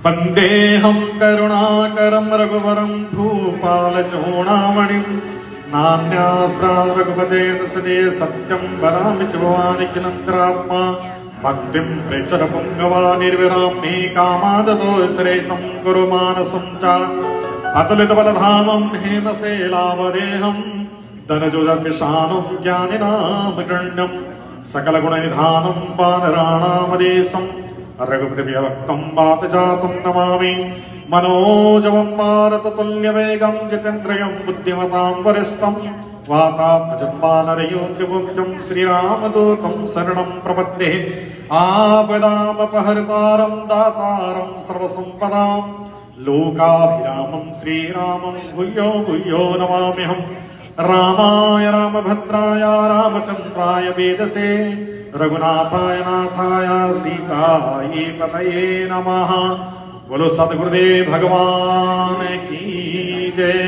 वन्देऽहं करुणाकरं रघुवरं भूपालचूडामणिं नान्यास्त्रा रघुपते तुसदे सत्यं वदामि च भवानि किलन्तरात्मा भक्तिं प्रेचरपुङ्गवा निर्विराम्ये कामादतो श्रेतं कुरु मानसं च अतुलितबलधामं हेमशैलावदेहं धनजोजर्मिषाणं ज्ञानिनां गण्यं सकलगुणनिधानं वानराणामदेशं रघुपतिभक्तं वातजातं नमामि मनोजवं भारततुल्यवेगं जितेन्द्रियं बुद्धिमतां वरिष्ठं वातात्मजं वानरयोग्यमुख्यं श्रीरामदूतं शरणं प्रपद्ये आपदामपहर्तारं दातारं सर्वसम्पदां लोकाभिरामं श्रीरामं भूयो भूयो नमाम्यहम् रामाय रामभद्राय रामचन्द्राय वेदसे रघुनाथाय नाथाय सीतायै पतये नमः। बोलो सद्गुरुदेव भगवान की जय।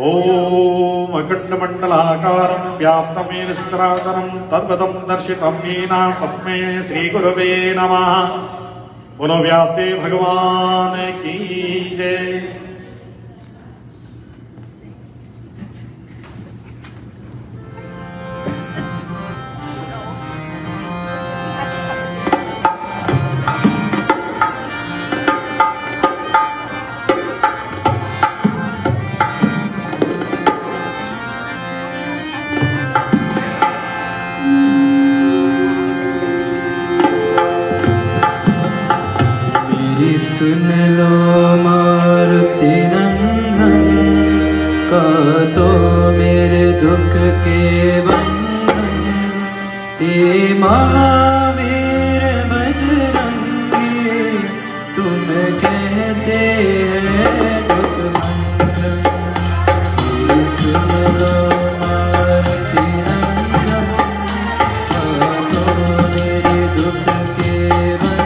ओम अखण्डमण्डलाकारं व्याप्तं येन चराचरं तद्पदं दर्शितं येन तस्मै श्रीगुरवे नमः। बोलो व्यासदेव भगवान की जय। सुन लो मारुति नंदन का तो मेरे दुख के बंधन हे महावीर बजरंगी तुम कहते हैं दुख मंगल। सुन लो मारुति नंदन का तो मेरे दुख के बंधन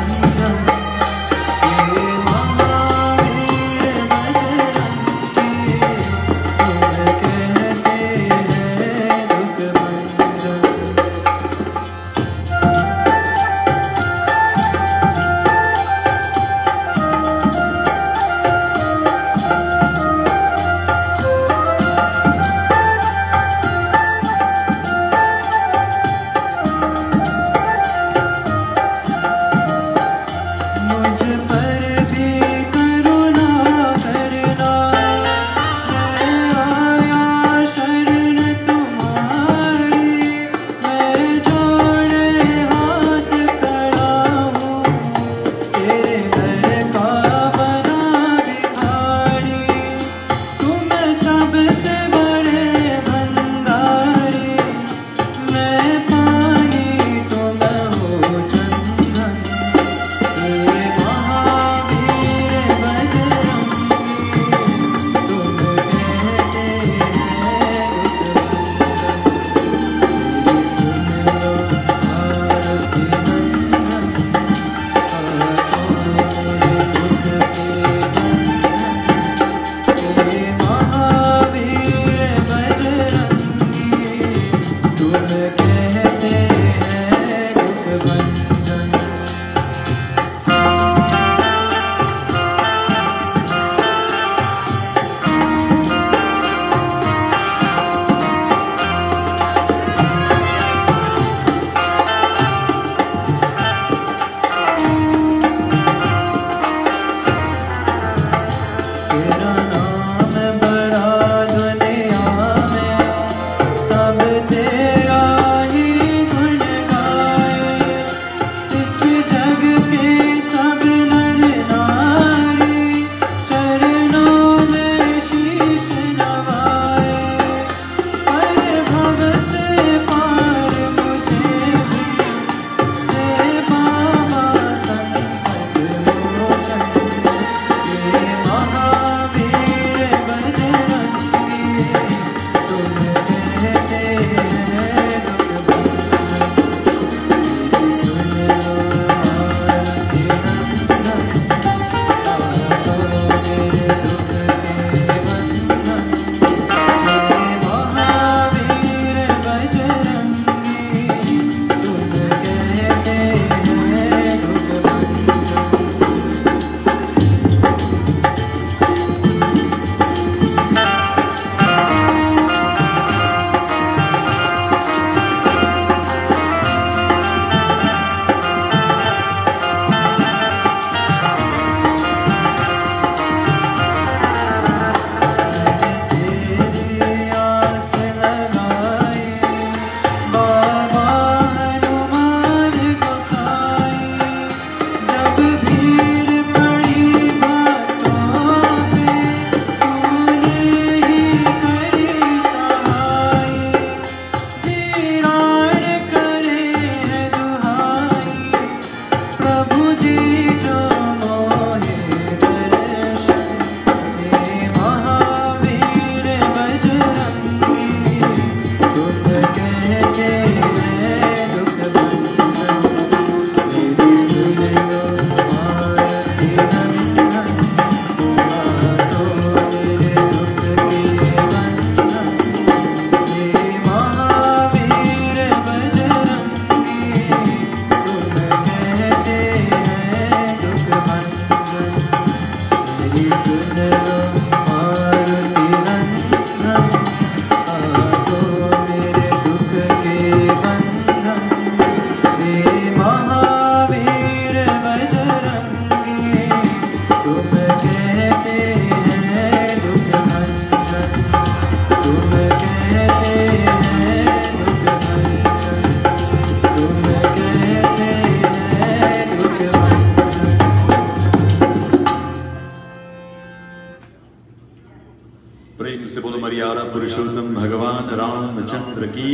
प्रेम से बोलो मर्यादा पुरुषोत्तम भगवान रामचंद्र की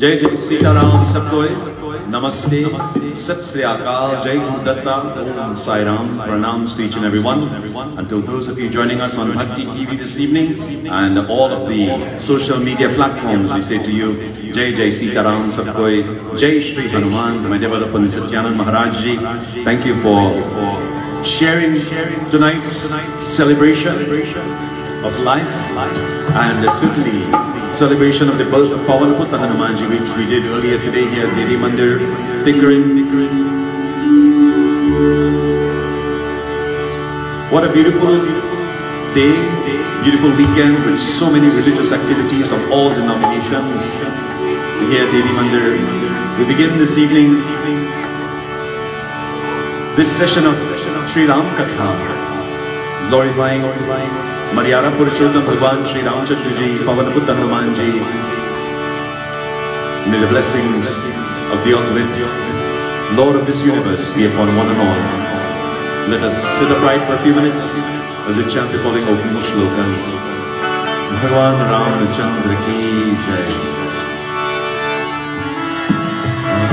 जय। जय सीताराम सबको नमस्ते, सत श्री अकाल, जय Gurudatta, Om Sai Ram, pranams to each and everyone. And to those of you joining us on Bhakti TV this evening and all of the social media platforms, we say to you, Jai Jai Sitaram Sabkoi, Jai Shri Hanuman, my dear brother Pandit Satyanand Maharaj Ji. Thank you for sharing tonight's celebration of life and certainly celebration of the birth of Pavanaputta Hanuman Ji, which we did earlier today here at Devi Mandir, Pickering. What a beautiful day, beautiful weekend with so many religious activities of all denominations here at Devi Mandir. We begin this evening this session of Shri Ram Kathaa, glorifying Maryada Purushottam Bhagwan Shri Ramchandra Ji, Pavanaputta Hanuman Ji. May the blessings of the ultimate Lord of this universe be upon one and all. Let us sit upright for a few minutes as we chant the following opening shlokas. Bhagwan Ramchandra ki jai.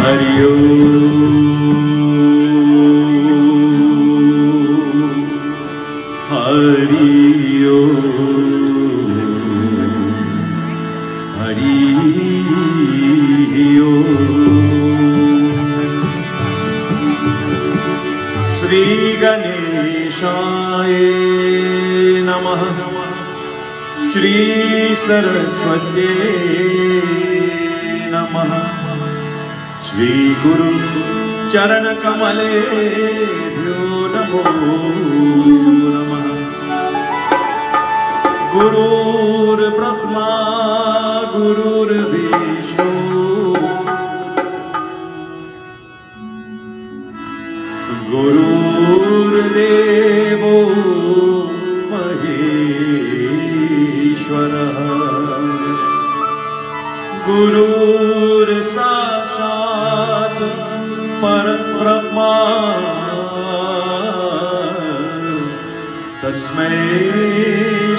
Hari Om, Hari Shri Ganeshaya Namah, Shri Saraswati Namah, Shri Guru Charana Kamale Namo Namah. Gurur Brahma Gurur Vishnu Gurur Devo Maheshwara Gurur Sakshat Parabrahma Tasmai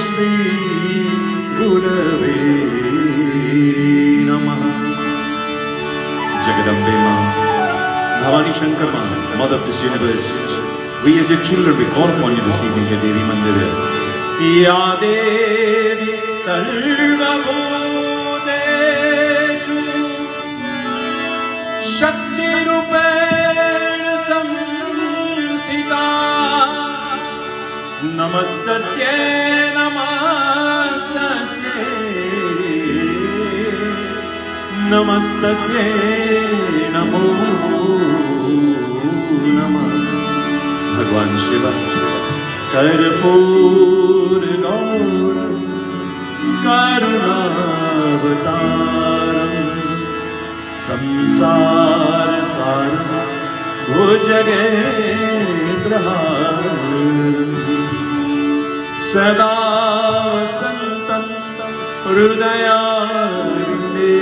Shri Gurave Namah. Jagadambe Ma, Bhavani Shankar Ma, Mother of this universe, we as your children, we call upon you this evening at Devi Mandir. Ya Devi Sarva Bhuteshu Shakti Rupena Samsthita Namastasye Namastasye Namastasye Namo Namah. Bhagwan Shiva Karpur Gaura Karunavataram Samsar Sara Bhujagendraharam Sada Santam Hrudayarinde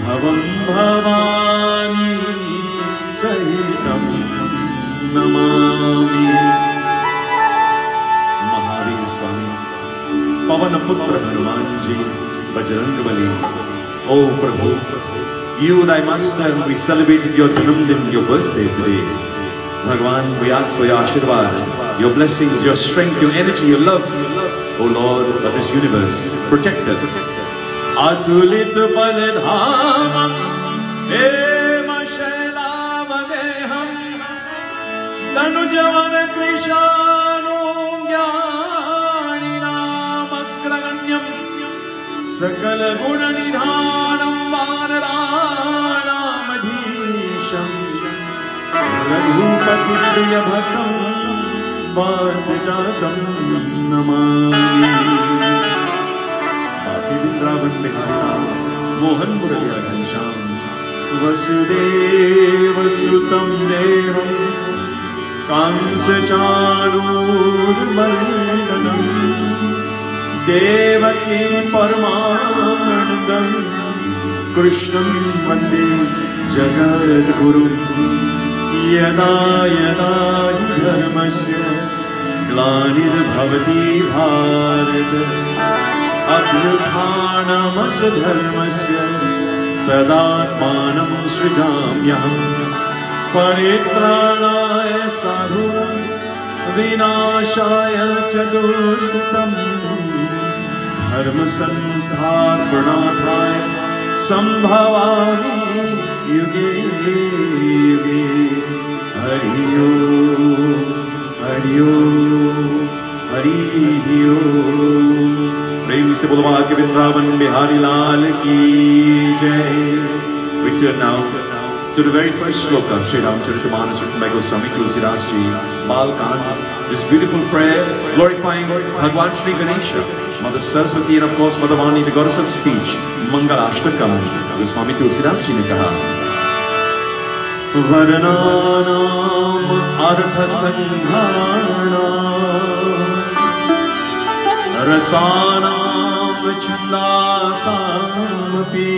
Bhavam Bhavani Sahitam Namami. Mahavir Swami, Pavanaputra Hanuman Ji, Bajrangabali. Oh Prabhu, you thy master, we celebrated your Janamdin, your birthday today. Bhagwan, we ask for your Ashirvad, your blessings, your strength, your energy, your love. O Lord of this universe, protect us. Atulit Baladhamam Ema Shailavadeham Tanujavan Krishanum Jnaninam Akraganyam Sakala Gunanidhanam Vanaranam Adhisham Raghupati Priya Bhaktam Bhajatam Namami. Vrindavan Bihari Mohan Muraliya Ghansham Vasudeva Sutam Devam Kamsa Charur Marganam Devaki Paramanandam Krishnam Vande Jagadguru Yada Yada Dharmasya ग्लानिर्भवति Bharat अभ्युत्थानमसधर्मस्य तदात्मानं सृजाम्यहम् परित्राणाय साधूनां विनाशाय च दुष्कृतम् धर्म संस्थापनार्थाय संभवामि युगे युगे हरि ओम हरि ओम हरि ओम। प्रेम से बोलो आज वृंदावन बिहारी लाल की जय। We turn now to the very first sloka of Shri Ramacharitamanus written by Goswami Tulsidas Ji, Bal Kaand. This beautiful prayer glorifying Bhagwan Shri Ganesha, Mother Saraswati, and of course Mother Vani, the goddess of speech. Mangalashtakam. Goswami Tulsidas Ji ne kaha, Varananam artha sanghanam rasanam chandasampi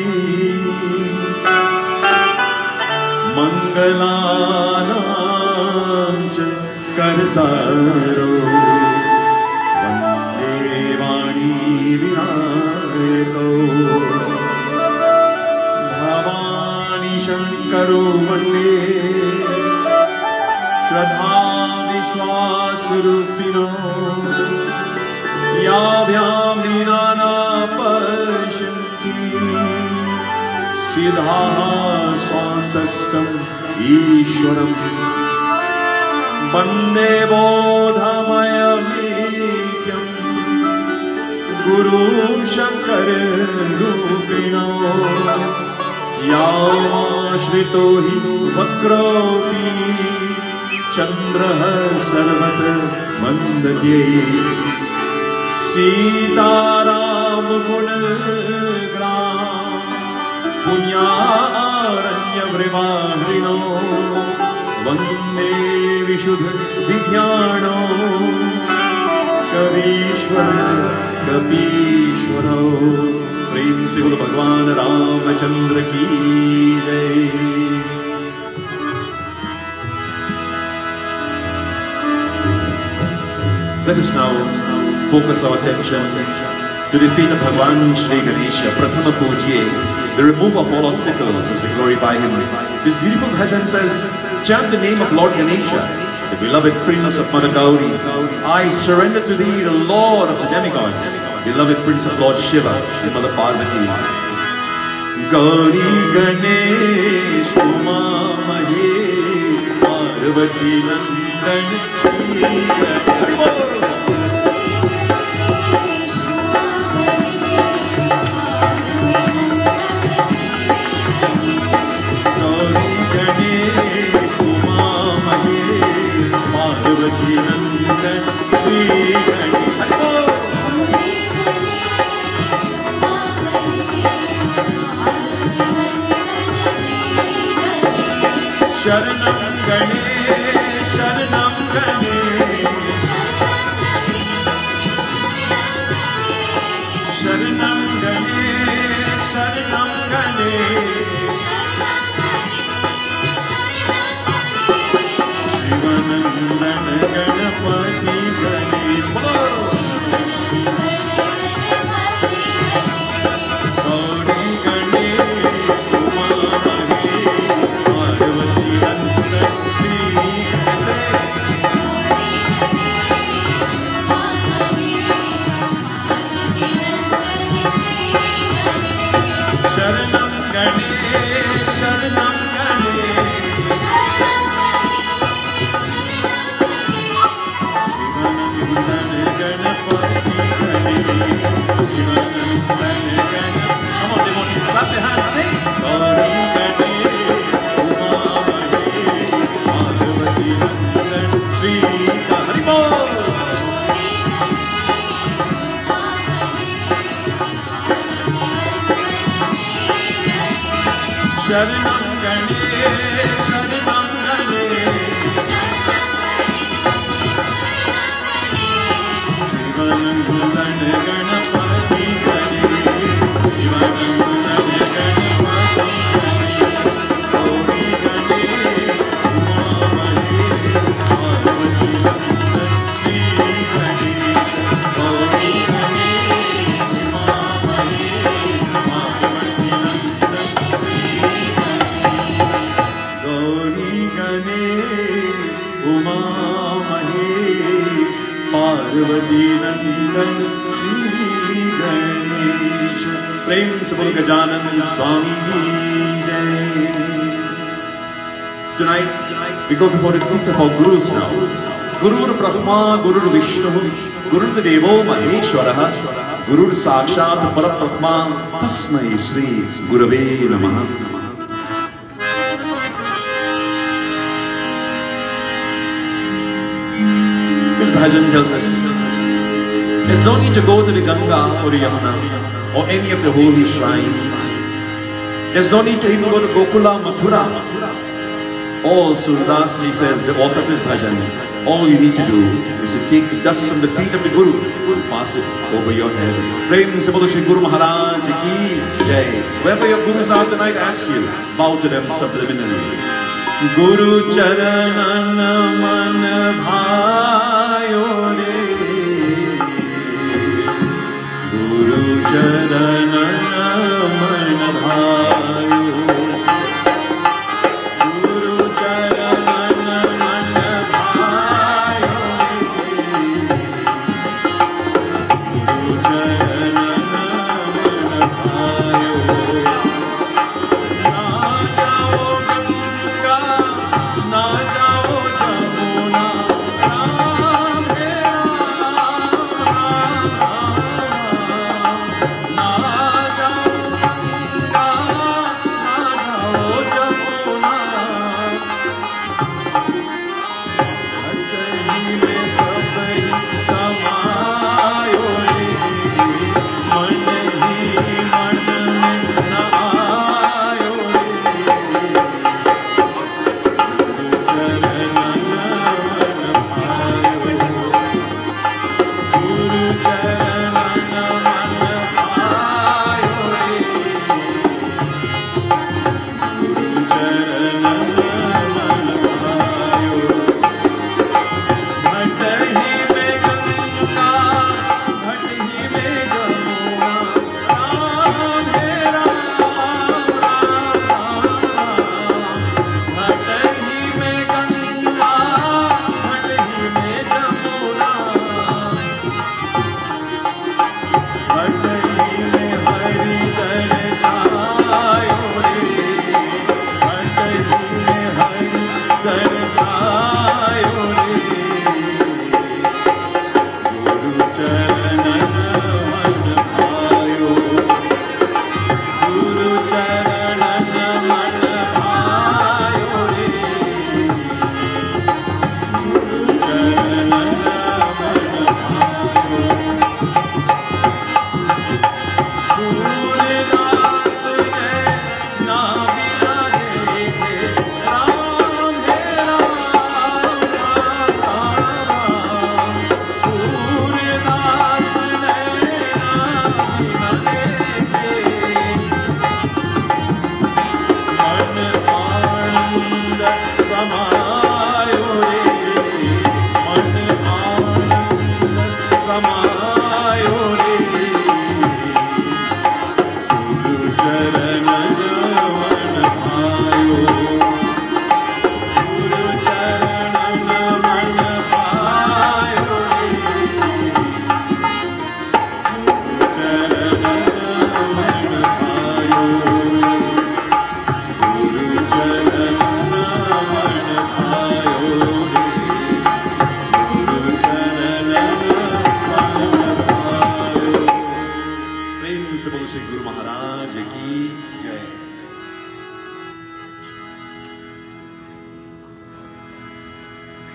Mangalanam cha kartaro Vande Vani Vinayako Bhavani Shankaro Vande Shraddha Vishwas Rupino Yabhyam Vinana Pashanti Siddha Swantastam Ishwaram Vande Bodhamayam Guru Shankar Rupino Yamashrito hi Vakropi Chandraha Sarvatra Mandagye Sitaram Gunagram Punyaranya Vrivahrino Vande Vishuddha Vidyano Kavishwara Kapishwaro। प्रेम से बोलो भगवान रामचंद्र की जय। Let us now focus our attention to the feet of Bhagwan Shri Ganesha, Prathama Pujye, the remove of all obstacles as we glorify him. This beautiful bhajan says, chant the name of Lord Ganesha, the beloved Prince of Mother Gauri. I surrender to thee, the Lord of the demigods, beloved Prince of Lord Shiva and Mother Parvati. Gauri Ganesh Uma Mahe Parvati Nandan Gauri Ganesh Uma Mahe Parvati Nandan Shri Sharanam Ganesh, Sharanam Ganesh, Sharanam Ganesh, Sharanam Ganesh, Shivanandan Ganapati Ganesh, Gauri Ganesh, Uma Mahe Parvati Nandan Shri Sharanam Ganesh, Sharanam Ganesh, Shivanandan Ganapati Ganesh, Shivanandan Ganapati. Come on, devotees, clap your hands, sing. Gauri Ganesh, Uma Mahe Parvati Nandan Shri Hari Bol. Sharanam Ganesh, Sharanam Ganesh, Shivanandan Ganapati Ganesh, Shivanandan Ganapati Gauri Ganesh, Uma Mahe Parvati Nandan Shri Parvati नंदन श्री गणेश। प्रेम से बोल गजानन स्वामी जय। Tonight we go before the feet of our gurus now. Gurur Brahma, Gurur Vishnu, Gurur Devo Maheshwara, Gurur Sakshat Parabrahma, Tasmai Shri Gurave Namaha. This bhajan tells us there's no need to go to the Ganga or the Yamuna or any of the holy shrines. There's no need to even go to Gokula, Mathura. All Sundar says, the author of this bhajan, all you need to do is to take the dust from the feet of the Guru and pass it over your head. Prem se bolo Shri Guru Maharaj ki jai. Wherever your Gurus are tonight, ask you, bow to them subliminally. Guru Charanana Man Bhayo Re, Guru Charanana Man Bhayo.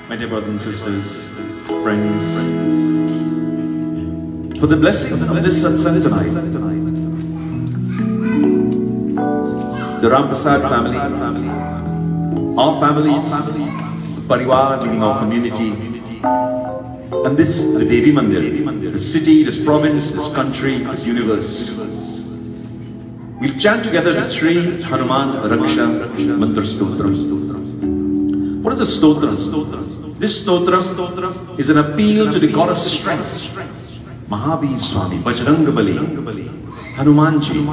My dear brothers and sisters, friends, for the blessing of this satsang tonight, the Persad family, our families, Parivar, meaning our community, and this, the Devi Mandir, this city, this province, this country, this universe. We'll chant together the Shri, Hanuman, Raksha, Mantra Stotra. What is a stotra? This stotra is an appeal to the God of strength, Mahavir Swami, Bajrang Bali, Hanumanji.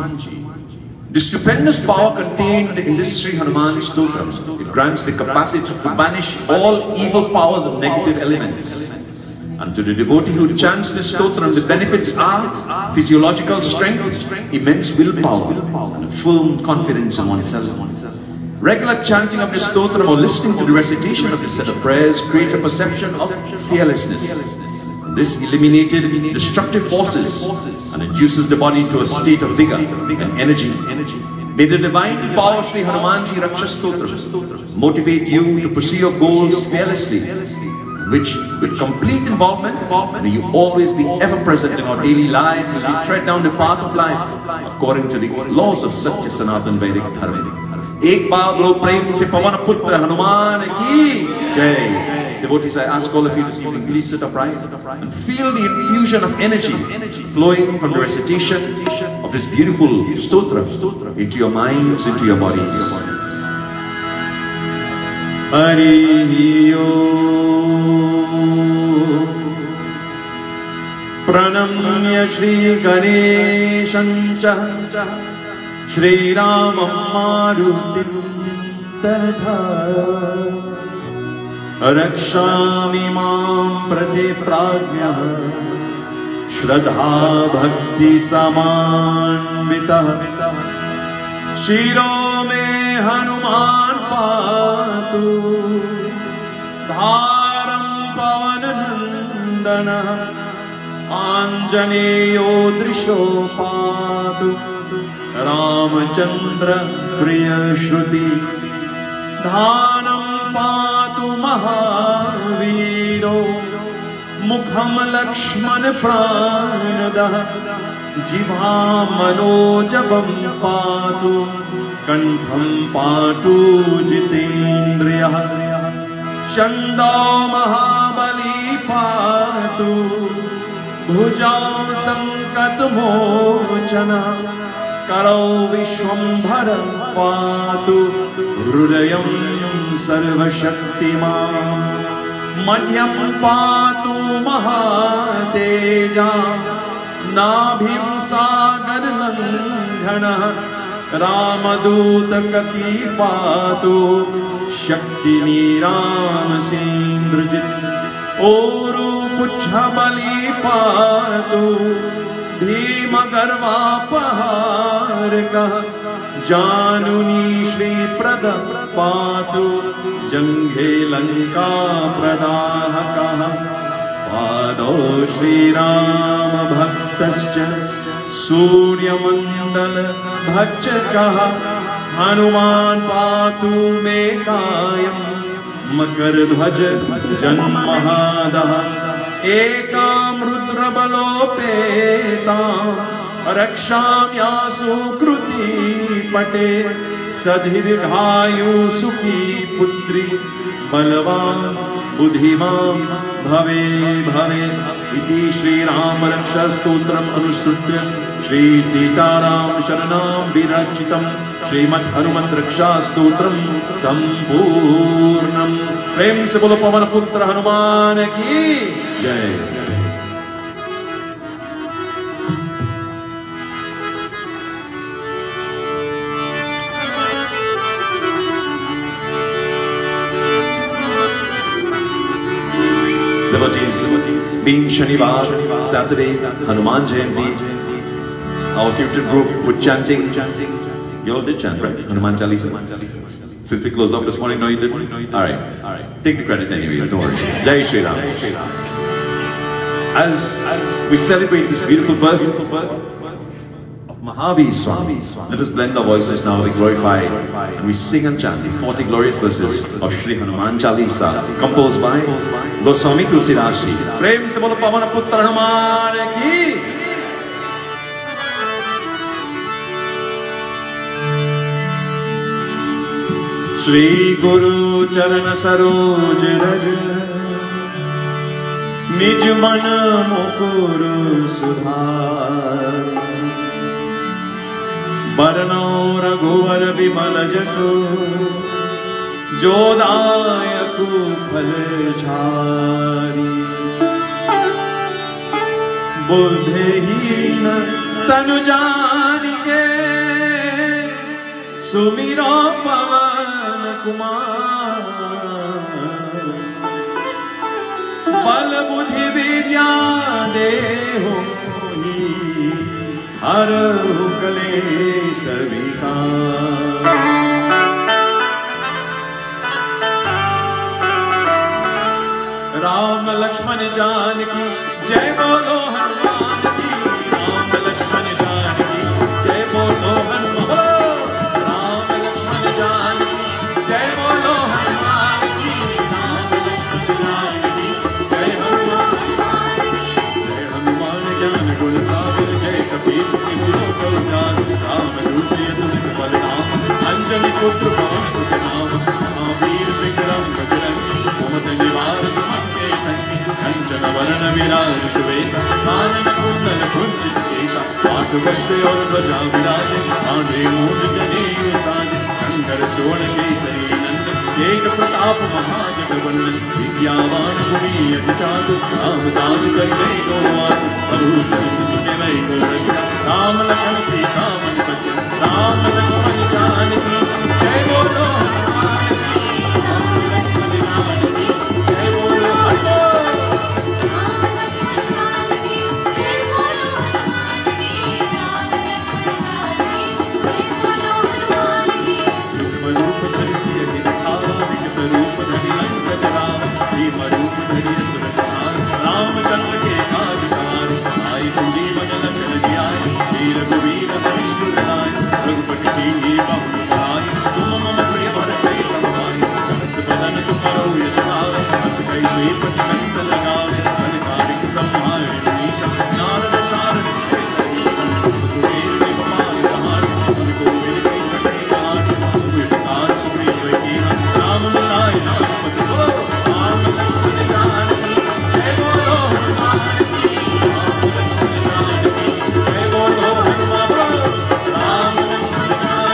The stupendous power contained in this Shri Hanuman stotra, it grants the capacity to banish all evil powers of negative elements And to the devotee who chants this stotram, the benefits are physiological strength, immense willpower, and a firm confidence in oneself. Regular chanting of this stotram or listening to the recitation of this set of prayers creates a perception of fearlessness. This eliminated destructive forces and induces the body into a state of vigor and energy. May the divine power of Shri Hanumanji Raksha Stotra motivate you to pursue your goals fearlessly, which with complete involvement, may you always be ever present in our daily lives as we tread down the path of life according to the laws of Satya Sanatan Vedic Dharma. Ek baar bolo prem se pavan putra Hanuman ki jai. Devotees, I ask all of you this evening, please sit upright and feel the infusion of energy flowing from the recitation of this beautiful stotra into your minds, into your bodies. Hari Pranamya Shri Ganeshancha Shri Ramam Marutim Tatha Rakshami Mam Prati Prajna Shraddha Bhakti Samanvita Shiro Me Hanuman Patu Dharam Pavanandana Anjaneyo Drisho Patu Ramachandra Priya Shruti Dhanam Patu Mahaviro Mukham Lakshman Pranada Jibha Manojabam Patu Kantham Patu Jitendriya Shando Mahabali Patu Bhujao Sankat Mochana Karo Vishwambhara Patu Hrudayam Sarva Shaktiman Madhyam Patu Mahateja Nabhim Sagar Langhana Ramaduta Kati Patu Shakti Niram Sindrjit Oru Puchhabali Patu Bhima Garva Paharka Januni Shri Prada Patu Janghe Lanka Pradahaka Pado Shri Rama Bhaktascha Surya Mandala Bhachakaha Hanuman Patu Mekayam Makar Dhwaja Janmahadaha Ekam Rudra Balopetam Rakshamyasu Kruti Pate Sadhi Vidhayu Sukhi Putri Balavan Buddhiman Bhave Bhave Iti Shri Ram Raksha Stotram Anusrutya Shri Sitaram Sharanam Virachitam Shrimat Hanuman Raksha Stotram Sampurnam Prem se bolo Pavan Putra Hanuman ki Jai. Devotees, being Shanivar, Saturday, Hanuman Jayanti, our Kirtan group would chanting. You all did chant, right? Hanuman Chalisa. Since we closed up this morning, no you didn't? Alright. Take the credit anyways, don't worry. Jai Shri Ram. As we celebrate this beautiful birth of Mahavir Swami, let us blend our voices now, we glorify and we sing and chant the 40 glorious verses of Shri Hanuman Chalisa, composed by Goswami Tulsidas Ji. Prem se bolo Pavan Putra Hanuman ki. Shri Guru Charana Saroj Raj Nij Man Mukuru Sudhar Barno Raghuvar Vimal Jaso Jodayaku Phal Chari Buddhehina Tanu Janike Sumiro Pavan Kumar Bal Buddhi विद्या देहु मोहि, हरहु कलेश विकार। राम लक्ष्मण जानकी जय बोलो हनुमान की, राम लक्ष्मण जानकी जय बोलो हनुमान, राम लक्ष्मण जानकी जय बोलो हनुमान की, राम लक्ष्मण जानकी जय हनुमान, जय हनुमान ज्ञान गुण सागर, जय कपीस तिहु लोक उजागर, राम दूत अतुलित बल धाम, अंजनी पुत्र पवन सुत नाम, महावीर विक्रम बजरंगी, कुमति निवार सुमंगे संगी, कंचन वरण विराज सुवेश, कानन कुंडल कुंचित केसा, पाठ वज्र और ध्वजा विराजे, कांधे मूंज जनेऊ साजे, शंकर सुवन केसरी नंदन, तेज प्रताप महाजगवंदन, विद्यावान गुणी अति चातुर, रामदास करते को आतुर, प्रभु सुखे वै को रक्षा, राम लखन सीता मन बचाए, राम लक्ष्मण जानकी जय बोलो हनुमान की, राम लक्ष्मण जानकी जय बोलो हनुमान, रामचंद्र के काज सवारे, आई संजीवन लखन जियाए, वीर रघुवीर हर्ष उर लाए, रघुपति कीन्ही बहुत बड़ाई, तुम मम प्रिय भरते सब भाई, सहस बदन तुम्हारो यश गावे, हस कई श्रीपति कंठ लगावे, अनेकानिक ब्रह्मांड नीचा, नारद सारद सहित सुरेश गोपाल कहार, तुमको मिल गई सके कहार, तुम विकार सुग्रीव वै कीन्हा, राम मिलाए नाम पद को, राम लक्ष्मण जानकी जय बोलो हनुमान की, राम लक्ष्मण जानकी जय बोलो हनुमान, राम लक्ष्मण जानकी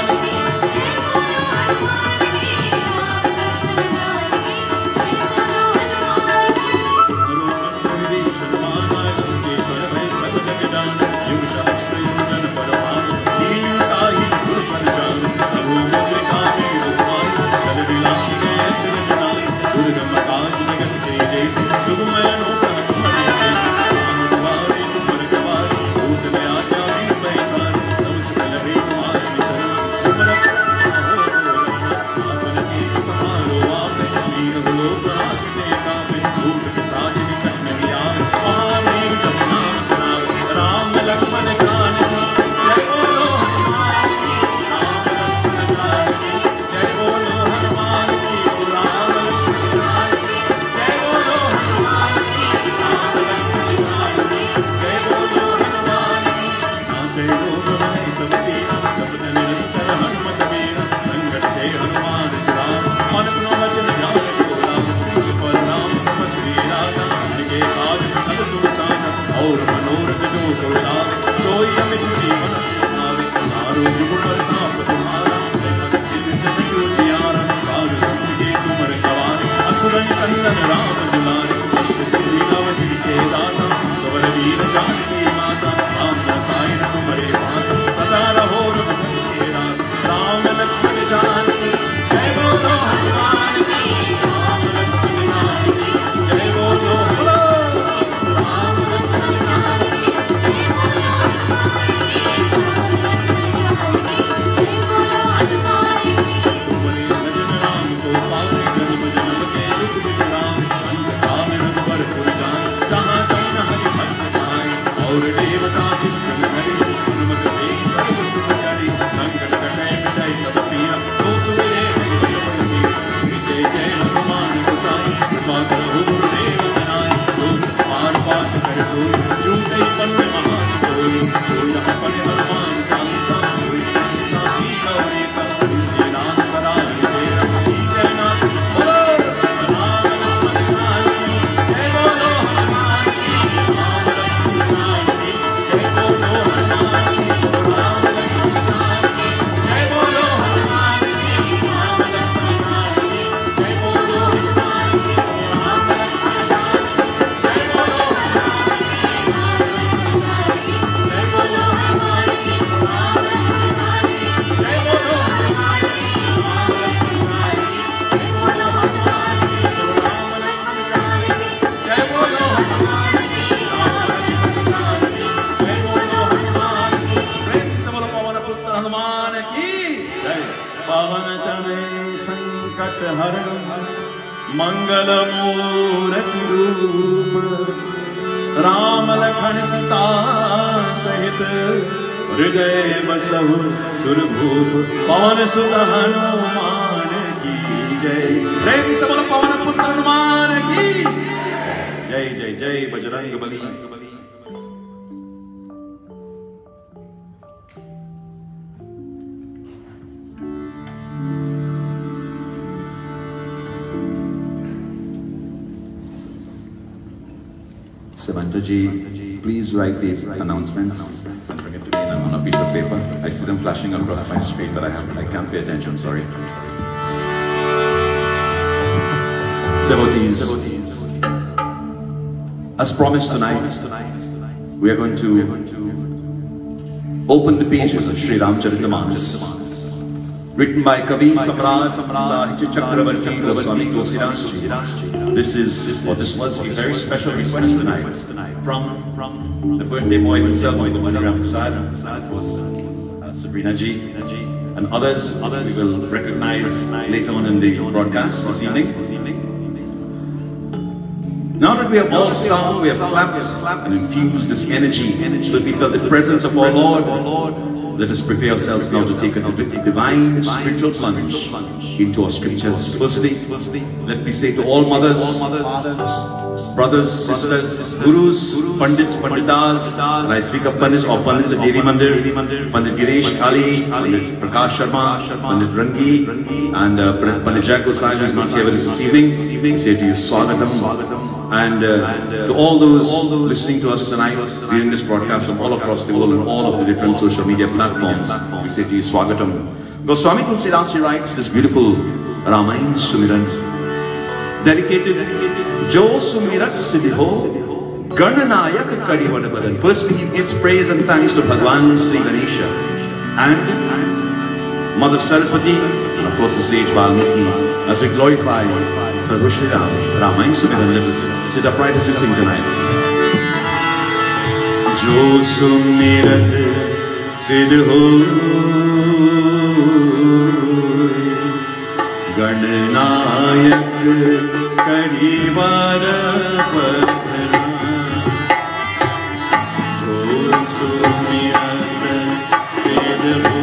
मंगल मूर्ति रूप राम लखन सीता सहित हृदय बसहु सुरभूप पवन सुत हनुमान की जय। प्रेम से बोलो पवन पुत्र हनुमान की जय जय जय Bajrang Bali. Samantha ji, please write these announcements and bring it to me on a piece of paper. I see them flashing across my screen, but I can't pay attention, sorry. Devotees, as promised tonight, we are going to open the pages of Shri Ramcharita-manas, written by Kavi Samrat Sahitya Chakravarti Goswami Tulsidas Ji. This was a very special request tonight from the birthday boy himself, Persad. It was Sabrina Ji and others we will recognize later on in the broadcast this evening. Now that we have all sung, we have clapped and infused this energy so that we felt the presence of our Lord, let us prepare ourselves now to take a divine spiritual plunge into our scriptures. Firstly, let me say to all mothers, fathers, brothers, sisters, gurus, pandits, panditas, and I speak of pandits or pandits at Devi Mandir, Pandit Giresh Ali, Pandit Prakash Sharma, Pandit Rangi, and Pandit Jack Gosai, who is not here with us this evening. I say to you, Swagatam. And to all those listening to us tonight, viewing this broadcast from all across the world and all of the different social media platforms, we say to you, Swagatam. Goswami Tulsidas Ji writes this beautiful Ramayan Sumiran, dedicated, Jo Sumirat Siddho, Gananayak Kadi Vadabadan. Firstly, he gives praise and thanks to Bhagwan Sri Ganesha and Mother Saraswati, and of course the sage Valmiki, as we glorify Prabhu Shri Ram, Ramayan Sumiran. Let us sit upright as we sing tonight. Jo Sumirat Siddho Gananayak Kadi Vadabadan. Jo Sumirat Siddho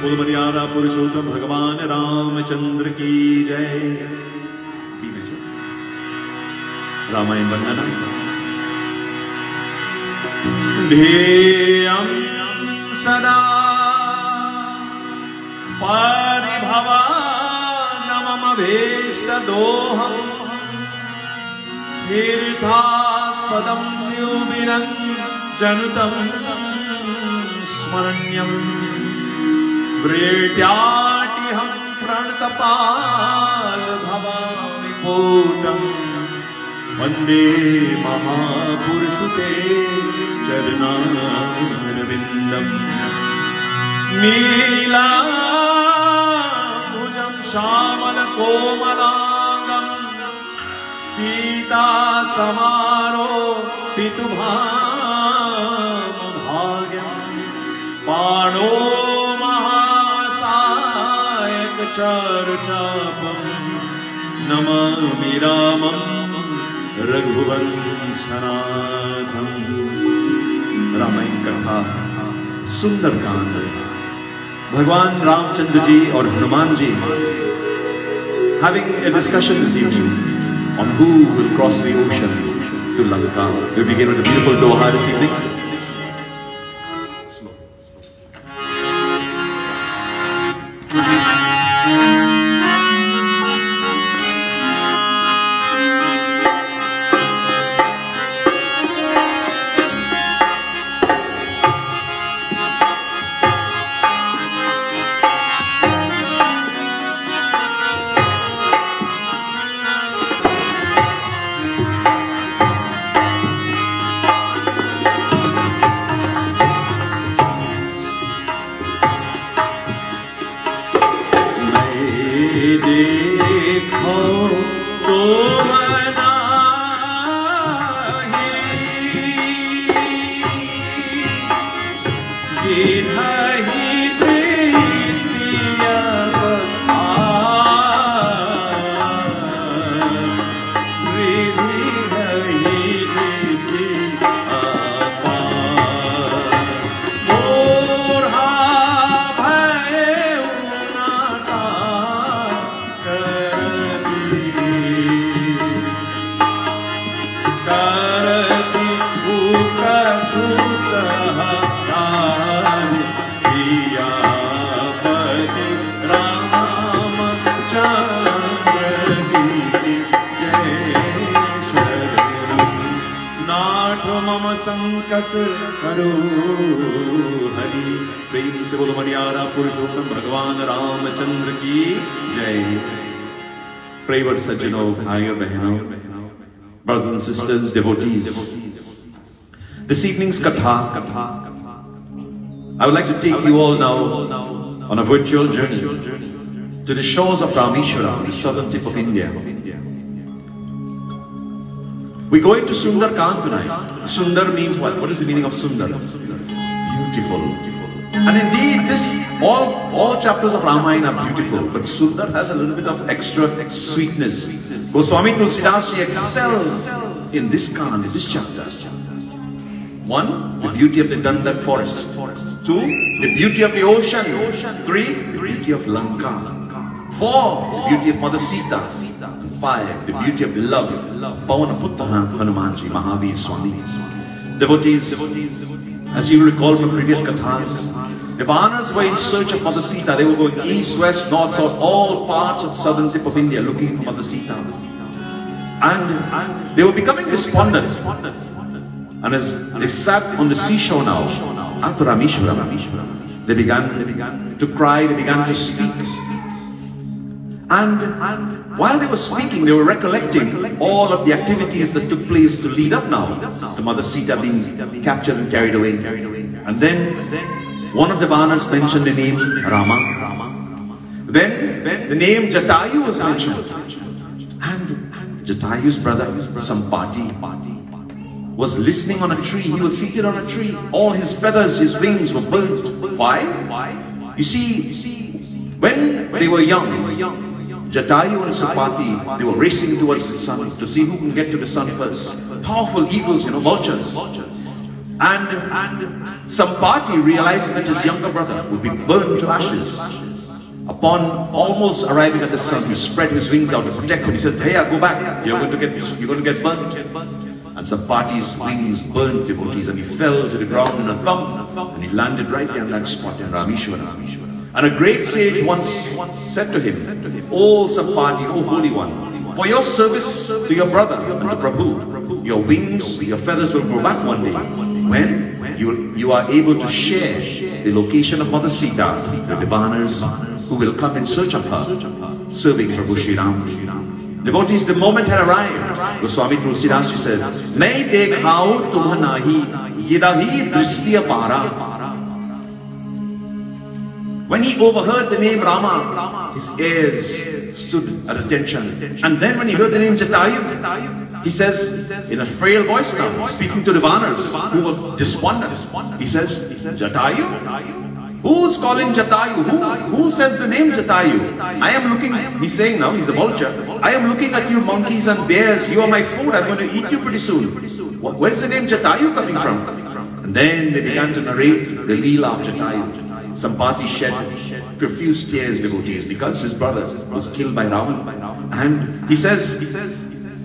बोल मर्यादा पुरुषोत्तम भगवान रामचंद्र की जय। रामायण वंदना। ध्येयं सदा परिभवानमभीष्टदोहम् तीर्थास्पदं शिवविरञ्जनुतं स्मरण्यम् व्रीड्याटिहं प्रणतपाल भवामि पूतम् वन्दे महापुरुषुते चरणारविन्दम् नीलाम्बुजं श्यामलकोमलाङ्गं सीतासमारोपितुभाग्यं बाणो महासायकचर्चापं नमामि रामं रघुवंशनाथं। रामायण कथा सुंदर कांड। भगवान रामचंद्र जी और Hanuman ji having a discussion this evening on who will cross the ocean to Lanka. We begin with a beautiful doha this evening. संकट करो हरि। प्रेम से बोलो मनियारा पुरुषोत्तम भगवान रामचंद्र की जय। प्रेवर सज्जनों, भाइयों बहनों, brothers and sisters, devotees, this evening's Katha, I would like to take you all now on a virtual journey to the shores of Rameshwaram, the southern tip of India. We're going to Sundar Kaand tonight. Sundar means what? What is the meaning of Sundar? Beautiful. And indeed, all chapters of Ramayana are beautiful, but Sundar has a little bit of extra sweetness. Goswami Tulsidas, she excels in this Kaand, in this chapter. One, the beauty of the Dandak forest. Two, the beauty of the ocean. Three, the beauty of Lanka. Four, the beauty of Mother Sita. Five, the beauty of love. Pavana Putta Hanumanji, Mahavir Swami. Devotees, as you recall from previous kathas, the Vanas were in search of Mother Sita. They were going east, west, north, south, all parts of southern tip of India looking for Mother Sita. And they were becoming despondent. And as they sat on the seashore now, after Rameshwaram, they began to cry, they began to speak. And while they were speaking, they were recollecting all of the activities that took place to lead up now to Mother Sita being captured and carried away. And then one of the Vanas mentioned the name Rama. Then the name Jatayu was mentioned. And Jatayu's brother, Sampati, was listening on a tree. He was seated on a tree. All his feathers, his wings were burnt. Why? You see, when they were young, Jatayu and Sampati, they were racing towards the sun to see who can get to the sun first. Powerful eagles, vultures. And Sampati, realizing that his younger brother would be burned to ashes, upon almost arriving at the sun, he spread his wings out to protect him. He said, "Hey, go back. You're going to get burnt." And Sampati's wings burned, devotees, and he fell to the ground in a thump, and he landed right there on that spot in Rameshwaram. And a great sage once said to him, "O Sampati, O Holy One, for your service to your brother and to Prabhu, your wings, your feathers will grow back one day, when you are able to share the location of Mother Sita with the Divanas who will come in search of her, serving Prabhu Shri Ram." Devotees, the moment had arrived. Goswami Tulsidas Ji said, "Main dekhao tumha nahi, yidahi drishtiya para." When he overheard the name Rama, his ears stood at attention. And then when he heard the name Jatayu, he says, in a frail voice now, speaking to the Vanas who were despondent, he says, "Jatayu? Who's calling Jatayu? Who says the name Jatayu? I am looking," he's saying now, he's a vulture, "I am looking at you monkeys and bears. You are my food. I'm going to eat you pretty soon. Where's the name Jatayu coming from?" And then they began to narrate the Leela of Jatayu. Sampati shed profuse tears, devotees, because his brother was killed by Ravan. And he says,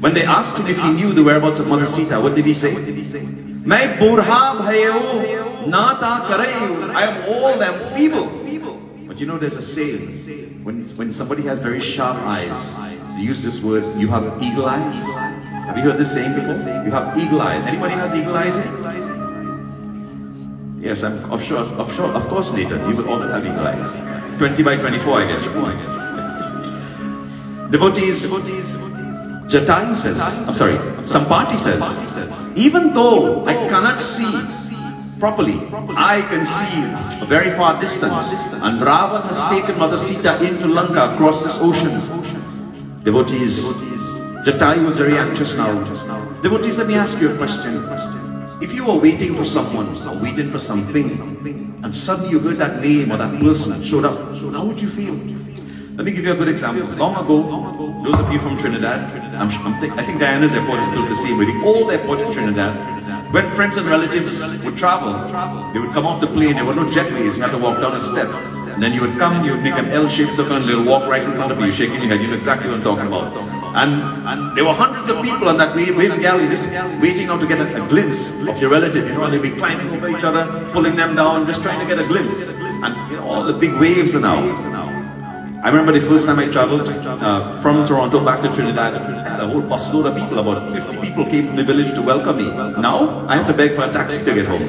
when they asked him if he knew the whereabouts of Mother Sita, what did he say? "Main burha bhayo na ta karayu." I am old, I am feeble. But you know, there's a saying, when somebody has very sharp eyes, they use this word, "You have eagle eyes." Have you heard this saying before? You have eagle eyes. Anybody has eagle eyes here? Yes, I'm sure, of course, Nathan, you will all have eagle eyes. 20 by 24, I guess. Devotees, Jatayu says, Sampati says, "Even though I cannot see properly, I can see a very far distance. And Ravan has taken Mother Sita into Lanka across this ocean." Devotees, Jatayu was very anxious now. Devotees, let me ask you a question. If you were waiting for someone or waiting for something, and suddenly you heard that name or that person showed up, how would you feel? Let me give you a good example. Long ago, those of you from Trinidad, I think Diana's airport is built the same way. The old airport in Trinidad, when friends and relatives would travel, they would come off the plane. There were no jetways. You had to walk down a step. And then you would come, you would make an L-shaped circle, and they'll walk right in front of you, shaking your head. You know exactly what I'm talking about. And there were hundreds of people on that waiting gallery just waiting now to get a glimpse of your relative, you know, and they'd be climbing over each other, pulling them down, just trying to get a glimpse. And you know, all the big waves are now. I remember the first time I traveled from Toronto back to Trinidad, I had a whole busload of people, about 50 people came from the village to welcome me. Now, I have to beg for a taxi to get home.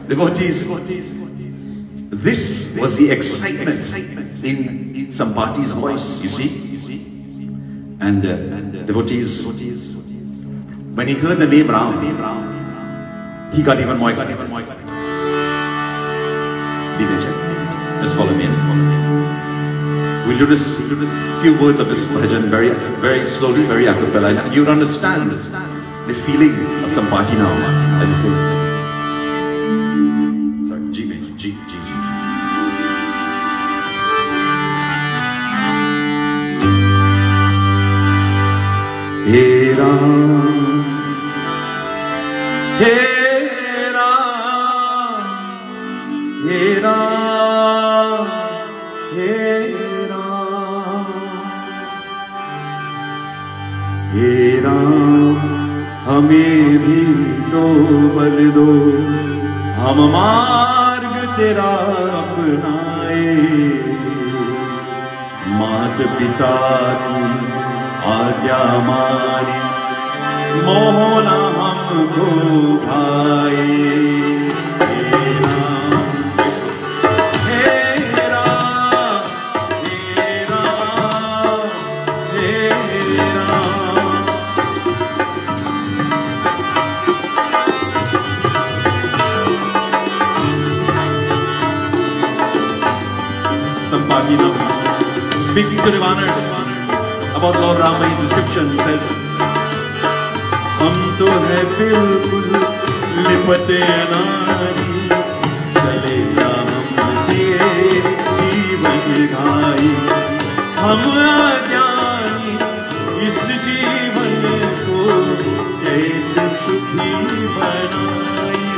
Devotees, this was the excitement in Sampati's voice, you see. And devotees, when he heard the name Ram, he got even more excited. Just follow me. We'll do this few words of this bhajan very, very slowly, very a cappella, and you'll understand the feeling of Sampati now, as you say. Sorry, G major, G. Hey Ram, hey Ram, hey Ram, hey Ram, hey Ram, हमें भी तो बल दो, हम मार्ग तेरा अपनाए, मात पिता की आज्ञा माने, मोहना हमको भाए। हे राम, हे राम, हे राम, हे Ram. Sampati now, speaking to the Vanas about Lord Rama, his description, he says, "हम तो है बिल्कुल लिपटे अनारी, चलेगा हमसे जीवन घाई, हम अज्ञानी इस जीवन को कैसे सुखी बनाई।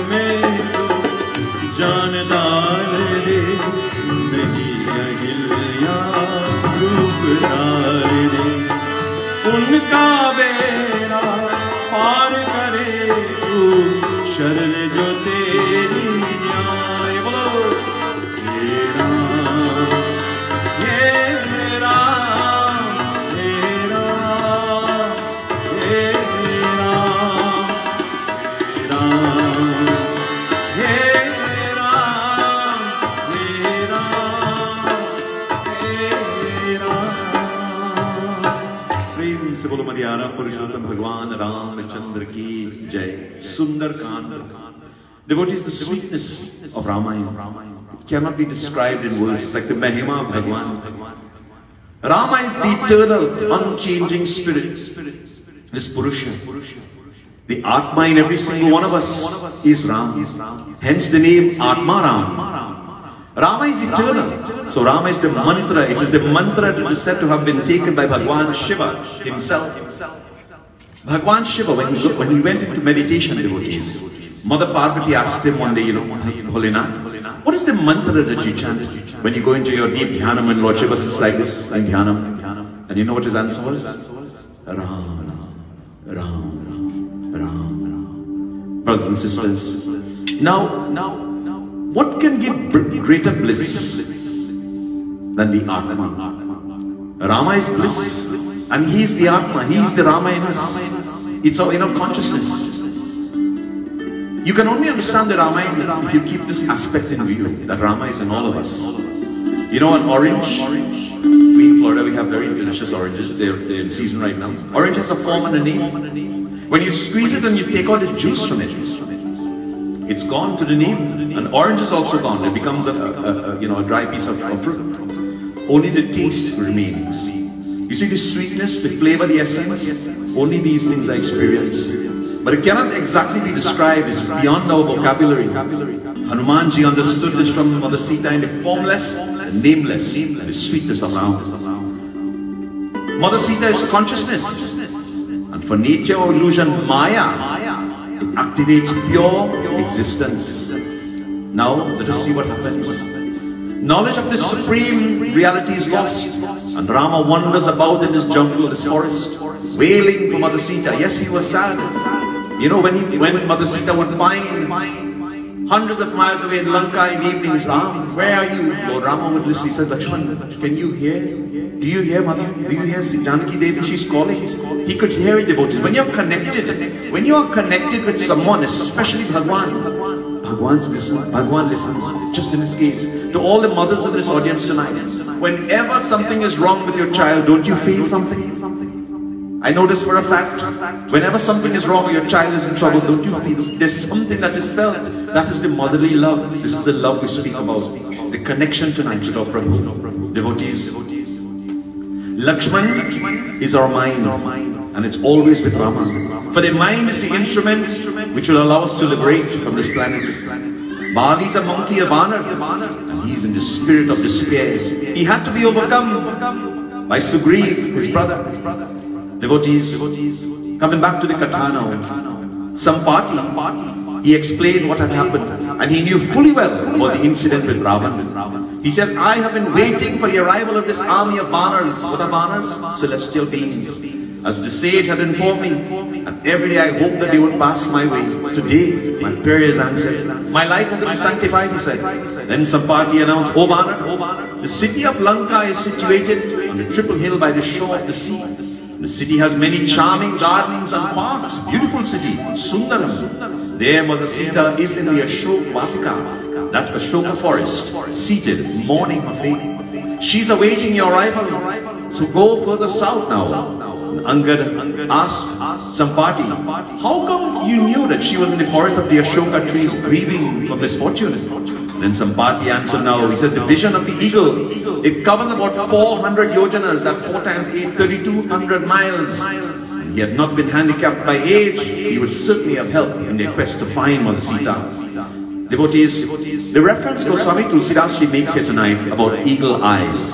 में तो जानदार रे, नहीं अहिल्या रूपदार रे। उनका बेड़ा पार करे तू, शरण जो तेरी आए। बोलो हे राम, हे राम, हे राम, हे राम, हे राम, हे राम, हे राम। प्रेम से बोलो मर्यादा पुरुषोत्तम भगवान रामचंद्र की जय। सुंदर कांड। Devotees, the sweetness of Ramayan cannot be described in words. It's like the Mahima of Bhagwan. Rama is the eternal, unchanging spirit. This Purusha, the Atma in every single one of us is Ram. Hence the name Atma Ram. Rama is eternal. So Rama is the mantra. It is the mantra that is said to have been taken by Bhagwan Shiva himself. Bhagwan Shiva, when he went into meditation, devotees, Mother Parvati asked him one day, Bholenath, what is the mantra that you chant when you go into your deep dhyanam and Lord Shiva sits like this in dhyanam? And you know what his answer was? Ram, Ram, Ram, Ram. Brothers and sisters, now, what can give greater bliss than the Atma? Rama is bliss, and he is the Atma, he is the Rama in us. It's our inner consciousness. You can only understand the Ramayana if you keep this aspect in view, that Rama is in all of us. You know, an orange, we in Florida, we have very delicious oranges, they're in season right now. Orange has a form and a name. When you squeeze it and you take out the juice from it, it's gone to the name. An orange is also gone, it becomes a dry piece of fruit. Only the taste remains. You see the sweetness, the flavor, the essence, only these things are experienced. But it cannot exactly be described, it's beyond our vocabulary. Hanumanji understood this from Mother Sita in the formless, the nameless, the sweetness of Ram. Mother Sita is consciousness. And for nature or illusion, Maya, it activates pure existence. Now, let us see what happens. Knowledge of this supreme reality is lost. And Rama wanders about in this jungle, this forest, wailing for Mother Sita. Yes, he was sad. You know, when Mother Sita would find hundreds of miles away in Lanka in evenings, Ram, where are you? Lord Rama would listen. He said, Lakshman, can you hear? Do you hear, Mother? Do you hear Jayanti Devi? She's calling. He could hear it, devotees. When you're connected, when you are connected with someone, especially Bhagwan listens, just in this case. To all the mothers of this audience tonight, whenever something is wrong with your child, don't you feel something? I know this for a fact. Whenever something is wrong or your child is in trouble, don't you feel there's something that is felt? That is the motherly love. This is the love we speak about. The connection tonight with our Prabhu. Devotees. Lakshman is our mind, and it's always with Rama. For the mind is the instrument which will allow us to liberate from this planet. Bali is a monkey, a Vanar, and he's in the spirit of despair. He had to be overcome by Sugriv, his brother. Devotees, coming back to the Kathaa now, Sampati, he explained what had happened, and he knew fully well about the incident with Ravan. He says, I have been waiting for the arrival of this army of Vanars. What are Vanars? Celestial beings. As the sage had informed me, and every day I hoped that they would pass my way. Today, my prayer is answered. My life has been sanctified, he said. Then Sampati announced, O Vanar, the city of Lanka is situated on the triple hill by the shore of the sea. The city has many charming gardens and parks. Beautiful city, Sundaram. There Mother Sita is in the Ashok Vatika, that Ashoka forest, seated, mourning her fate. She's awaiting your arrival. So go further south now. Angad asked Sampati, how come you knew that she was in the forest of the Ashoka trees grieving for misfortune? Then Sampati answered now, he said, the vision of the eagle, it covers about 400 yojanas, that 4 times 8, 3,200 miles. And he had not been handicapped by age, he would certainly have helped in their quest to find Mother Sita. Devotees, the reference Goswami Tulsidas she makes here tonight about eagle eyes.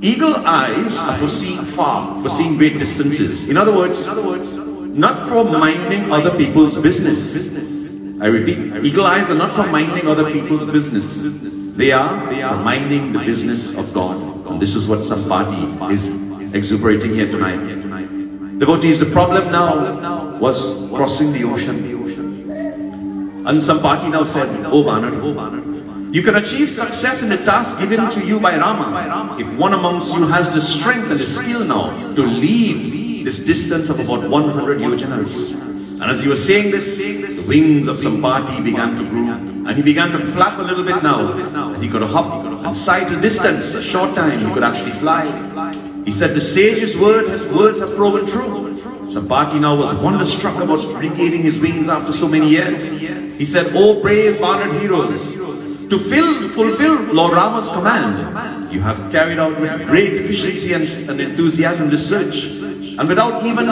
Eagle eyes are for seeing far, for seeing great distances. In other words, not for minding other people's business. I repeat, eagle eyes are not for minding other people's business. They are for minding the business of God. And this is what Sampati is exuberating here tonight. Devotees, the problem now was crossing the ocean. And Sampati now said, "Oh Vanar, you can achieve success in the task given to you by Rama if one amongst you has the strength and the skill now to lead this distance of about 100 yojanas." And as he was saying this, the wings of Sampati began to grow, and he began to flap a little bit now, as he could hop and sight a distance, a short time, he could actually fly. He said, the sage's words have proven true. Sampati now was wonderstruck about regaining his wings after so many years. He said, "O brave Vanar heroes, to fulfill Lord Rama's command, you have carried out with great efficiency and enthusiasm this search, and without even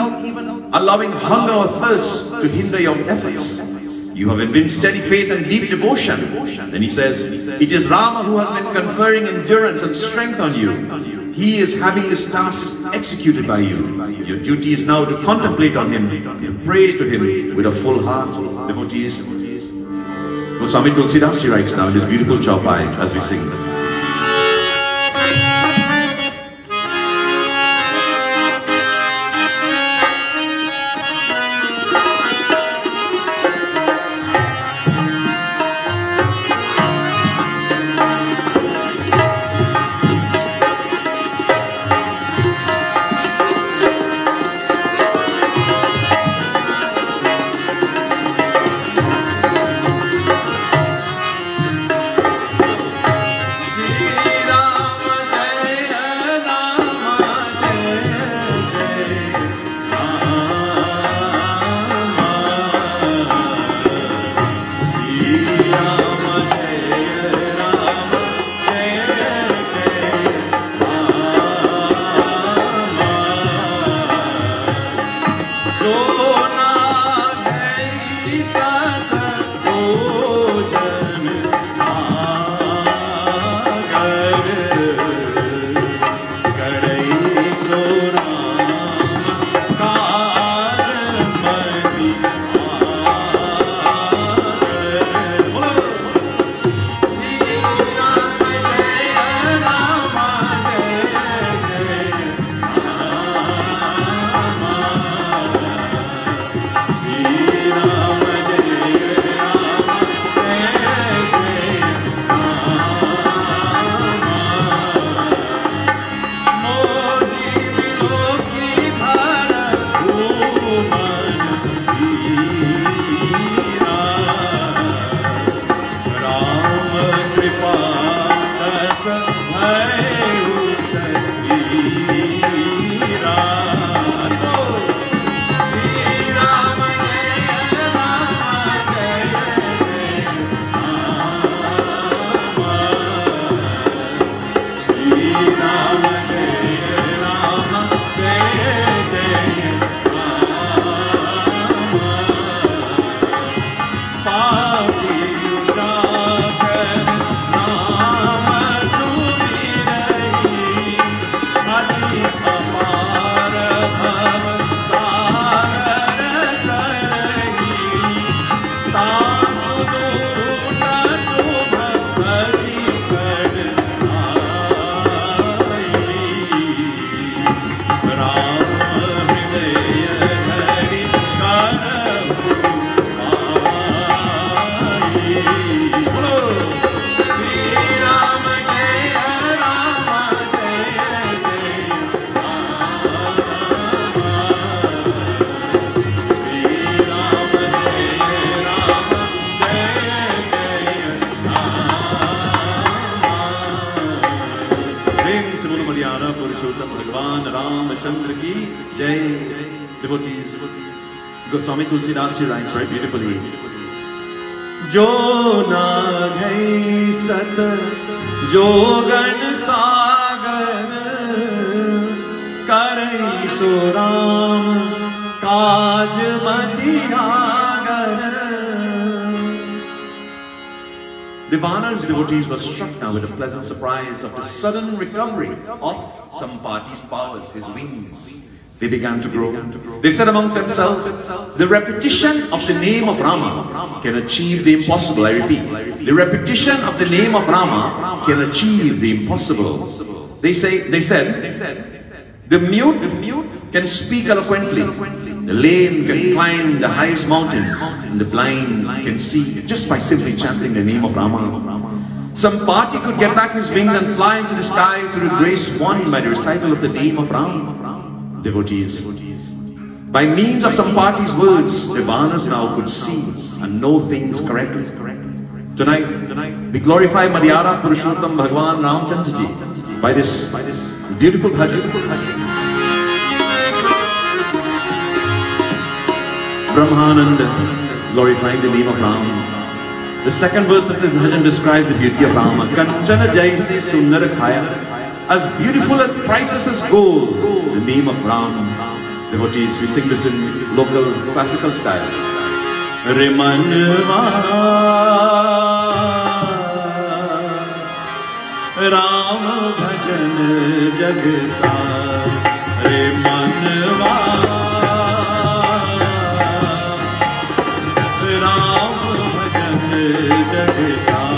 allowing hunger or thirst to hinder your efforts. You have evinced steady faith and deep devotion." Then he says, "It is Rama who has been conferring endurance and strength on you. He is having this task executed by you. Your duty is now to contemplate on him, and pray to him with a full heart." Devotees, Goswami Tulsidas Ji writes now in his beautiful chaupai as we sing. Devotees, Goswami Tulsidas Ji writes very beautifully. Jo na ghai sat jogan sagar karai so Ram kaj matiagar. The Vanar's devotees were struck now with a pleasant surprise of the sudden recovery of Sampati's powers, his wings. they began to grow. They said amongst themselves, the repetition of the name of Rama can achieve the impossible. I repeat, the repetition of the name of Rama can achieve the impossible. They said, the mute can speak eloquently, the lame can climb the highest mountains, and the blind can see just by simply chanting the name of Rama. Some party could get back his wings and fly into the sky through the grace won by the recital of the name of Ram. Devotees, by means of some party's words, Devanas now could see and know things correctly. Tonight, we glorify Madhyara Purushottam Bhagwan Ramchandra Ji by this beautiful bhajan. Brahmananda, glorifying the name of Ram. The second verse of the bhajan describes the beauty of Rama. Kanchana Jaise Sundar Khaya. As beautiful as priceless gold, the name of Ram. Devotees, we sing this in local classical style. Remanva Ram bhajan jagsar. Remanva Ram bhajan jagsar.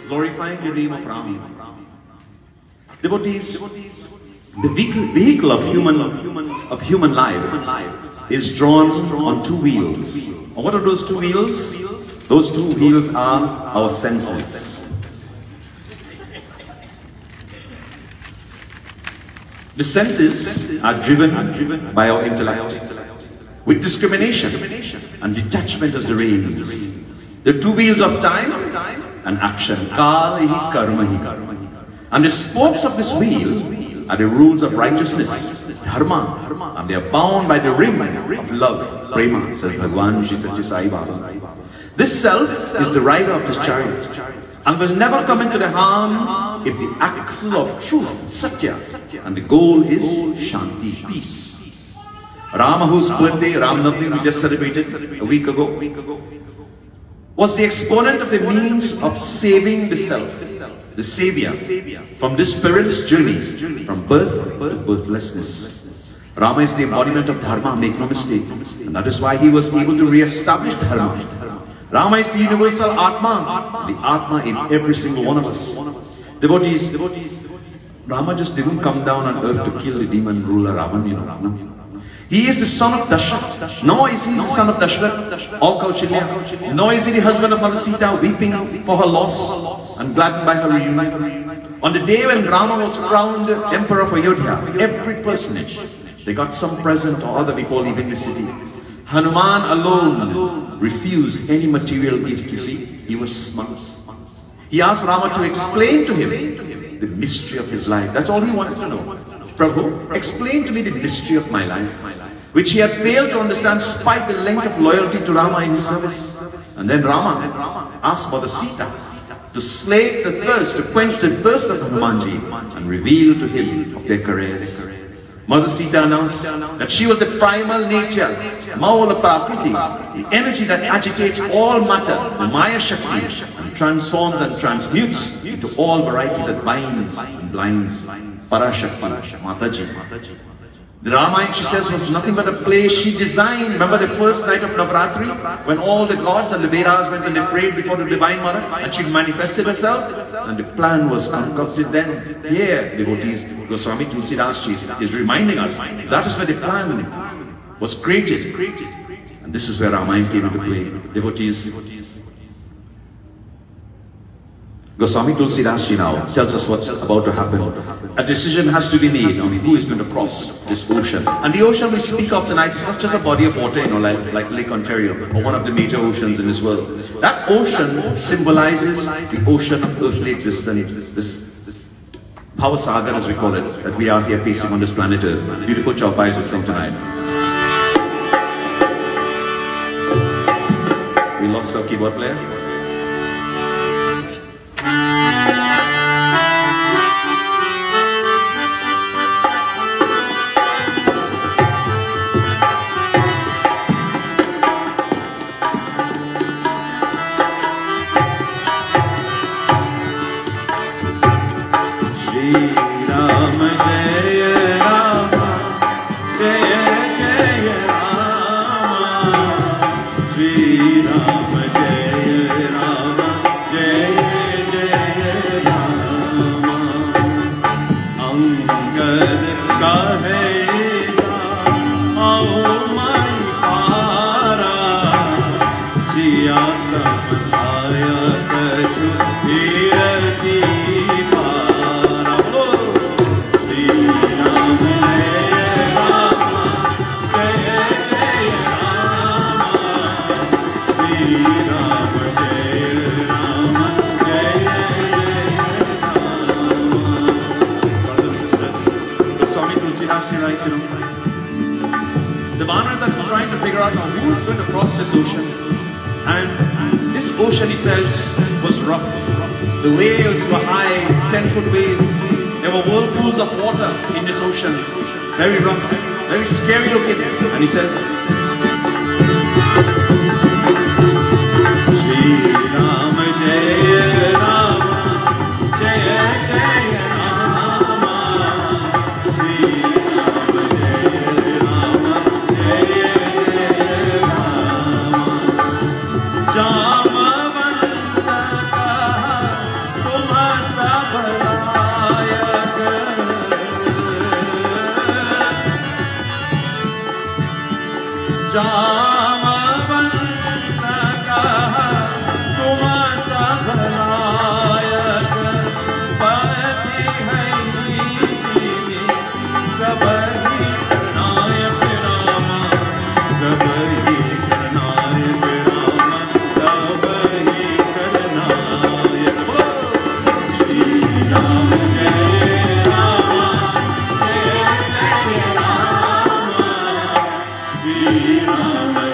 Glorifying the name of Ram. Devotees, the vehicle of human life is drawn on two wheels. And what are those two wheels? Those two wheels are our senses. The senses are driven by our intellect, with discrimination and detachment as the reins. The two wheels of time and action, kalahi karmahi. And the spokes of this wheel are the rules of righteousness, dharma, and they are bound by the rim of love, prema, says Bhagwan Shri Satya Sai Baba. This self is the rider of this chariot and will never come into the harm if the axle of truth, satya, and the goal is shanti, peace. Rama, whose birthday, Ram Navami, we just celebrated a week ago, was the exponent of the means of saving the self, the savior, from this perilous journey, from birth to birthlessness. Rama is the embodiment of dharma, make no mistake, and that is why he was able to re-establish dharma. Rama is the universal Atma, the Atma in every single one of us. Devotees, Rama just didn't come down on earth to kill the demon ruler Ravan, you know. No. He is the son of Dashrath. Nor is he the son of Dashrath or Kausalya. Nor is he the husband of Mother Sita, weeping for her loss and gladdened by her reunion. On the day when Rama was crowned emperor of Ayodhya, every personage, they got some present or other before leaving the city. Hanuman alone refused any material gift, you see. He was smart. He asked Rama to explain to him the mystery of his life. That's all he wanted to know. Prabhu, explain to me the mystery of my life, which he had failed to understand despite the length of loyalty to Rama in his service. And then Rama asked Mother Sita to slake the thirst, to quench the thirst of Hanumanji and reveal to him of their careers. Mother Sita announced that she was the primal nature, Maula Prakriti, the energy that agitates all matter, the Maya Shakti, and transforms and transmutes into all variety that binds and blinds. Parashakti, Mataji. The Ramayana, she says, was nothing but a play she designed. Remember the first night of Navratri, when all the gods and the Vedas went and they prayed before the Divine Mother, and she manifested herself, and the plan was concocted then. Here, devotees, Goswami Tulsidas is reminding us, that is where the plan was created. And this is where Ramayana came into play. Devotees, Goswami Tulsidas now tells us what's about to happen. A decision has to be made on who is going to cross this ocean. And the ocean we speak of tonight is not just a body of water, you know, like Lake Ontario, or one of the major oceans in this world. That ocean symbolizes the ocean of earthly existence, this Power Sagar, as we call it, that we are here facing on this planet Earth. Beautiful chaupais we sing tonight. We lost our keyboard player. The Vanas are trying to figure out who is going to cross this ocean. And this ocean, he says, was rough. The waves were high, 10-foot waves. There were whirlpools of water in this ocean. Very rough, very scary looking. And he says, Shri Rama Jaya Rama Jaya Jaya Rama Shri Rama Jaya Rama Jaya Jaya Rama Jamavanta Tuma Sabalayak Jamavanta Tuma Sabalayak Pati Hai Sabahi Nayak Rama Sabahi Nayak Rama Sabahi Nayak Shri Rama Jaya Rama Jaya Jaya Rama Shri Rama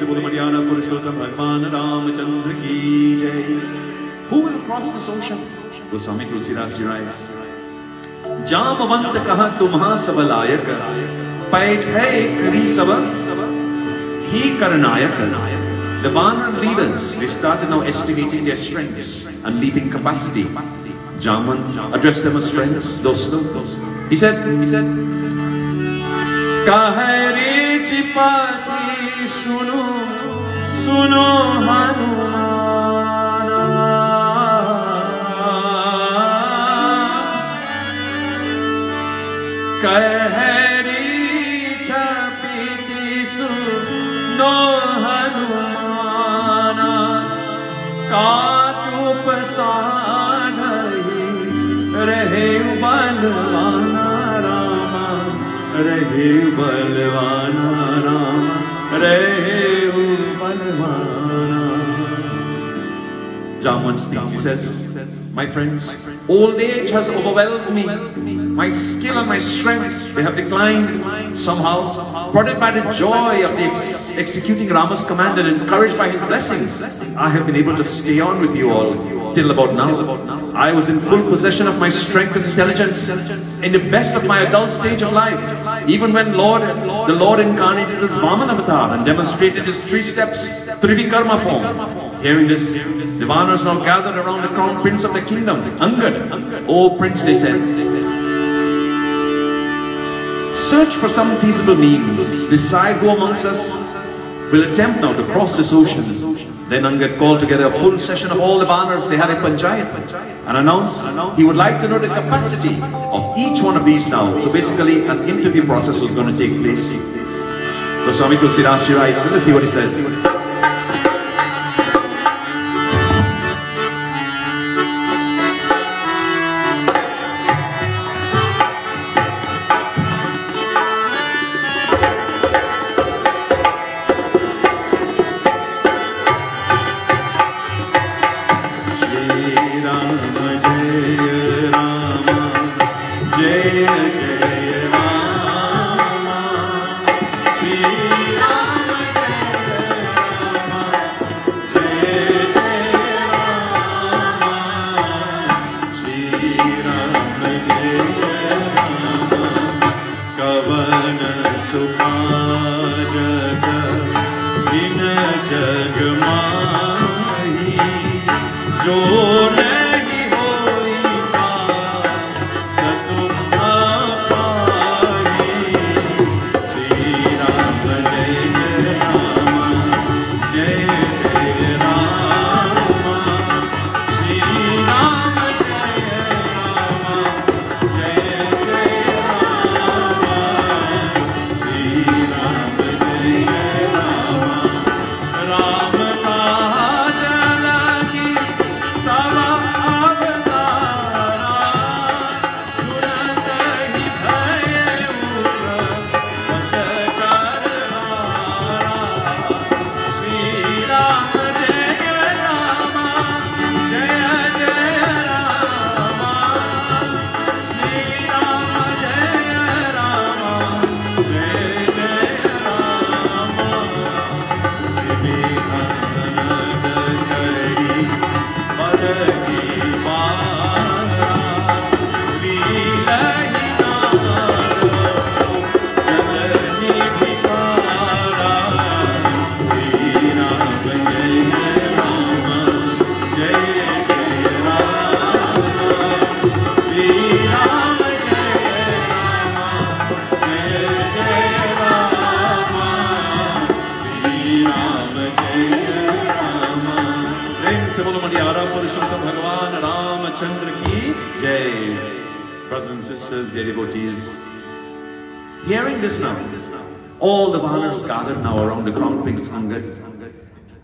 बोलो मर्यादा पुरुषोत्तम भगवान रामचंद्र की जय. Who will cross this ocean? Goswami Tulsidas ji writes, Jamwant कहा तुम्हा सब लायक, पैठ है करी सब ही करनायक. The Vanar leaders, they started now estimating their strengths and leaping capacity. Jamant addressed them as friends, dosto. He said, Kahare chipati suno, suno Hanumana. Kahare chipati suno Hanumana. Katu pasadai rahe balwana Rama, rahe balwana Rama, rahe balwana. Jaman speaks, he says, my friends, old age has overwhelmed me. My skill and my strength, they have declined somehow. Prodded by the joy of the executing Rama's command and encouraged by his blessings, I have been able to stay on with you all till about now. I was in full possession of my strength and intelligence in the best of my adult stage of life. Even when the Lord incarnated as Vaman avatar and demonstrated his 3 steps, Trivikarma form. Hearing this, the Vanars now gathered around the crown prince of the kingdom, Angad. Oh prince, they said, search for some feasible means. Decide who amongst us will attempt now to cross this ocean. Then Angad called together a full session of all the Vanars. They had a panchayat and announced he would like to know the capacity of each one of these now. So basically an interview process was going to take place. Goswami Tulsidas ji writes, let's see what he says. Brothers and sisters, dear devotees, hearing this now, all the Vanars gathered now around the crown prince Angad.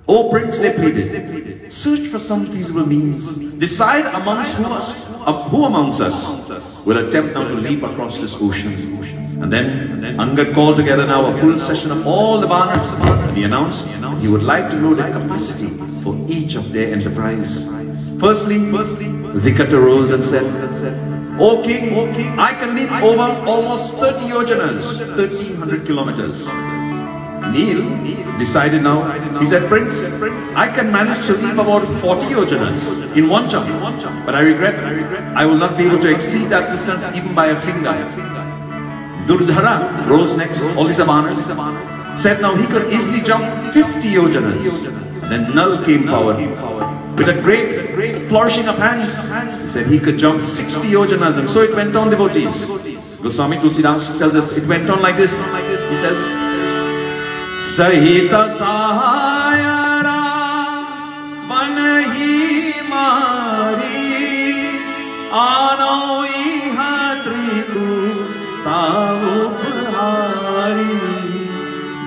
O prince, they pleaded, search for some feasible means. Decide amongst who amongst us will attempt now to leap across this ocean. And then Angad called together now a full session of all the Vanars, and he announced he would like to know the capacity for each of their enterprise. Firstly, Vikata rose and said, O king, I can leap over almost 30 yojanas, 1300 kilometers. Neel decided now, he said, Prince, I can manage to leap about 40 yojanas in one jump, but I regret, I will not be able to exceed that distance even by a finger. Durdhara rose next, all these Avanas, said now he could easily jump 50 yojanas. Then Nal came forward with a great flourishing of hands. He said he could jump 60 yojanas, and so it went on, devotees. Goswami Tulsidas tells us it went on like this. He says, Sahita Sahayara Banahi Mari Anoi Hadriku Taupari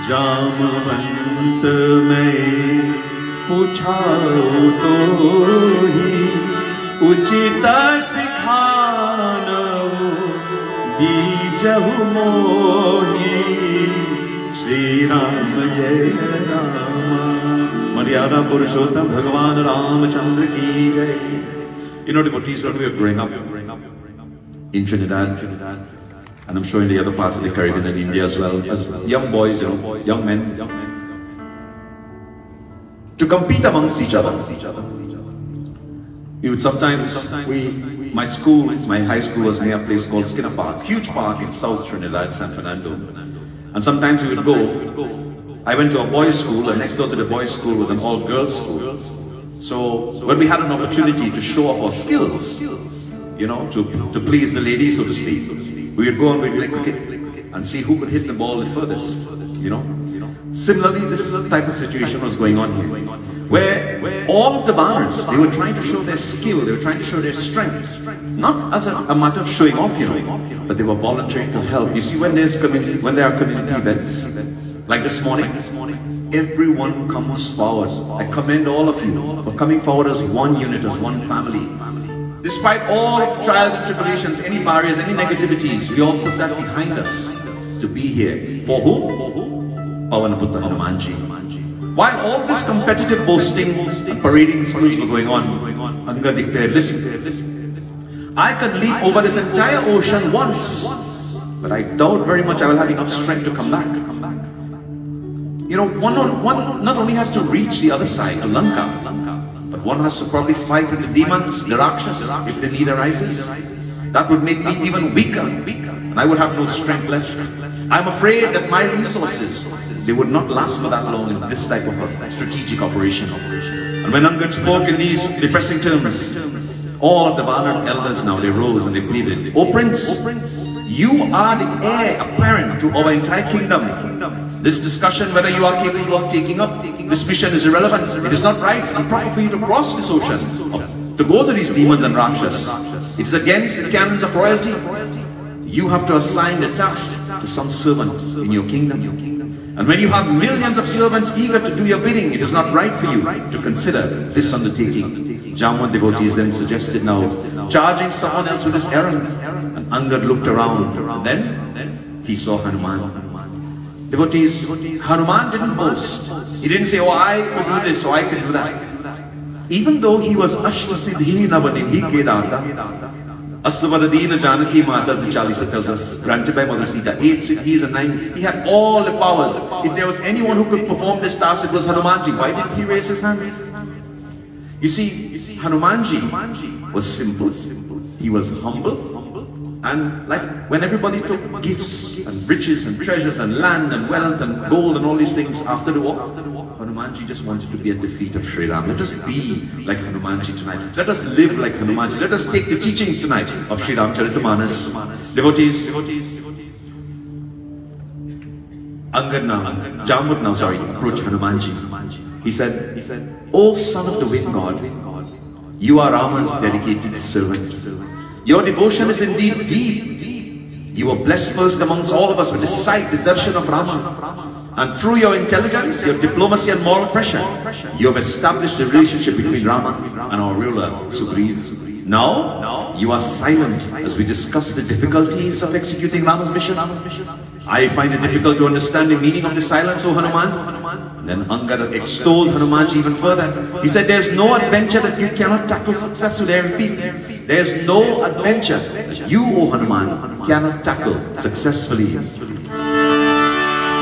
Jamavant Mein Puchao Tohi Uchita Sikhana Dijahu Mohi Shri Ram Jai Rama Maryada Purushottam Bhagavan Ramachandra Ki Jai. You know, devotees, when we were growing up in Trinidad, and I'm sure in the other parts of the Caribbean and India as well, as young boys, you know, young men, to compete amongst each other. We would sometimes, my high school was near a place called Skinner Park, huge park in South Trinidad, San Fernando. And sometimes we would go. I went to a boys' school, and next door to the boys' school was an all-girls school. So when we had an opportunity to show off our skills, you know, to please the ladies, so to speak, we would go and we'd play cricket and see who could hit the ball the furthest, you know. Similarly, this type of situation was going on here, where all of the Vanas, they were trying to show their skill, they were trying to show their strength, not as a matter of showing off, you know, but they were volunteering to help. You see, when there are community events, like this morning, everyone comes forward. I commend all of you for coming forward as one unit, as one family. Despite all of the trials and tribulations, any barriers, any negativities, we all put that behind us to be here. For whom? Pavanaputta Hanumanji. While all this competitive boasting and parading skills were going on, Anga declared, listen, I can leap over this entire ocean once, but I doubt very much I will have enough strength to come back. You know, one not only has to reach the other side, to Lanka, but one has to probably fight with the demons, the Rakshas, if the need arises. That would make me even weaker, and I would have no strength left. I'm afraid that my resources, they would not last for that long in this type of a strategic operation. And when Angad spoke in these depressing terms, all of the Vana elders now, they rose and they pleaded, "O Prince, you are the heir apparent to our entire kingdom. This discussion, whether you are capable of taking up this mission, is irrelevant. It is not right and proper for you to cross this ocean, to go to these demons and Rakshas. It is against the canons of royalty. You have to assign the task to some servant in your kingdom. And when you have millions of servants eager to do your bidding, it is not right for you to consider this undertaking." Jamwan devotees then suggested now charging someone else with this errand. And Angad looked around, and then he saw Hanuman. Devotees, Hanuman didn't boast. He didn't say, "Oh, I could do this, or I could do that." Even though he was Ashtasiddhi Navanihi Kedata, Asavadadina Janaki Mata's Chalisa tells us, granted by Mother Sita, 8 siddhis and 9, he had all the powers. If there was anyone who could perform this task, it was Hanumanji. Why didn't he raise his hand? You see, Hanumanji was simple. He was humble. And like when everybody took gifts and riches and treasures and land and wealth and gold and all these things after the war, Hanumanji just wanted to be at the feet of Shri Ram. Let us be like Hanumanji tonight. Let us live like Hanumanji. Let us take the teachings tonight of Shri Ramcharitamanas. Devotees, Angad now, Jamvad now, approached Hanumanji. He said, "O son of the wind god, you are Rama's dedicated servant. Your devotion is indeed deep. You were blessed first amongst all of us with the sight, the darshan of Rama. And through your intelligence, your diplomacy and moral pressure, you have established the relationship between Rama and our ruler, Sugriv. Now, you are silent as we discuss the difficulties of executing Rama's mission. I find it difficult to understand the meaning of the silence, O Hanuman." Then Angad extolled Hanumanji even further. He said, "There is no adventure that you cannot tackle successfully." I repeat, there is no adventure that you, O Hanuman, cannot tackle successfully.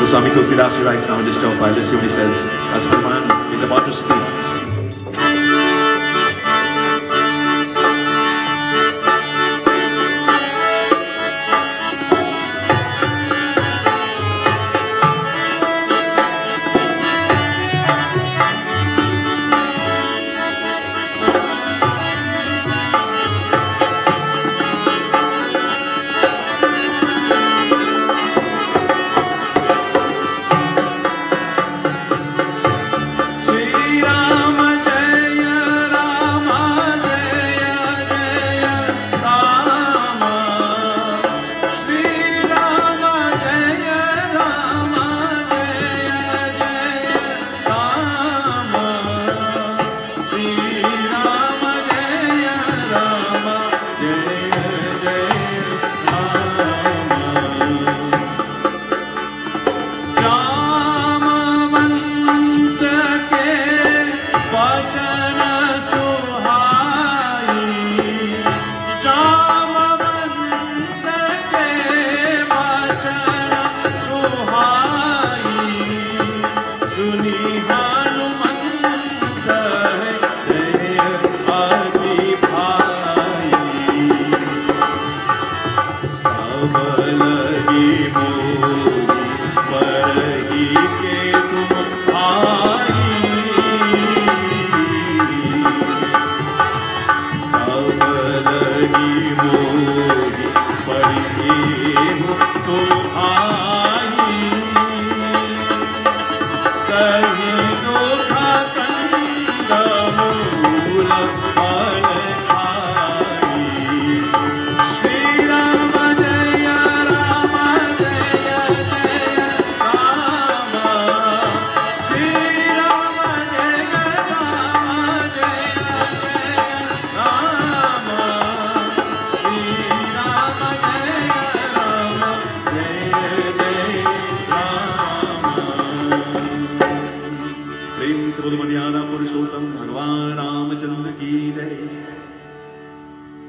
Goswami Tulsidas writes now in this chapter, let's see what he says. As Hanuman is about to speak.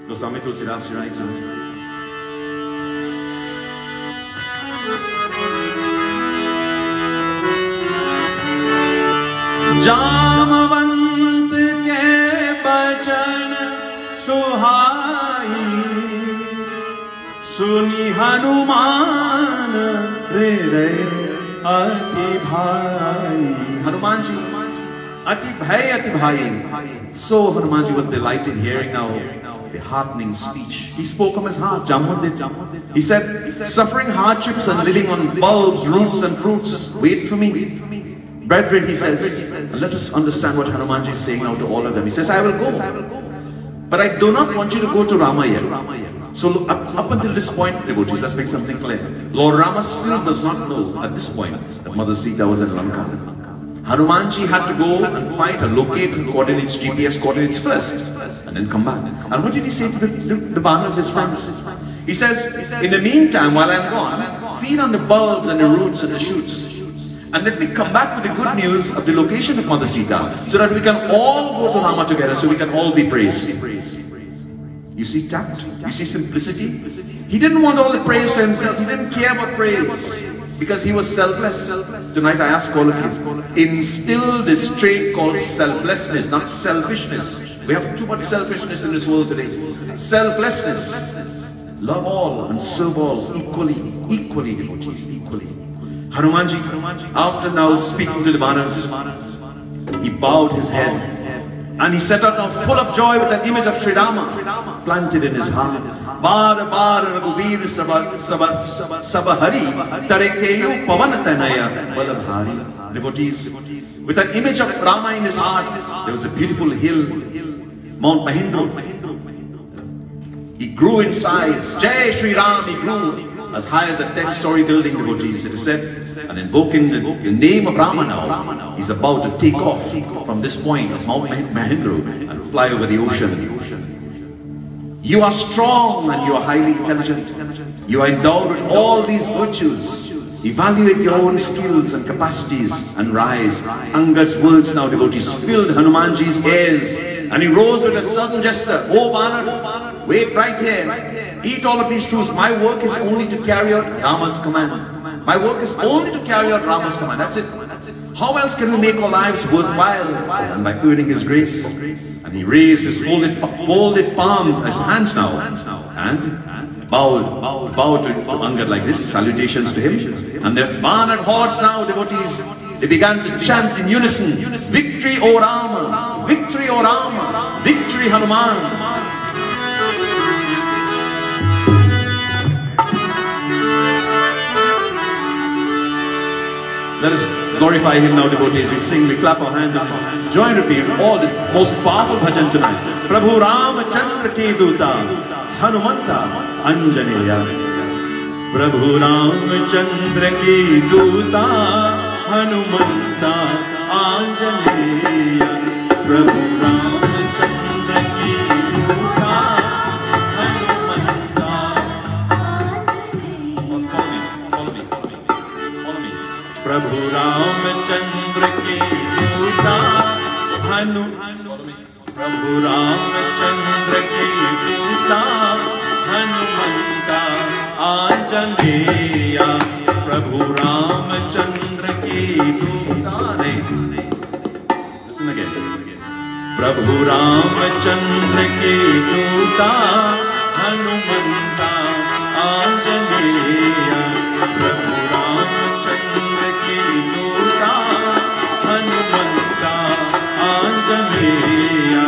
Goswami Tulsidas writes on Jamwant के बचन सुहाई सुनी हनुमान हृदय अति भाई. Hanuman ji, Ati Bhai Ati Bhai. So Hanuman ji was delighted hearing now the heartening speech. He spoke from his heart. He said, suffering hardships and living on bulbs, roots and fruits, wait for me. Brethren, he says, let us understand what Hanuman ji is saying now to all of them. He says, I will go, but I do not want you to go to Ramayan. So up until this point, devotees, let's make something clear. Lord Rama still does not know at this point that Mother Sita was in Lanka. Hanumanji had to go and find her, locate her coordinates, GPS coordinates first, and then come back. And what did he say to the Vanas, his friends? He says, in the meantime, while I'm gone, feed on the bulbs and the roots and the shoots. And let me come back with the good news of the location of Mother Sita, so that we can all go to Rama together, so we can all be praised. You see tact? You see simplicity? He didn't want all the praise for himself. He didn't care about praise, because he was selfless. Tonight I ask all of you, instill this trait called selflessness, not selfishness. We have too much selfishness in this world today. Selflessness. Love all and serve all equally, devotees, equally. Hanumanji, after now speaking to the Vanas, he bowed his head and he set out now full of joy with an image of Shri Rama planted in his heart. Bar bar Raghuvir Sabahari Tarekeyu Pavanathanaya Balabhari. Devotees, with an image of Rama in his heart, there was a beautiful hill, Mount Mahindra. He grew in size. Jai Shri Ram, he grew as high as a 10-story building, devotees. It is said, and invoking the name of Rama now, he's about to take off from this point of Mount Mahindra and fly over the ocean. You are strong and you are highly intelligent. You are endowed with all these virtues. Evaluate your own skills and capacities and rise. Anga's words now, devotees, filled Hanumanji's ears, and he rose with a sudden gesture. Oh Vanar, wait right here. Eat all of these fruits. My work is only to carry out Rama's command. My work is only to carry out Rama's command. That's it. How else can we make our lives worthwhile? And by earning His grace. And he raised his folded palms as hands now, and bowed to Angad like this, salutations to him. And the bannered hordes now, devotees, they began to chant in unison, victory O Rama, victory O Rama, victory Hanuman. Let us glorify Him now, devotees. We sing, we clap our hands and join with me in all this most powerful bhajan tonight. Prabhu Ramachandra ki Duta, Hanumanta Anjaneya. Prabhu Ramachandra ki Duta, Hanumanta Anjaneya. Prabhu Ramachandra ki Duta, Hanumanta Anjaneya. Follow me. Prabhu Ramachandra ki Duta, Prabhu Ramachandra ki Duta, Hanumanta Anjaneya. Prabhu Ramachandra ki Duta. Listen again. Prabhu Ramachandra ki Duta, Hanumanta Anjaneya. Prabhu Ramachandra ki Duta, Hanumanta Anjaneya.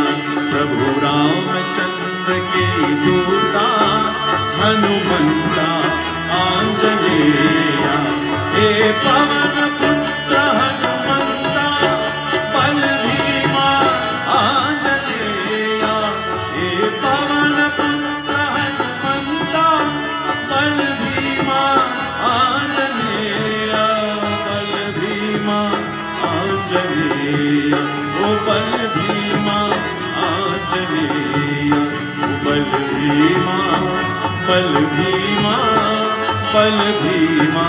Prabhu Ramachandra ki Duta, Hanumanta Anjaneya. He Pavan Putra Hanumanta, Bal Bhima Anjaneya. He Pavan Putra Hanumanta, Bal Bhima Anjaneya. Bal Bhima Anjaneya. O Bal Bhima Anjaneya. O Bal Bhima, Bal Bhima, Bal Bhima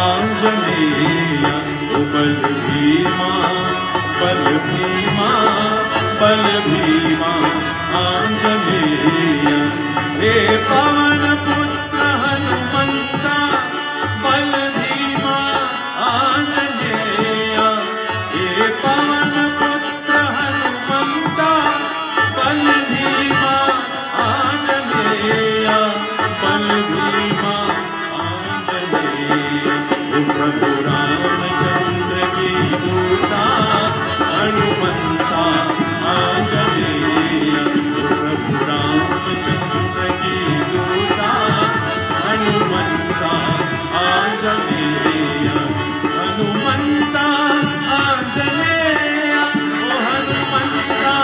Anjaneya. O Bal Bhima, Bal Bhima, Bal Bhima Anjaneya. He Pavan Putra Hanumanta, Bal Bhima Anjaneya. He Pavan Putra Hanumanta, Bal Bhima Anjaneya. Bal Bhima Anjaneya. O Prabhu Ramachandra ki Duta, Hanumanta Anjaneya. O Prabhu Ramachandra ki Duta, Hanumanta Anjaneya. Hanumanta Anjaneya. O Hanumanta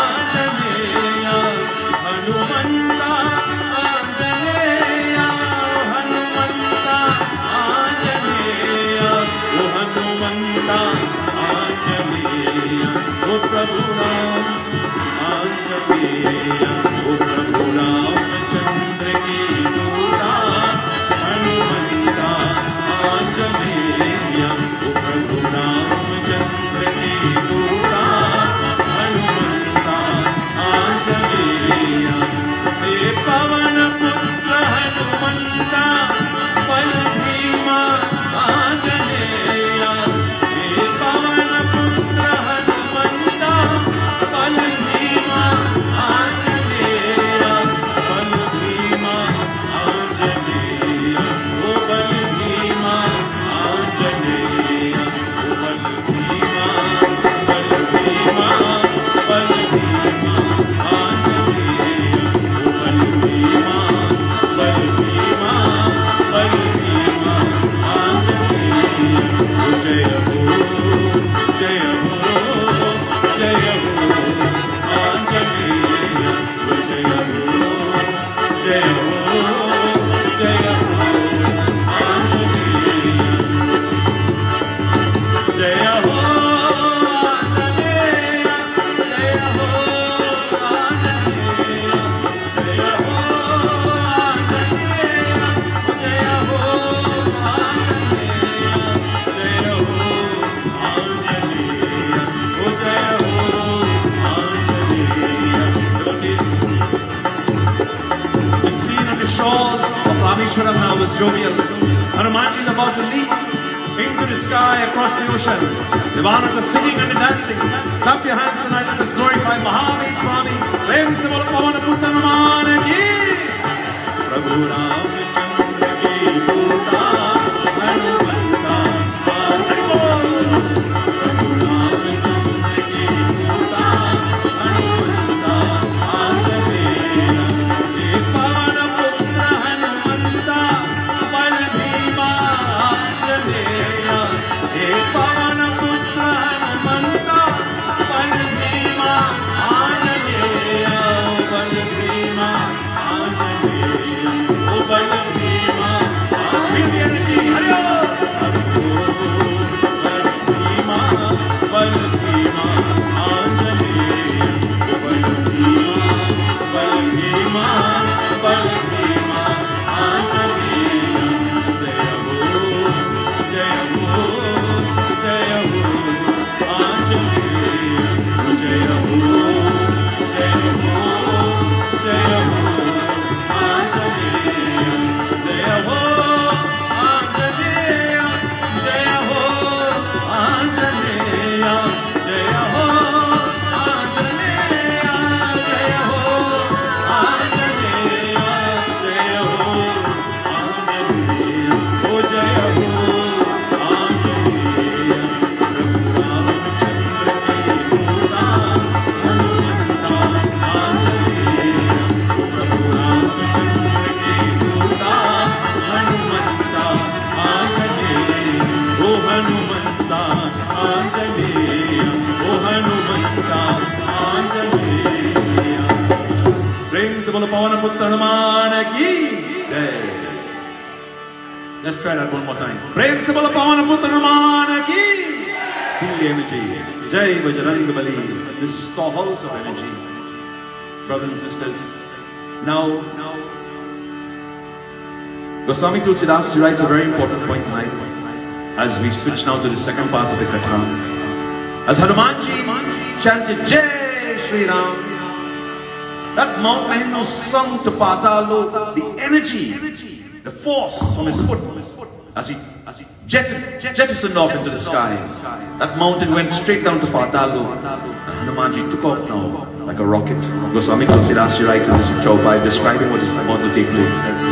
Anjaneya. Hanumanta Anjaneya. O Hanumanta Anjaneya. O Hanumanta Anjaneya. O Prabhu Ram Anjaneya. O Prabhu Ramachandra ki Duta, Hanumanta Anjaneya. O Prabhu Ramachandra ki Duta, Hanumanta Anjaneya. He Pavan Putra Hanumanta, Bal Bhima Anjaneya. He Pavan Putra Hanumanta, Bal Bhima Anjaneya. Bal Bhima Anjaneya. O Bal Bhima Anjaneya. O Bal Bhima, Bal Bhima, Bal Bhima Anjaneya. O Bal Bhima, Bal Bhima, Bal Bhima Anjaneya. O Jaya Ho, Jaya Ho, Jaya Ho Anjaneya. O Jaya Ho, Jaya Ho, Jaya Ho Anjaneya. Jaya Ho Anjaneya. Jaya Ho Anjaneya. Jaya Ho Anjaneya. Jaya Ho Anjaneya. Jaya Ho Anjaneya. O Jaya Ho Anjaneya. Devotees, the scene on the shores of Rameshwaram now was jovial. Hanuman is about to leap into the sky across the ocean. Devanas are singing and dancing. Clap your hands tonight. Let us glorify Mahavir Swami. Prem se bolo Pavan Putta Hanuman ki. Prabhu Ramchandra ki Puta Hanumanta. Prabhu Ramchandra ki Puta Hanumanta. Anjaneya ki Pavan Putra Hanumanta. Bal Bhima Anjaneya ki Pavan Putra Hanumanta. Bal Bhima Anjaneya. Bal Bhima Anjaneya. Bal Bhima Anjaneya. Hare Bal Bhima Anjaneya. Bal Bhima Bal Bhima Anjaneya. Jaya Ho Jaya Ho Anjaneya. Jaya Ho Jaya Ho Jaya Ho Anjaneya. Jaya Ho Anjaneya. Jaya Ho Anjaneya. Jaya Ho Anjaneya. Jaya Ho Anjaneya. Jaya Ho Anjaneya. Oh Jaya Ho Anjaneya. Ramchandra ki Puta Hanumanta Anjaneya. Prabhu Ramchandra ki Puta Hanumanta Anjaneya. Oh Hanumanta Anjaneya. Oh Hanumanta Anjaneya. Prem se bolo Pavan Putta Hanuman ki jai. Let's try that one more time. Prem se bolo Pavan Putta Hanuman ki. Feel the energy. Jai Bajrang Bali. This storehouse of energy. Brothers and sisters. Now, Goswami Tulsidas Ji writes a very important point tonight as we switch now to the second part of the Kathaa. As Hanumanji chanted Jai Shri Ram, that mountain was sung to Patalo, the energy, the force from his foot as he jettisoned off into the sky. That mountain went straight down to Patalo. And Hanumanji took off now like a rocket. Goswami Tulsidas Ji writes in this Chaupai describing what is about to take place.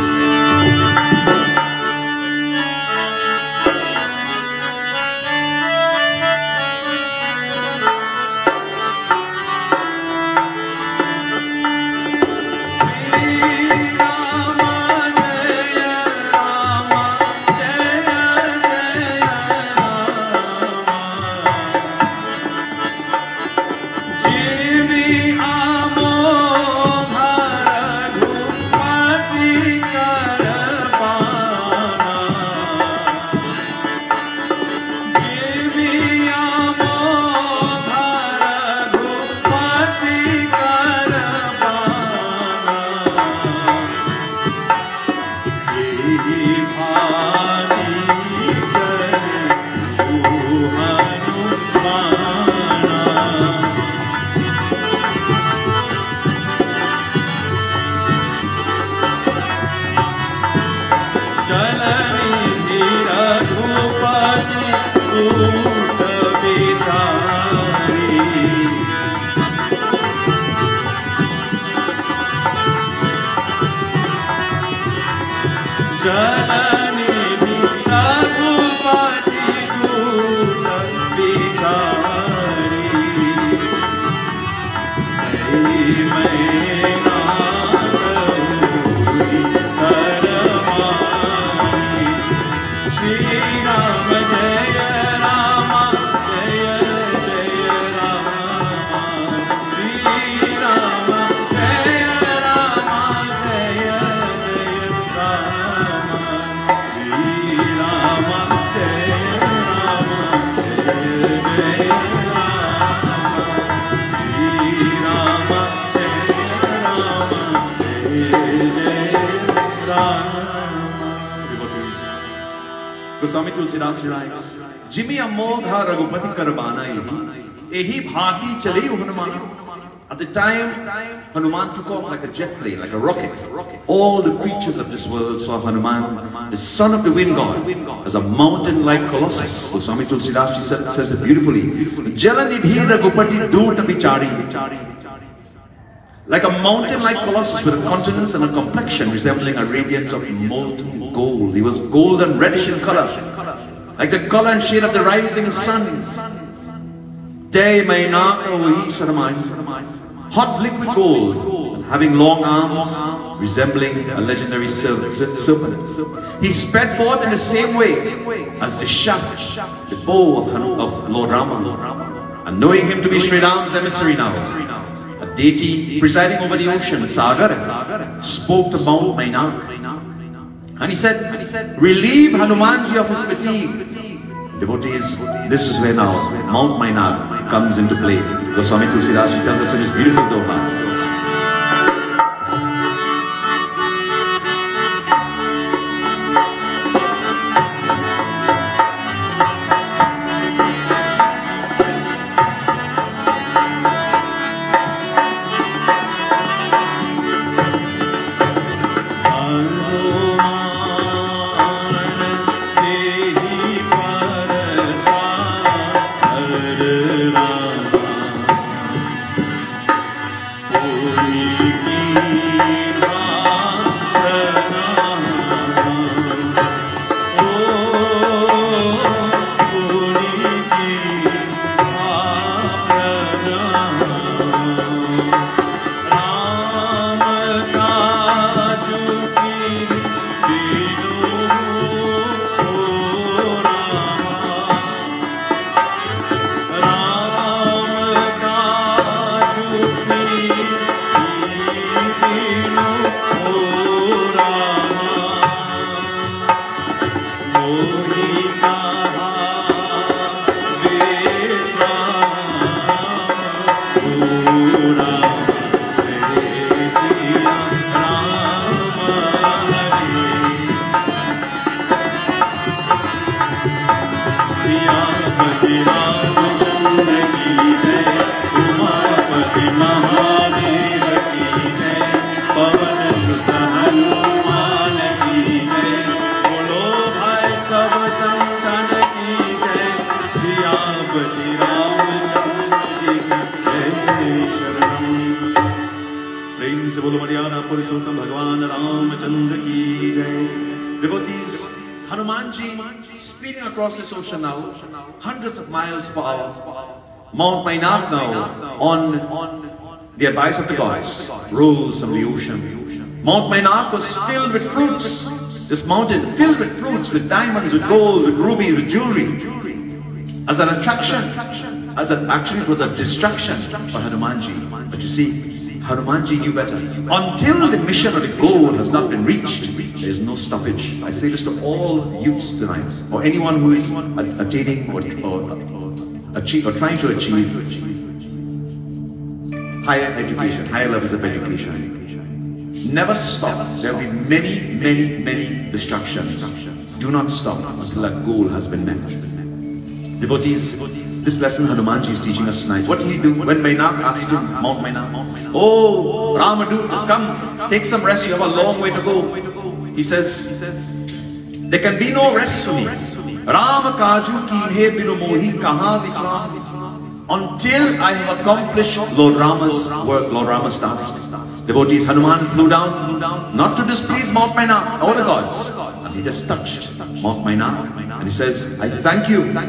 Goswami Tulsidas Ji writes, Jimmy Amodha Raghupati Karbana ehi bhati chale Hanuman. At the time Hanuman took off like a jet plane, like a rocket, all the creatures of this world saw Hanuman, the son of the wind god, as a mountain-like colossus. So Swami Tulsidas says it beautifully. Jalanidhira Gopati Durta Bichari. Like a mountain-like colossus with a countenance and a complexion resembling a radiance of molten gold. He was golden reddish in color, like the color and shade of the rising sun. Devi Mandir, hot liquid gold, having long arms, resembling a legendary serpent. He sped forth in the same way as the shaft, the bow of Lord Rama. And knowing him to be Shri Ram's emissary now, a deity presiding over the ocean, Sagar, spoke to Mount Mainak. And he said, relieve Hanumanji of his fatigue. Devotees, this is where now Mount Mainak comes into play. Goswami Tulsidas tells us in his beautiful doha. Devotees, Hanumanji speeding across this ocean now, hundreds of miles per hour. Mount Mainak now, on the advice of the gods, rose from the ocean. Mount Mainak was filled with fruits. This mountain filled with fruits, with diamonds, with gold, with rubies, with jewelry. As an attraction, actually it was a distraction for Hanumanji. But you see, Hanumanji knew better. Until the mission or the goal has not been reached, there is no stoppage. I say this to all youths tonight, or anyone who is attaining or trying to achieve higher education, higher levels of education. Never stop. There will be many distractions. Do not stop until that goal has been met. Devotees, this lesson Hanumanji is teaching us tonight. What did he do when Mainak asked him, Mount Mainak, oh, Ramadutta, come, take some rest, you have a long way to go. He says, there can be no rest for me. Rama kaju kinhe binu mohi kaha visram. Until I have accomplished Lord Rama's work, Lord Rama's task. Devotees, Hanuman flew down, not to displease Mount Mainak, all the gods. And he just touched Mount Mainak. And he says, I thank you, ma.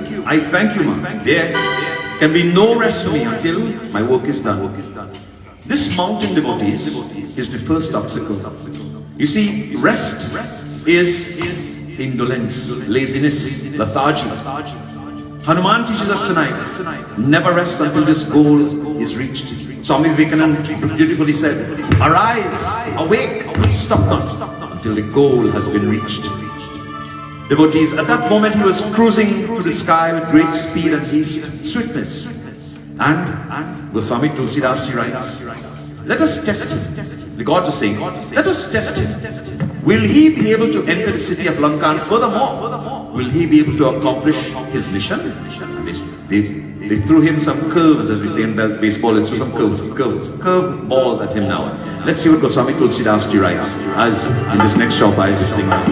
There can be no rest for me until my work is done. This mountain, devotees, is the first obstacle. You see, rest is indolence, laziness, lethargy. Hanuman teaches us tonight, never rest until this goal is reached. Swami Vivekananda beautifully said, arise, awake, stop not until the goal has been reached. Devotees, at that moment he was cruising through the sky with great speed and haste, swiftness. And Goswami Tulsidas writes, let us test him. The gods are saying, let us test him. Will he be able to enter the city of Lanka? And furthermore, will he be able to accomplish his mission? They threw him some curves, as we say in baseball. They threw some curved balls at him now. Let's see what Goswami Tulsidas Ji writes as in this next shaupa as we sing now.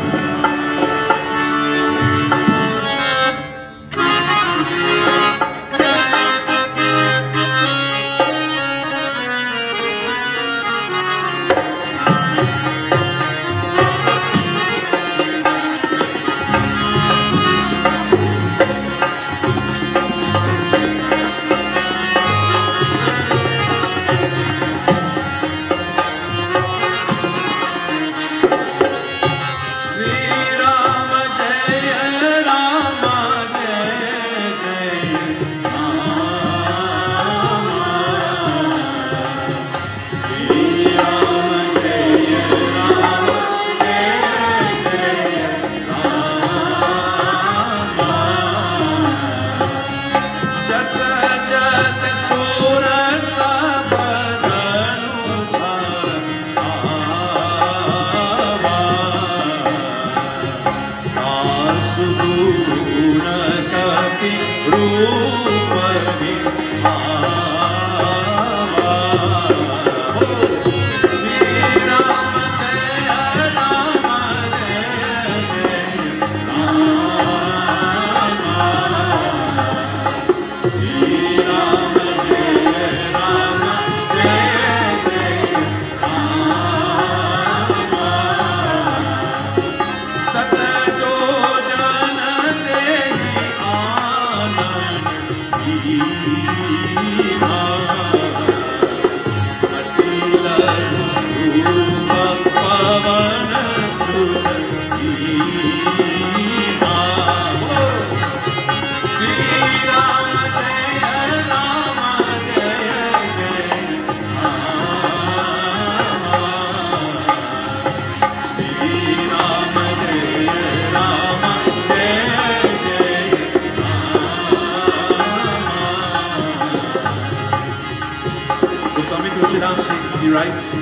He writes,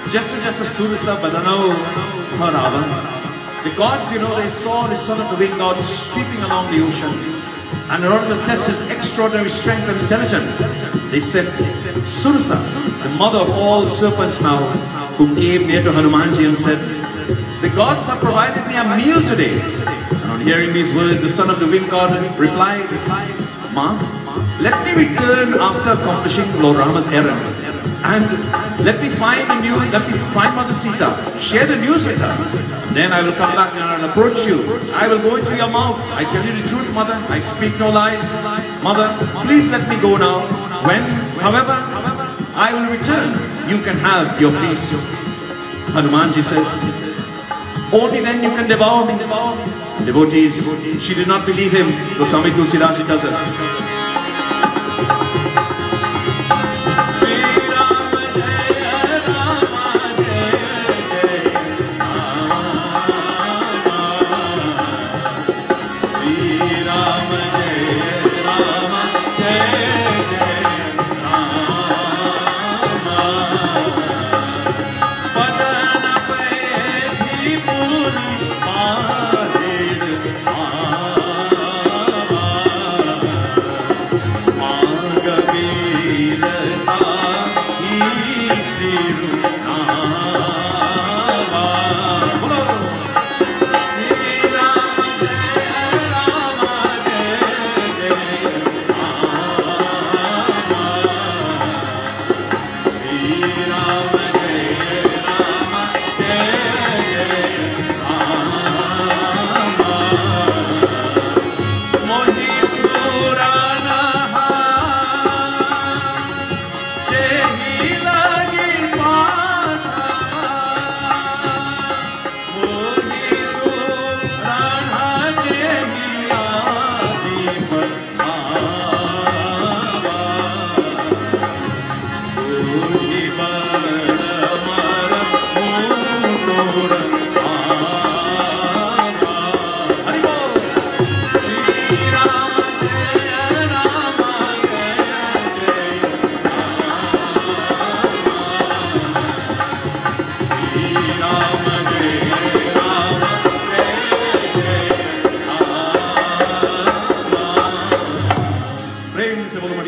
Jasa Surasa Badanao Haravan. The gods, they saw the son of the winged god sweeping along the ocean, and in order to test his extraordinary strength and intelligence, they sent Surasa, the mother of all serpents now, who came near to Hanumanji and said, the gods have provided me a meal today. And on hearing these words, the son of the winged god replied, Ma, let me return after accomplishing Lord Rama's errand. And let me find Mother Sita, share the news with her. Then I will come back and I will approach you. I will go into your mouth. I tell you the truth, Mother. I speak no lies. Mother, please let me go now. When, however, I will return, you can have your feast. Hanumanji says, only then you can devour me. Devotees, she did not believe him. Goswami Tulsidas Ji tells us.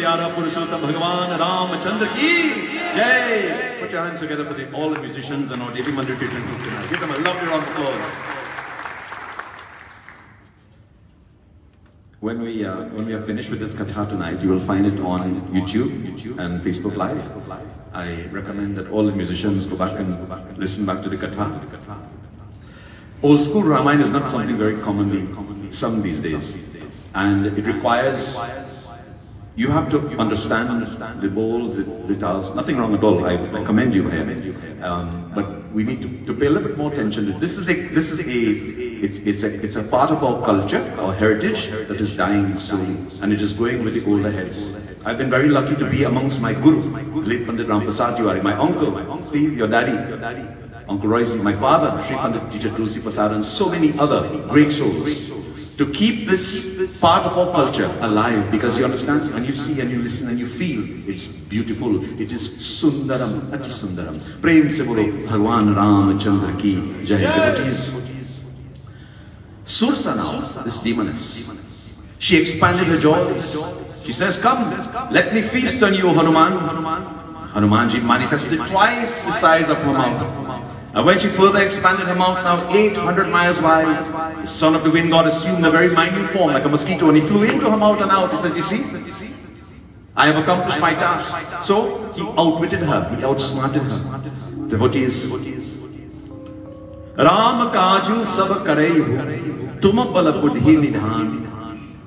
प्यारा पुरुषोत्तम भगवान रामचंद्र की जय. Put your hands together for all the musicians and our Devi Mandir Kirtan group tonight. Give them a lovely round of applause. When we are finished with this Kathaa tonight, you will find it on YouTube and Facebook Live. I recommend that all the musicians go back and listen back to the Kathaa. Old school Ramayan is not something very commonly sung these days, and it requires, you have to understand the bowls, the guitars. Nothing wrong at all. I commend you here, but we need to pay a little bit more attention. It's a part of our culture, our heritage that is dying slowly, and it is going with the older heads. I've been very lucky to be amongst my guru, late Pandit Persad, my uncle, Steve, your daddy, Uncle Royce, my father, Shri Pandit Teacher Tulsi Prasad, and so many other great souls, to keep this part of our culture alive, because you understand, when you see and you listen and you feel, it's beautiful. It is Sundaram, Ati Sundaram. Prem se bolo Bhagwan Ramachandra ki jai. Devotees. Sursa now, this demoness, she expanded her jaws. She says, come, let me feast on you, Hanuman. Hanumanji manifested twice the size of her mouth. And when she further expanded her mouth, now 800 miles wide, the son of the wind god assumed a very minute form like a mosquito, and he flew into her mouth and out. He said, you see, I have accomplished my task. So he outwitted her, he outsmarted her. Devotees. Ram kaju sab kareyu, tum bala buddhi nidhan,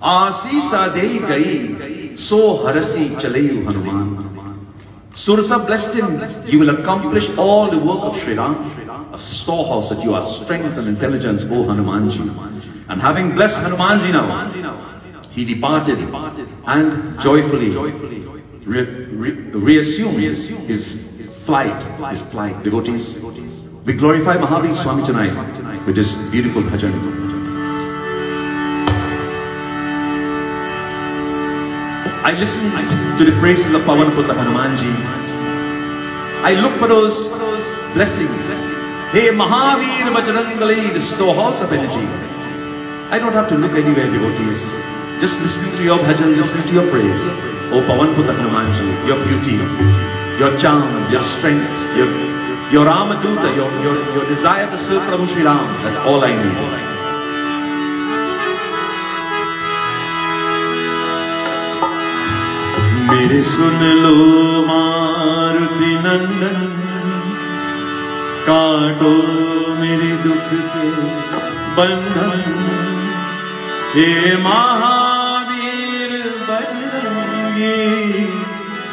aasisa dei gai, so harasi chaleyu Hanuman. Sursa blessed him, you will accomplish all the work of Shri Ram, a storehouse that you are strength and intelligence, O Hanumanji. And having blessed Hanumanji now, he departed and joyfully reassumed his flight, his plight. Devotees, we glorify Mahavir Swami tonight with this beautiful bhajan. I listen to the praises of Pawan Putra Hanumanji. I look for those blessings. Hey Mahavir Bajrangali, the storehouse of energy. I don't have to look anywhere, devotees. Just listening to your bhajan, listening to your praise. Oh Pawan Putra Hanumanji, your beauty, your charm, your strength, your Ramaduta, your desire to serve Prabhu Shri Ram. That's all I need. मेरे सुन लो मारुति नंदन, काटो मेरे दुख के बंधन, हे महावीर बजरंगी,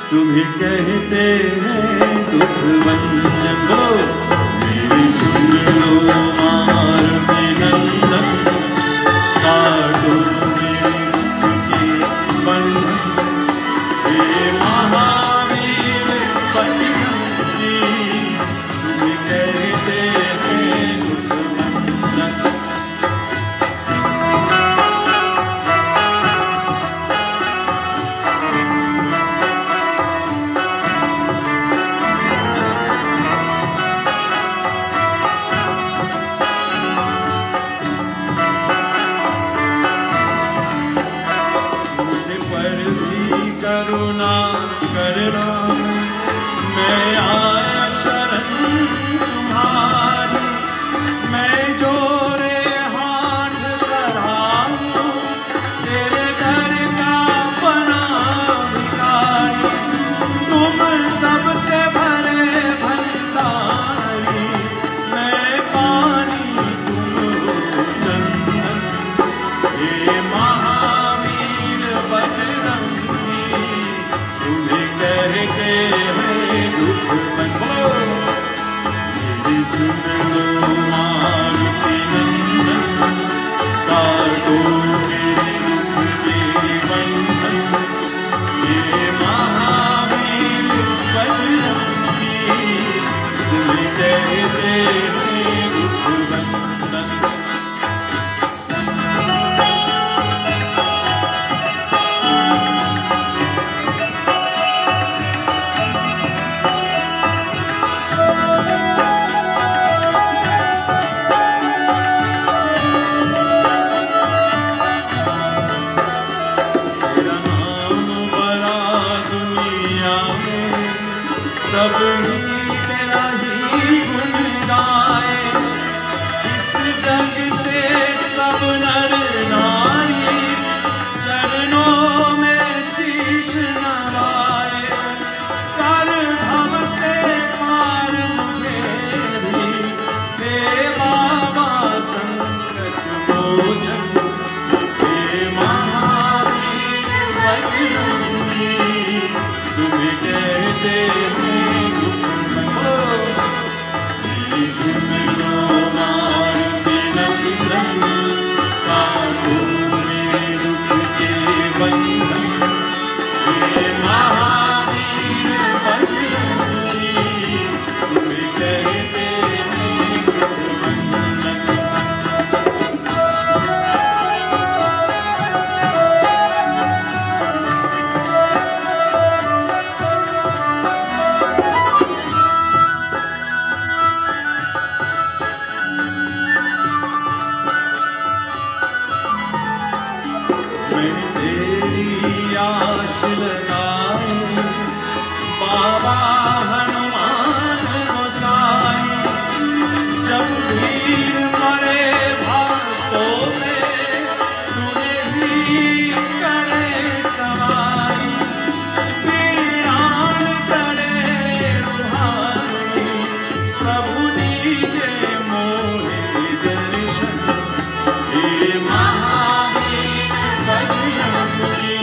तुम्हें कहते हैं दुख भंजन। मेरे सुन लो मारुति नंदन, काटो मेरे दुख के बंधन, महावीर बजरंगी, तुम्हें कहते हैं दुख भंजन। मुझे पर भी करुणा करना, मैं आया शरण तुम्हारी, मैं जोरे हाथ बढ़ाऊं, तेरे दर का बना भिखारी, तुम सबसे भरे भंडारी, मैं पानी तुम हो चंदन, हे महावीर बजरंगी, तुम्हें कहते हैं दुख भंजन। सब ही तेरा ही गुण गाए, इस जग से सब नर नारी चरणों में शीश नवाए। कर भव से पार मुझे भी, हे बाबा संकट मोचन, हे महावीर बजरंगी, तुम्हें कहते हैं दुख सुनो मार बिनती रंगी, काटो में दुख के बंधन, हे महावीर बजरंगी, तुम्हें कहते हैं दुख बंधन। मैंने तेरी आश लगाई, बाबा हनुमान गोसाई, जब भीड़ पड़े भक्तों में, तूने ही करे सवाई, वीरान करे रुहानी, प्रभु दीजे मोहे दर्शन, हे महावीर बजरंगी,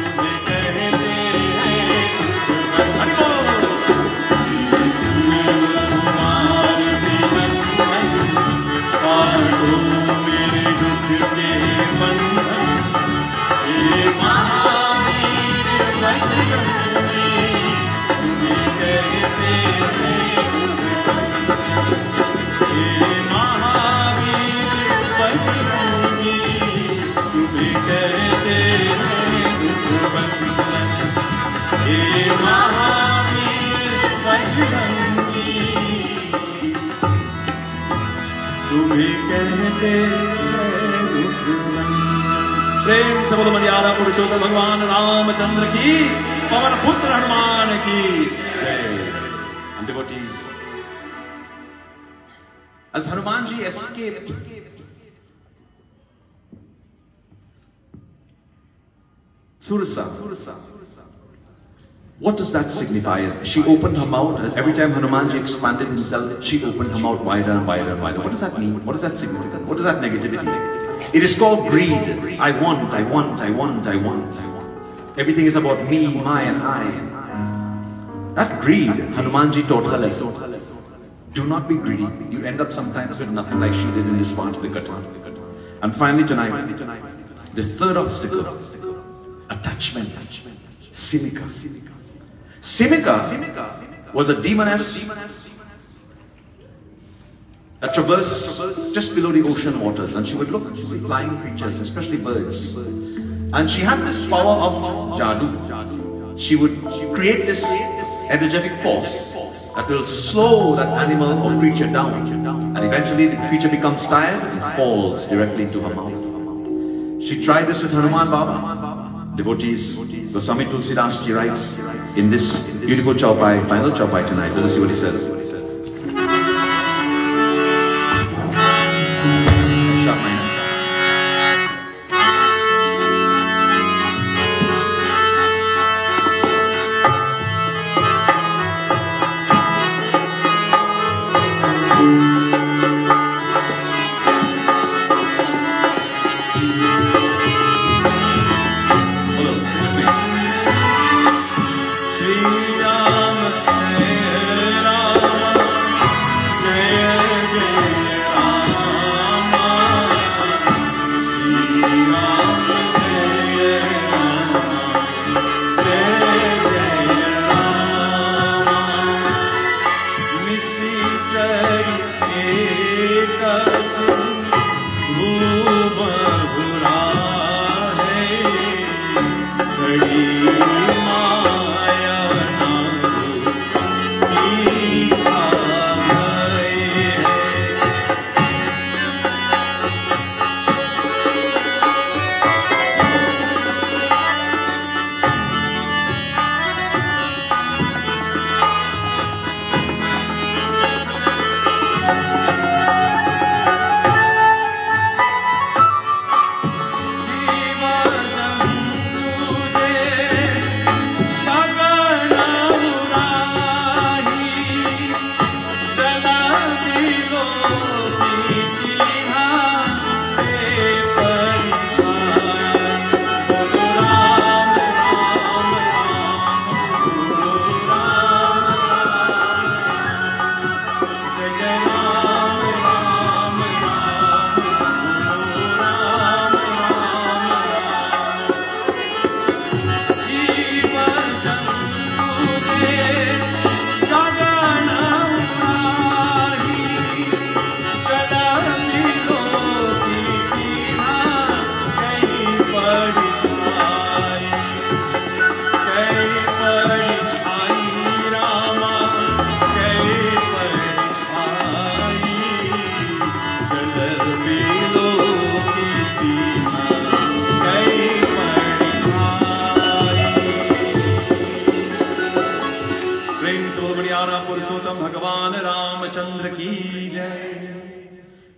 तुम्हें कहते हैं हरि बोल। कुमार बिनती काटो मेरे दुख के बंधन, हे महावीर बजरंगी, तुम्हें कहते हैं दुख बंधन, हे महावीर बजरंगी, तुम्हें कहते हैं दुख बंधन, हे महावीर बजरंगी, तुम्हें कहते हैं दुख बंधन। प्रेम से बोलो मर्यादा पुरुषोत्तम भगवान रामचंद्र की, पवन पुत्र हनुमान की जय। And devotees, as Hanumanji escaped Surasa, what does that signify? She opened her mouth. Every time Hanumanji expanded himself, she opened her mouth wider and wider and wider. What does that mean? What does that signify? What is that negativity? It is called greed. I want, I want, I want, I want. Everything is about me, my and I. That greed, Hanumanji taught her lesson. Do not be greedy. You end up sometimes with nothing, like she did in this part of the Kathaa. And finally tonight, the third obstacle, attachment, Simika. Simika was a demoness that traversed just below the ocean waters, and she would look and see flying creatures, especially birds. And she had this power of jadoo. She would create this energetic force that will slow that animal or creature down, and eventually the creature becomes tired and falls directly into her mouth. She tried this with Hanuman Baba. Devotees, Goswami Tulsidas Ji writes in this beautiful chaupai, final chaupai tonight. Let us see what he says. Sharp mind. Shri Ram, Jai Ram.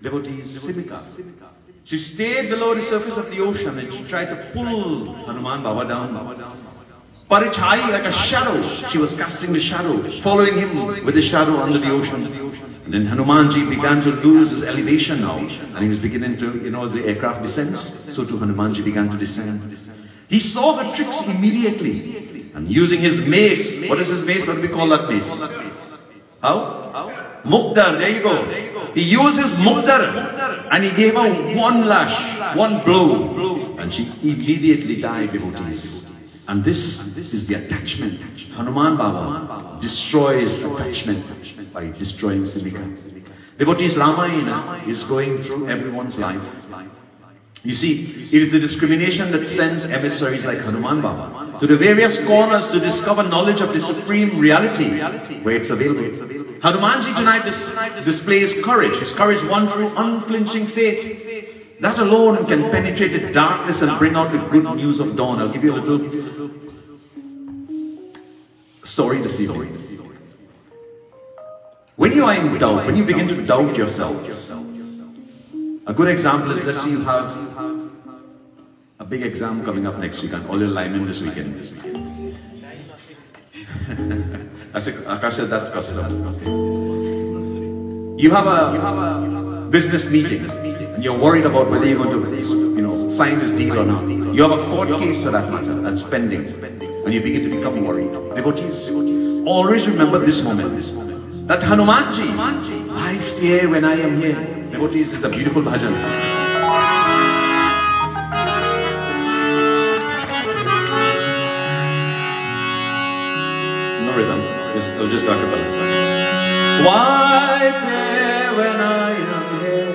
Devotees, Simika. She stayed below the surface of the ocean and she tried to pull Hanuman Baba down. Parichai, like a shadow. She was casting the shadow, following him with the shadow under the ocean. And then Hanumanji began to lose his elevation now. And he was beginning to, as the aircraft descends, so too Hanumanji began to descend. He saw her tricks immediately. And using his mace, what is his mace? What do we call that mace? How? Mukdar, there you go. He used his mukdar and he gave her one lash, one blow. And she immediately died, devotees. And this is the attachment. Hanuman Baba destroys attachment by destroying Simika. Devotees, Ramayana is going through everyone's life. You see, it is the discrimination that sends emissaries like Hanuman Baba to the various corners to discover knowledge of the supreme reality where it's available. Hanumanji tonight displays courage. His courage won through unflinching faith. That alone can penetrate the darkness and bring out the good news of dawn. I'll give you a little story this evening. When you are in doubt, when you begin to doubt yourself, a good example is, let's say you have a big exam coming up next week and all your linemen this weekend. Akash said that's custom. You have a business meeting and you're worried about whether you're going to sign this deal or not. You have a court case for that matter that's pending and you begin to become worried. Devotees, always remember this moment, that Hanumanji, I fear when I am here. Devotees, is a beautiful bhajan. No rhythm, just a cappella. Why fear when I am here?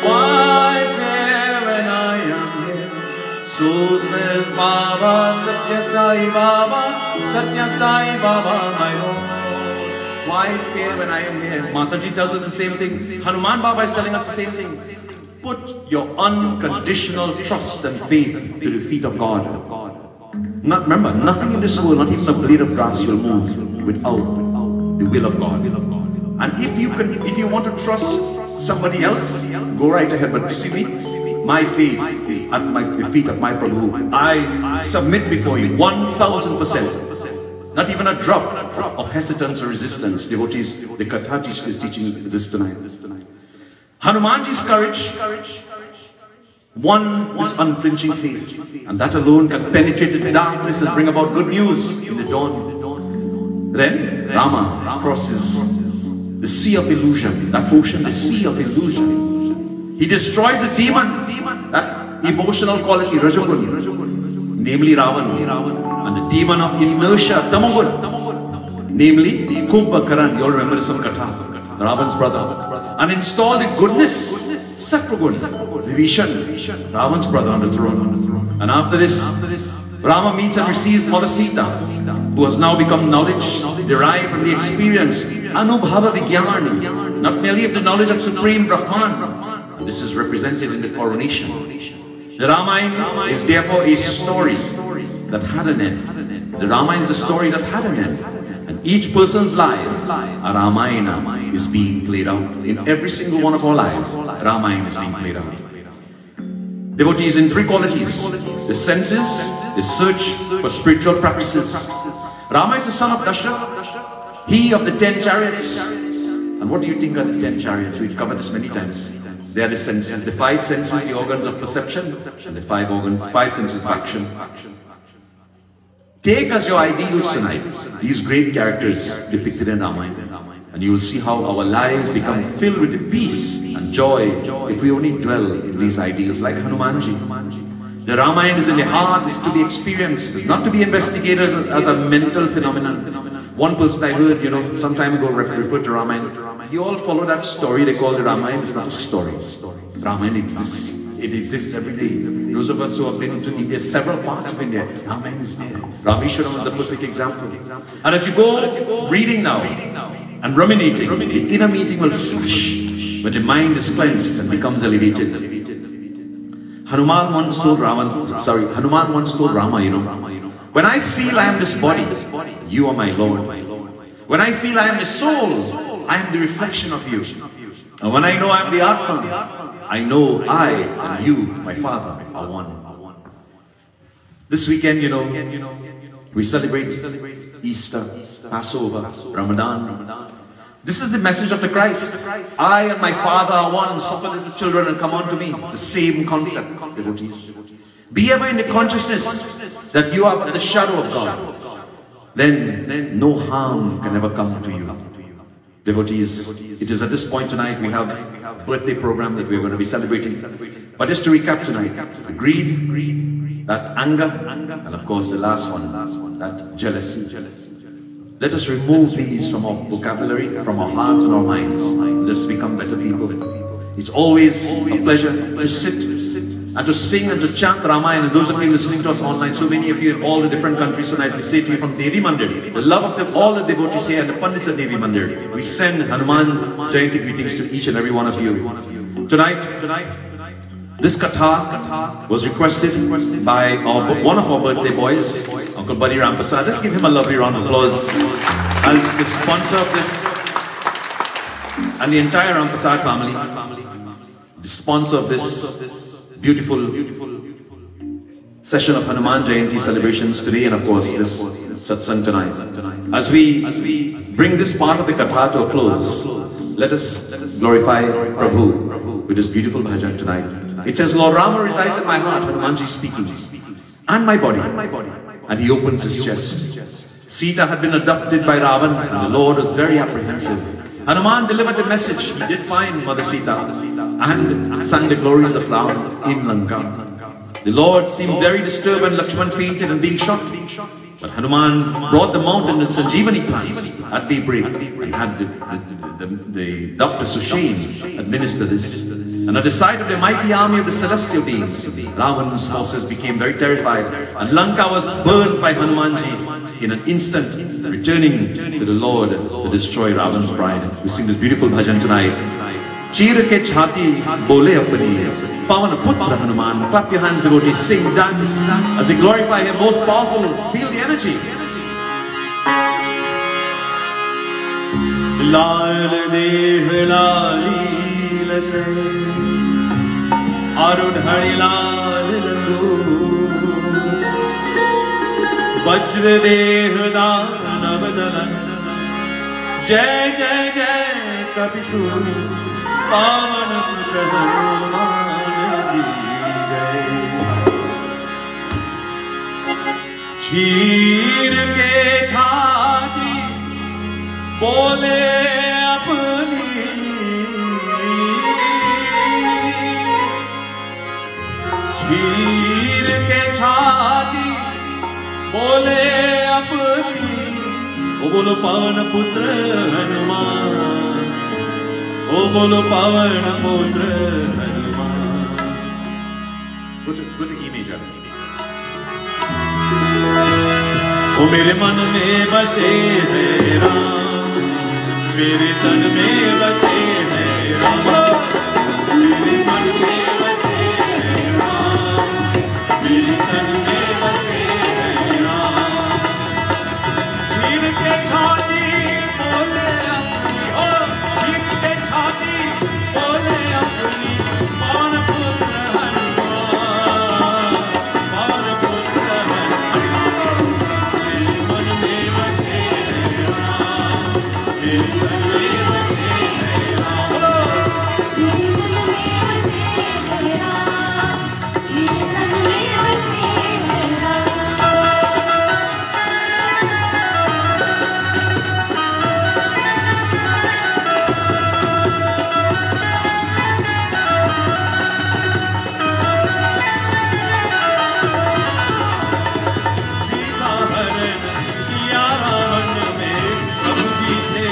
Why fear when I am here? So says Baba, Satya Sai Baba, Satya Sai Baba, my Lord. Why fear when I am here? Mataji tells us the same thing. Hanuman Baba is telling us the same thing. Put your unconditional trust and faith to the feet of God. Remember, nothing in this world, not even a blade of grass will move without the will of God. And if you want to trust somebody else, go right ahead. But you see me, my faith is at the feet of my Prabhu. I submit before you 1000%. Not even a drop of hesitance or resistance. Devotees, the Kathaa is teaching this tonight. Hanumanji's courage won this unflinching faith. And that alone can penetrate the darkness and bring about good news in the dawn. Then Rama crosses the sea of illusion, that ocean, the sea of illusion. He destroys a demon, that emotional quality, Rajagun, namely Ravan. And the demon of inertia, Tamagun, namely Kumbhakaran, you all remember this from Kathaa, Ravan's brother, and installed the goodness, Sattvagun, Vibhishan, Ravan's brother on the throne. And after this, Rama meets and receives Mother Sita, who has now become knowledge derived from the experience, Anubhava Vijnani, not merely of the knowledge of Supreme Brahman. This is represented in the coronation. The Ramayana is therefore a story that had an end. The Ramayana is a story that had an end. And each person's life, a Ramayana is being played out. In every single one of our lives, Ramayana is being played out. Devotees in three qualities: the senses, the search for spiritual practices. Rama is the son of Dashrath, he of the 10 chariots. And what do you think are the 10 chariots? We've covered this many times. They are the senses, the 5 senses, the organs of perception, and the 5 senses of action. Take as your ideals tonight these great characters depicted in Ramayana, and you will see how our lives become filled with the peace and joy if we only dwell in these ideals like Hanumanji. The Ramayana is in the heart, is to be experienced, not to be investigated as a mental phenomenon. One person I heard, some time ago referred to Ramayana. You all follow that story they call the Ramayana. It's not a story. Ramayana exists. it exists every day. Those of us who have been to India, several parts of India, Ramayan is there. Rameshwaram is the perfect example. And as you go reading now and ruminating, the inner meaning will flash when the mind is cleansed and becomes elevated. Hanuman once told Rama, you know, when I feel I am this body, you are my Lord. When I feel I am a soul, I am the reflection of you. And when I know I am the Atma, I know I and you, my Father, are one. This weekend, you know, we celebrate Easter, Passover, Ramadan. This is the message of the Christ. I and my Father are one. Suffer little children and come unto me. It's the same concept, devotees. Be ever in the consciousness that you are but the shadow of God. Then no harm can ever come to you. Devotees, it is at this point tonight we have a birthday program that we are going to be celebrating. But just to recap tonight, greed, that anger, and of course the last one, that jealousy. Let us remove these from our vocabulary, from our hearts and our minds. Let us become better people. It's always a pleasure to sit and to sing and to chant Ramayan. And those of you listening to us online, so many of you in all the different countries tonight, we say to you from Devi Mandir, the love of all the devotees here and the Pandits at Devi Mandir, we send Hanuman Jayanti greetings to each and every one of you. Tonight, this Kathaa was requested by one of our birthday boys, Uncle Buddy Persad. Let's give him a lovely round of applause as the sponsor of this, and the entire Persad family, the sponsor of this beautiful session of Hanuman Jayanti celebrations today, and of course this satsang tonight. As we bring this part of the Kathaa to a close, let us glorify Prabhu with this beautiful bhajan tonight. It says, Lord Rama resides in my heart, Hanumanji speaking, and my body. And he opens his chest. Sita had been abducted by Ravan, and the Lord was very apprehensive. Hanuman delivered the message. He did find Mother Sita and sang the glories of Ram in Lanka. The Lord seemed very disturbed when Lakshman fainted and being shot. But Hanuman brought the mountain with Sanjeevani plants at daybreak and had the Dr. Sushain administer this. And at the sight of the mighty army of the celestial beings, Ravan's forces became very terrified, and Lanka was burned by Hanumanji in an instant, returning to the Lord to destroy Ravan's bride. We sing this beautiful bhajan tonight. Cheer ke chhati bole apni, Pavan Putra Hanuman. Clap your hands, devotees, sing, dance, as we glorify Him, most powerful. Feel the energy. Lal deh lali lase, Arun hari lal langu, Vajra deh danav dalan, Jai jai jai kapisu, Pavan sutra Hanuman jai. Cheer ke chhati bole apni, cheer ke chhati bole apni, O bolo pavan putra Hanuman, O bolo pavan putra Hanuman. Go to E major. O mere man mein base hai Ram, mere tan mein base hai Ram, mere man mein base hai Ram, mere tan mein base hai Ram. Cheer ke chhati bole apni, oh cheer ke chhati bole apni, pavan putra Hanuman, pavan putra Hanuman. Mere man mein base hai Ram, mere tan mein base hai Ram. Sita हरण किया रावण में, प्रभु जी थे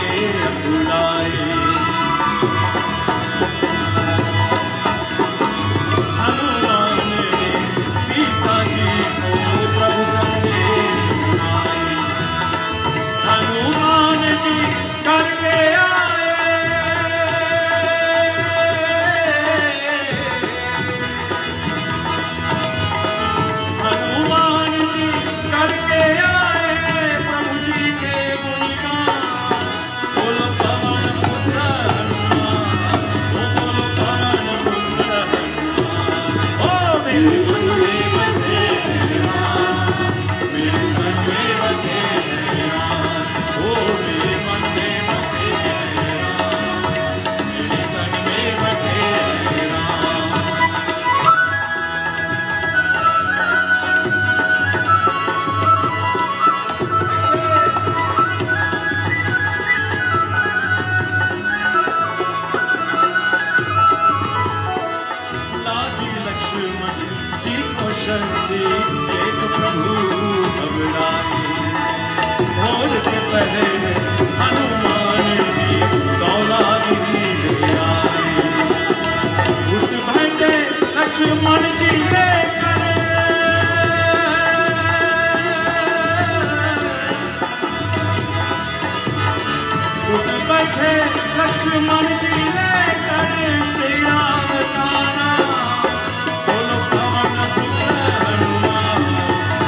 लक्ष्मण जी लेकर श्री राम जाना, बोलो पवन पुत्र हनुमान,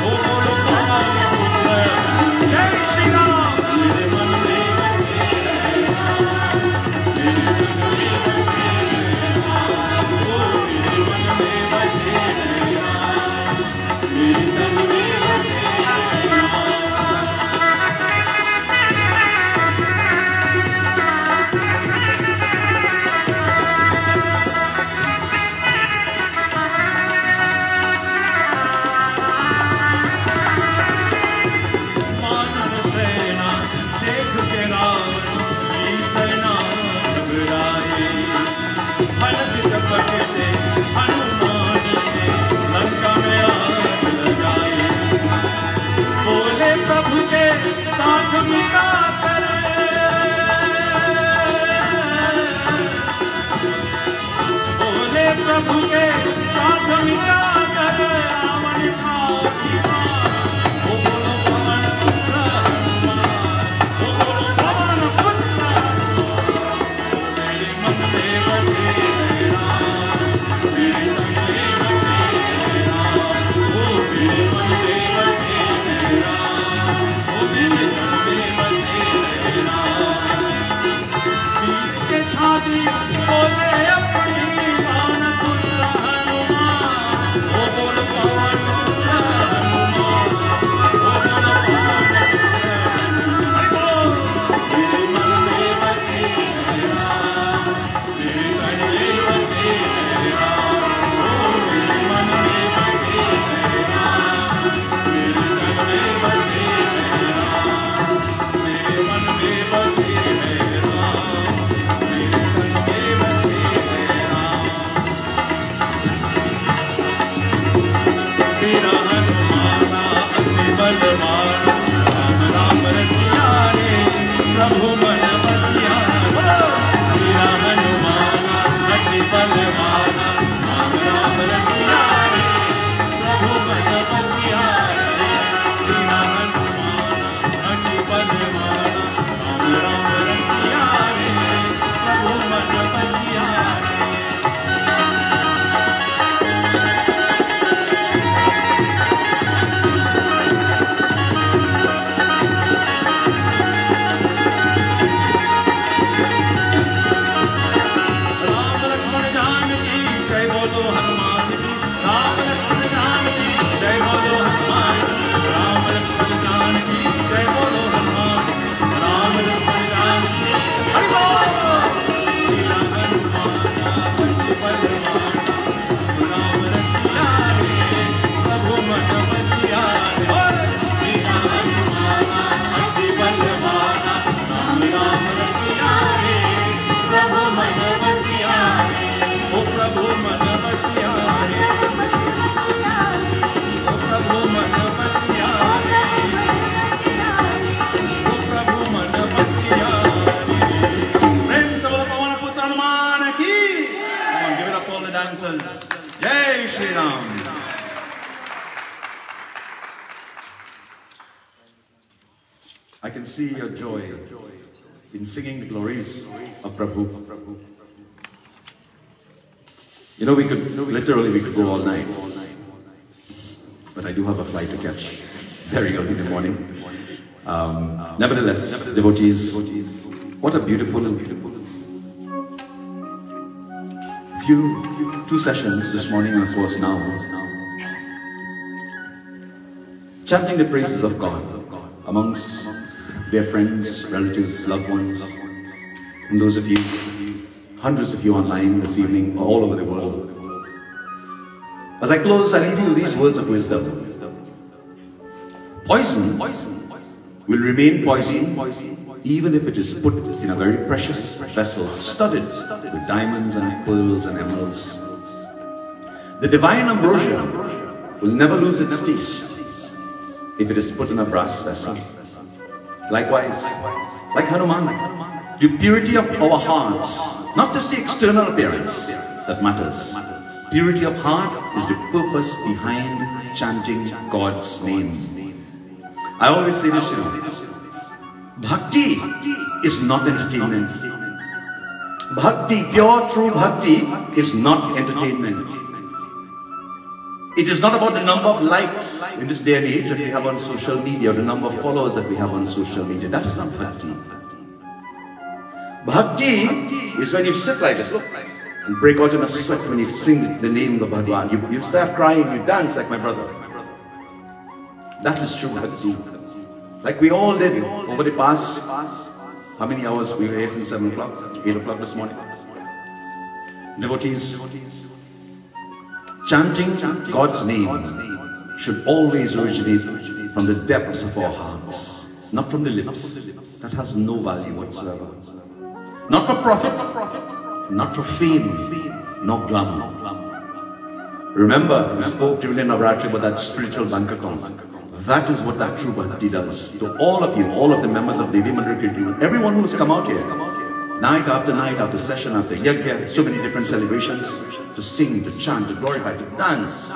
ओ बोलो पवन पुत्र, जय श्री राम। मेरे मन में साथ मिला कर, बोले प्रभु के साथ मिला कर रावण का विनाश। ओ बोलो पवन पुत्र हनुमान, ओ बोलो पवन पुत्र, मेरे मन में बसे राम, मेरे मन में बसे राम, ओ मेरे मन में बसे राम, ओ मेरे छाती बोले अपनी मान पुत्र हनुमान, ओ बोल पवन पुत्र हनुमान, ओ बोल पवन पुत्र हनुमान, मेरे मन में बसे राम, मेरे मन में बसे राम, ओ मेरे मन में बसे राम, मेरे मन में बसे राम, मेरे मन में बसे बलवान राम राम रसिया रे, प्रभु मन बसिया, मेरा हनुमान अति बलवान राम राम रसिया रे, प्रभु मन बसिया रे, मेरा हनुमान अति बलवान राम राम रसिया रे, प्रभु मन बसिया रे। Jai Shri Ram. I can see your joy in singing the glories of Prabhu. You know, we could go all night, but I do have a flight to catch very early in the morning. Nevertheless, devotees, what a beautiful two sessions this morning and of course now, chanting the praises of God amongst their friends, relatives, loved ones, and those of you, hundreds of you online this evening, all over the world. As I close, I leave you these words of wisdom. Poison will remain poison even if it is put in a very precious vessel studded with diamonds and pearls and emeralds. The divine ambrosia will never lose its taste if it is put in a brass vessel. Likewise, like Hanuman, the purity of our hearts, not just the external appearance that matters. Purity of heart is the purpose behind chanting God's name. I always say this, Bhakti is not entertainment. Bhakti, pure true bhakti is not entertainment. It is not about the number of likes in this day and age that we have on social media, or the number of followers that we have on social media. That's not bhakti. Bhakti is when you sit like this and break out in a sweat when you sing the name of Bhagwan. You start crying, you dance like my brother. That is true bhakti. Like we all did over the past, how many hours? We were here since 7 o'clock, 8 o'clock this morning. Devotees, chanting God's name should always originate from the depths of our hearts, not from the lips. That has no value whatsoever. Not for profit, not for fame, nor glamour. Remember, we spoke during the Navratri about that spiritual bank account. That is what that true bhakti does. To all of you, all of the members of Devi Mandir, everyone who has come out here, night, after session, after yajna, so many different celebrations, to sing, to chant, to glorify, to dance.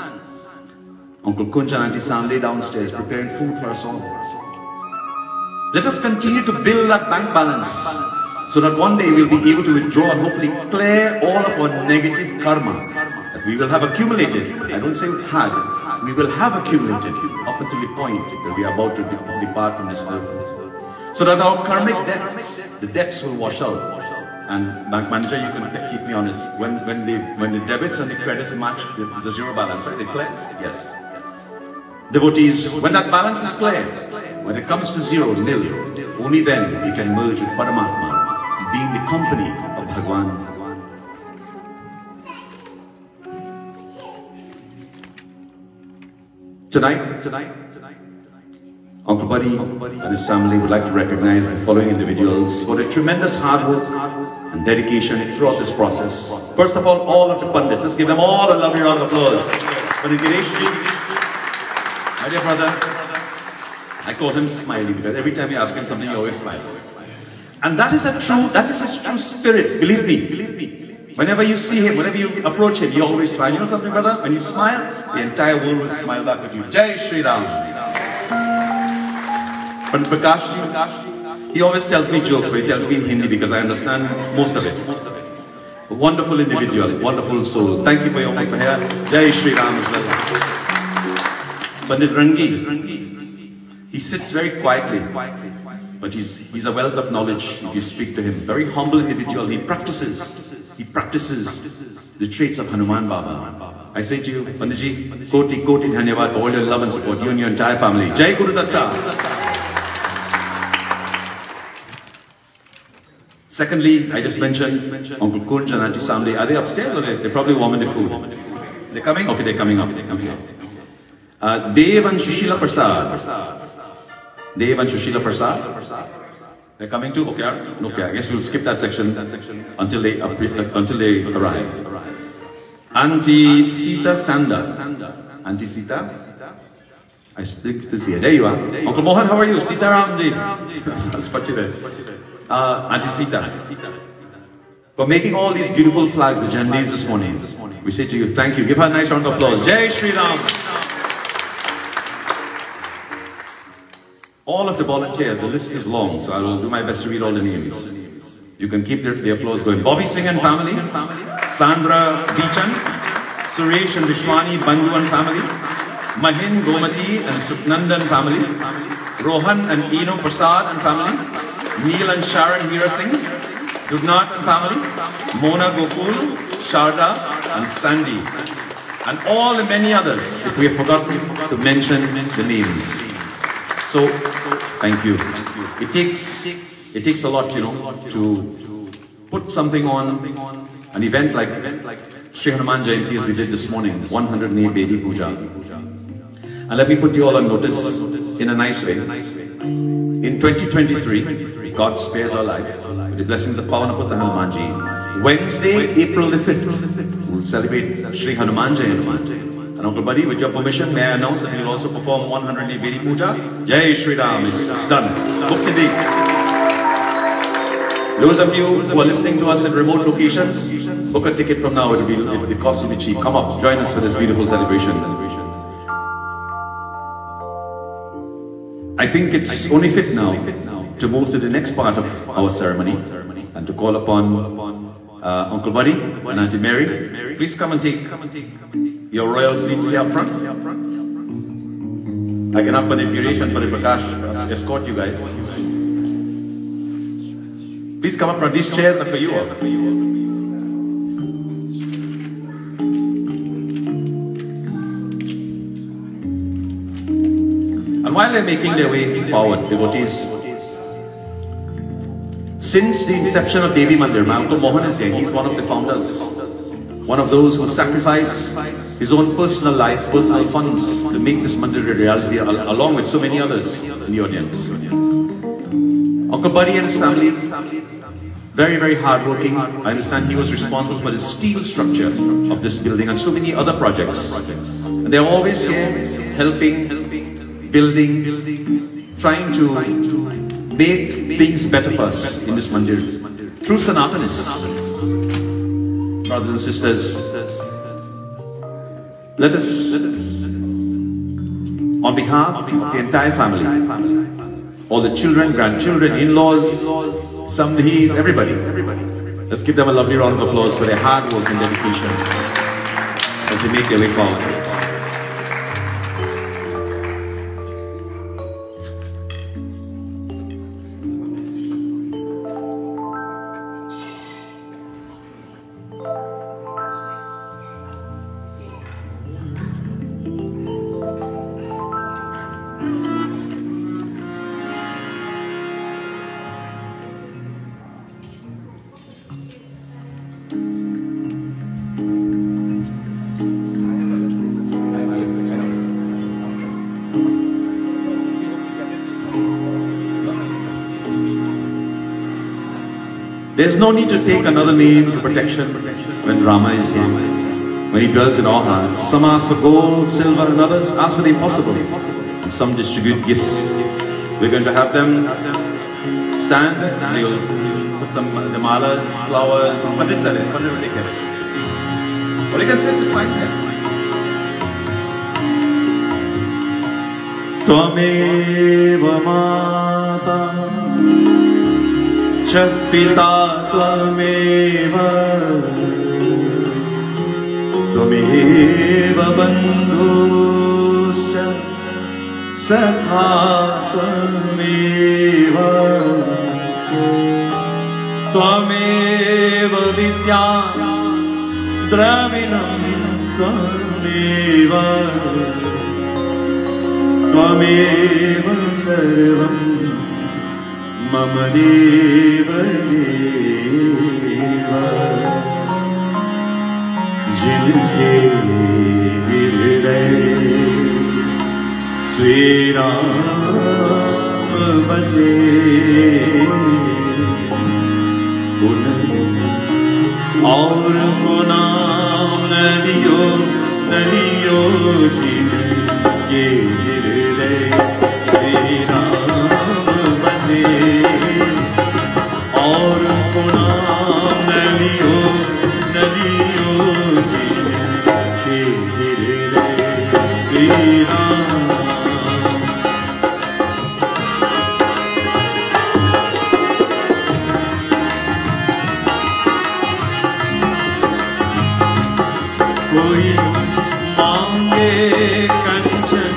Uncle Kunja and Auntie Sam lay downstairs preparing food for us all. Let us continue to build that bank balance so that one day we'll be able to withdraw and hopefully clear all of our negative karma that we will have accumulated. I don't say we had, we will have accumulated up until the point where we are about to depart from this earth. So that our karmic debts, the debts will wash out. And bank manager, you can keep me honest. When the debits and the credits match, there's a zero balance, right? They cleanse? Yes. Devotees, when that balance is clear, when it comes to zero, nil, only then we can merge with Paramatma, being the company of Bhagwan. Tonight, Uncle Buddy and his family would like to recognize the following individuals for their tremendous hard work and dedication throughout this process. First of all of the pundits. Let's give them all a lovely round of applause. For the Gireshji, my dear brother, I call him Smiley because every time you ask him something, he always smiles. And that is his true spirit, believe me. Whenever you see him, whenever you approach him, you always smile. You know something, brother? When you smile, the entire world will smile back at you. Jai Shri Ram. But Prakashji, he always tells me jokes, but he tells me in Hindi because I understand most of it. A wonderful individual, wonderful soul. Thank you for your prayer. Jai Shri Ram as well. Pandit Rangi, he sits very quietly, but he's a wealth of knowledge if you speak to him. Very humble individual. He practices the traits of Hanuman Baba. I say to you, Panditji, koti dhanyavad for all your love and support, you and your entire family. Jai Guru Datta. Secondly, I just mentioned Uncle Kunj and Auntie Samde. Are they upstairs or they're probably warming the food? They're coming? Okay, they're coming up. Dev and Shushila Persad. Dev and Shushila Persad. They're coming too? Okay, I guess we'll skip that section until they arrive. Auntie Sita Sanda. Auntie Sita? I stick to see her. There you are. Uncle Mohan, how are you? Sita Ramji. Auntie Sita. For making all these beautiful flags, the Jandis this morning. We say to you, thank you. Give her a nice round of applause. Jai Shri Ram. All of the volunteers, the list is long, so I will do my best to read all the names. You can keep the applause going. Bobby Singh and family, Sandra Beechan, Suresh and Vishwani Bandhu and family, Mahin Gomati and Suknandan family, Rohan and Eno Persad and family, Neil and Sharon Veera Singh, Dugnath and family, Mona Gokul, Sharda and Sandy, and all the many others if we have forgotten to mention the names. So, thank you. It takes a lot, you know, to put something on an event like Shri Hanuman Jayanti as we did this morning, 108 Bedi Puja. And let me put you all on notice in a nice way. In 2023, God spares our life with the blessings of Pavanaputta Hanumanji. Wednesday, April the 5th, we'll celebrate Shri Hanuman Jayanti. And Uncle Buddy, with your permission, may I announce that we will also perform 108 Bedi Puja. Jai Shri Ram, it's done. Booked the day. Those of you who are listening to us in remote locations, book a ticket from now, the cost will be cheap. Come up, join us for this beautiful celebration. I think it's only fit now to move to the next part of our ceremony and to call upon Uncle Buddy and Auntie Mary. Please come and take your royal seats here up front. I can up an inspiration for the Prakash, escort you guys. Please come up front. These chairs are for you all. And while they're making their way forward, devotees, since the inception of Devi Mandir, my Uncle Mohan is here. He's one of the founders. One of those who sacrificed his own personal life, personal funds to make this mandir a reality, along with so many others in the audience. Uncle Buddy and his family, very, very hardworking. I understand he was responsible for the steel structure of this building and so many other projects. And they're always here, helping, building, trying to make things better for us in this mandir. True Sanatanis, brothers and sisters, let us, on behalf of the entire family, all the children, grandchildren, in-laws, Samdhis, everybody, let's give them a lovely round of applause for their hard work and dedication as they make their way forward. There's no need to take another name for protection when Rama is here, when he dwells in our hearts. Some ask for gold, silver, and others ask for the impossible. And some distribute gifts. We're going to have them stand, they'll put some the malas, flowers, what is that? What do they take it? Well, you can sit this fine here. Tvameva Mata Pita Tvameva Tvameva Bandhuscha Sakha Tvameva Tvameva Vidya Dravinam Tvameva Tvameva Sarvam Mama Deva Deva Jinke Hriday Shri Ram Base Aur Punam Nadiyo Nadiyo Jinke Hriday Shri Ram Base और पुनाम नदियों नदियों के श्री राम कोई मांगे कंचन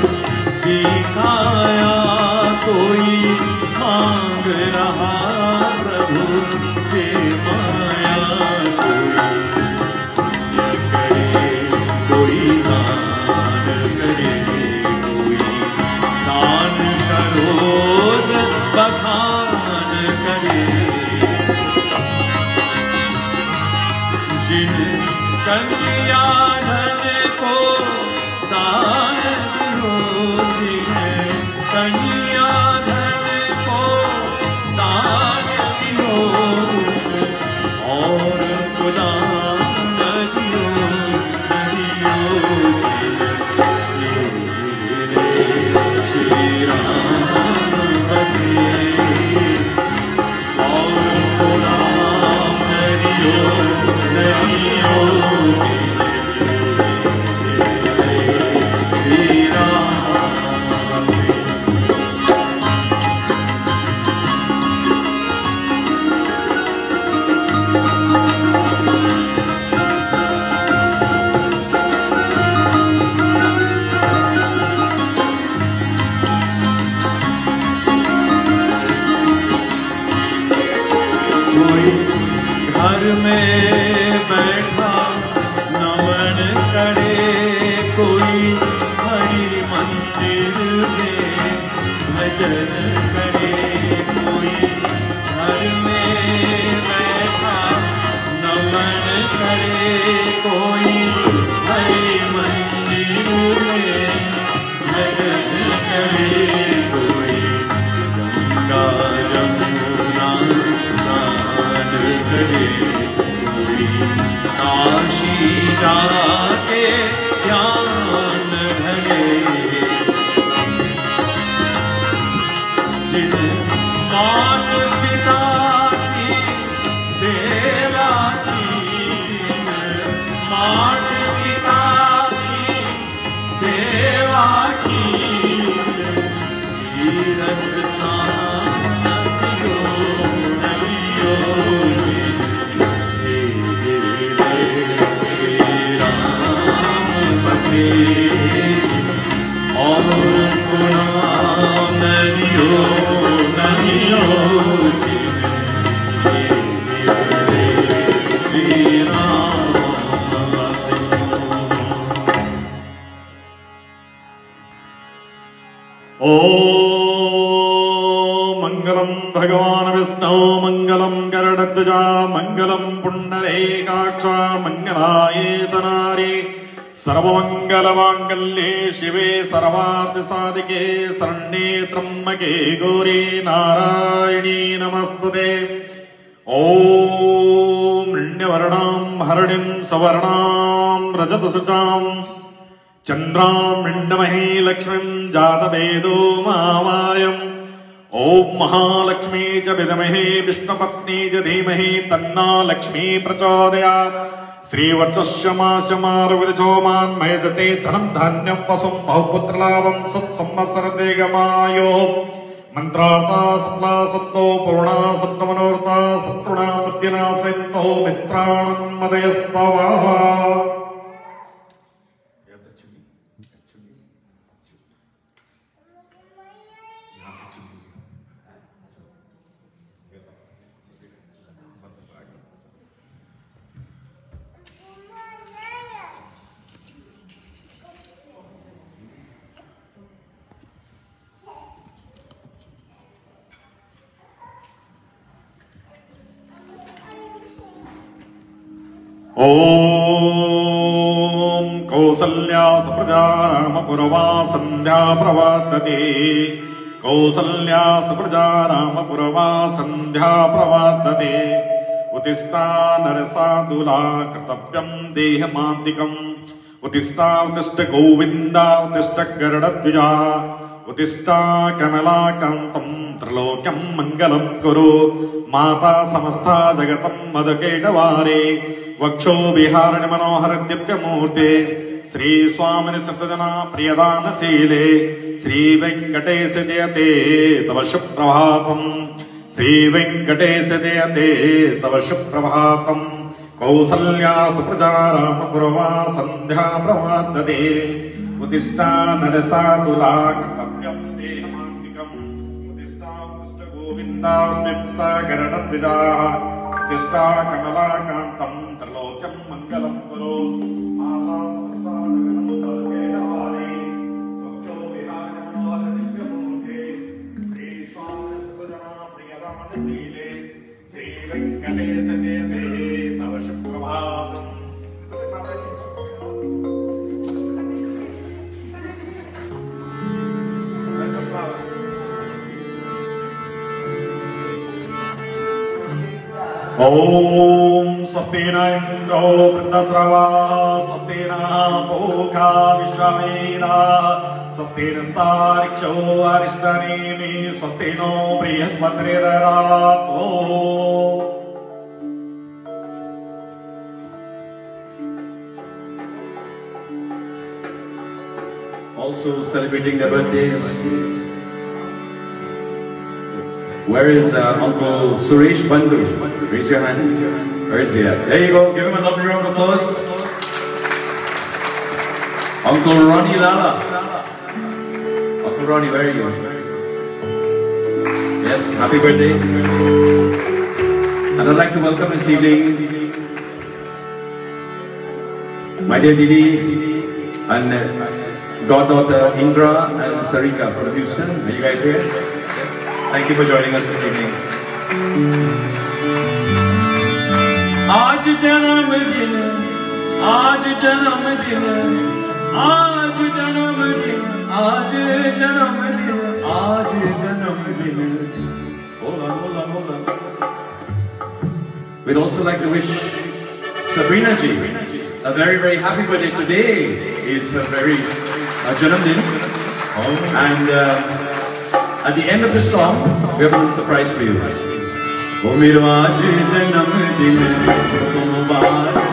सिखाया कोई मांग रहा से माया कोई दान करे कोई दान करो बखान करे जिन कन्या धन को दान दियो जिन कन्या धन को दान दियो और खुदा नदियों नदियों श्री राम बसे और खुदा नदियों नदियों श्री राम में बैठा नमन करे कोई, हरि मंदिर में भजन करे कोई। घर में बैठा नमन करे कोई, हरि मंदिर में भजन करे कोई। गंगा जमुना स्नान करे कोई, काशी जाके ध्यान धरे। जिन मात पिता की सेवा की, मात पिता की सेवा की, तीरथ स्नान नदियों नदियों में। राम बसे और गुनाह नदियों नदियों में। श्री राम बसे। ओम मंगलम भगवान विष्णु मंगलम गरुड़ध्वजा मंगलम पुंडरीकाक्ष मंगलायतनारी सर्वमंगलमांगल्ये शिवे सर्वार्थसाधिके शरण्ये त्र्यंबके गौरी नारायणी नमस्तुते। ओम हिरण्यवर्णां हरिणीं सवर्णां रजतसुजां चंद्रां हिरण्मयी लक्ष्मीं जातवेदो महामायम्। ओम महालक्ष्मी च विद्महे विष्णुपत्नी च धीमहि तन्नो लक्ष्मी प्रचोदयात्। श्रीवर्चस्यमाशमारुविदचोमान्मयदते धनं धान्यं वसुं बहुपुत्रलाभं सत्संवत्सरदेगमायो। मंत्रार्था सप्ला सत्तो पूर्णा सप्तमनोर्था शत्रुणा बुद्धिनाशयन्तो मित्राणं मदयस्तवः। ओम कौसल्या सुप्रजा रामपुरवा संध्या प्रवर्तते। कौसल्या सुप्रजा रामपुरवा संध्या प्रवर्तते। उत्तिष्ठा नरसादुला कर्तव्यं देहमान्तिकम्। उत्तिष्ठा उत्तिष्ठ गोविन्दा उत्तिष्ठ गरुडध्वजा। उत्तिष्ठा कमलाकान्तं त्रैलोक्यं मङ्गलं कुरु। माता समस्ता जगतं मदकेटवारे। वक्षो विहारिणि मनोहर दिव्यमूर्ते। श्री स्वामिनि सप्तजना प्रियदानशीले। श्री वेंकटेश जयते तव सुप्रभातम्। श्री वेंकटेश जयते तव सुप्रभातम्। कौसल्या सुप्रजा रामपुरवा संध्या प्रवर्तते। उत्तिष्ठा नरसातुला कर्तव्यं देहमान्तिकम्। उत्तिष्ठा उत्तिष्ठ गोविन्दा उत्तिष्ठ गरुडध्वजा। उत्तिष्ठा कमलाकान्तं त्रैलोक्यं मङ्गलं कुरु। माता समस्ता जगतं मदकेटवारे। वक्षो विहारिणि मनोहर दिव्यमूर्ते। श्री स्वामिनि सप्तजना प्रियदानशीले। श्री वेंकटेश जयते तव सुप्रभातम्। ओम स्वस्ति न इंद्रो वृद्धश्रवा स्वस्ति न पूषा विश्ववेदा स्वस्ति नस्तार्क्ष्यो अरिष्टनेमि स्वस्ति no बृहस्पतिर्दधातु। Also celebrating their birthdays. Where is Uncle Suresh Bandhu? Raise your hand. Where is he at? There you go. Give him a lovely round of applause. Uncle Ronnie Lala. Uncle Ronnie, where are you? Yes, happy birthday. And I'd like to welcome this evening My dear Didi and goddaughter Indra and Sarika from Houston. Are you guys here? Thank you for joining us this evening. आज जन्मदिन, आज जन्मदिन, आज जन्मदिन, आज जन्मदिन, आज जन्मदिन. Hold on, hold on, hold on. We'd also like to wish Sabrina ji a very, very happy birthday. Today is her very Janamdin. And at the end of the song, we have a little surprise for you. Oh, mero aaj janamdin mubarak.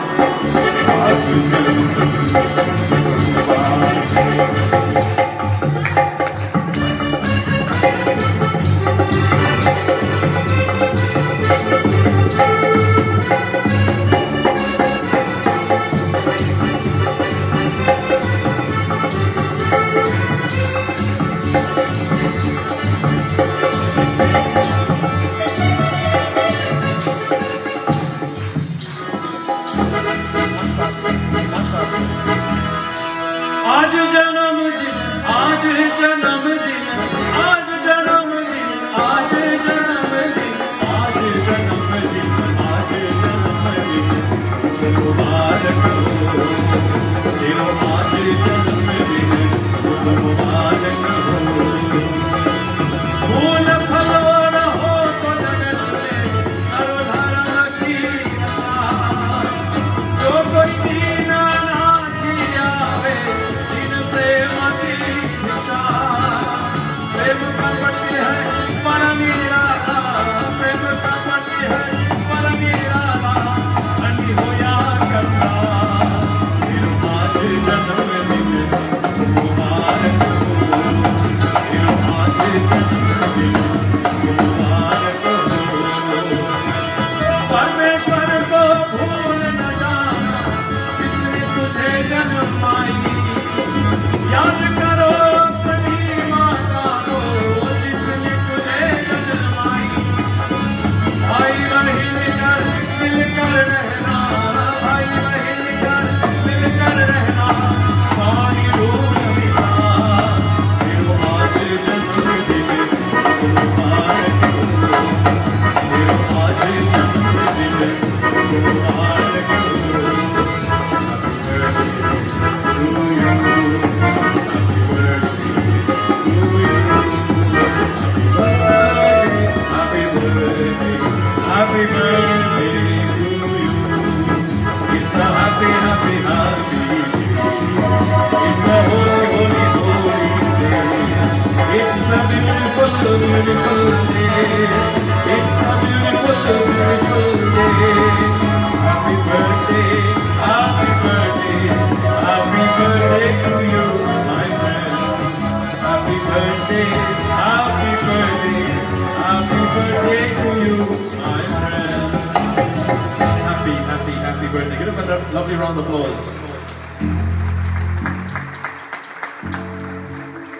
Lovely round of applause.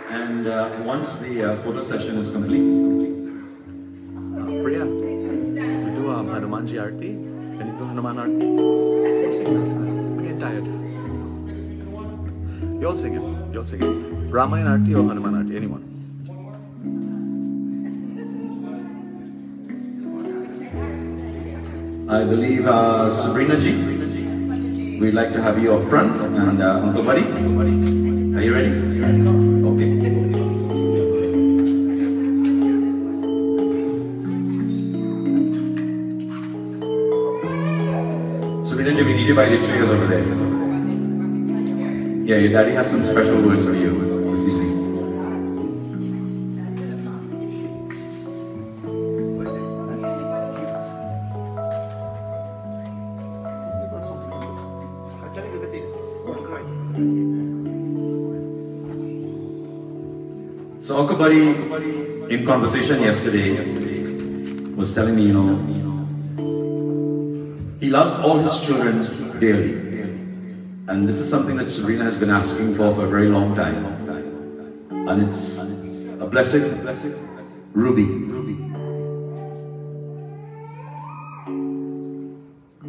And once the photo session is complete, Priya, we do Hanumanji Arti. Can you do Hanuman Arti? You sing it. I'm getting tired. You all sing it. You all sing it. Ramayan Arti or Hanuman Arti? Anyone? I believe Sabrina ji, we'd like to have you up front, and Uncle Buddy, are you ready? Okay. Sabrina ji, we need you by your chairs over there. Yeah, your daddy has some special words for you this evening. So Uncle Buddy, in conversation yesterday, was telling me, he loves all his children dearly. And this is something that Sabrina has been asking for a very long time. And it's a blessed ruby.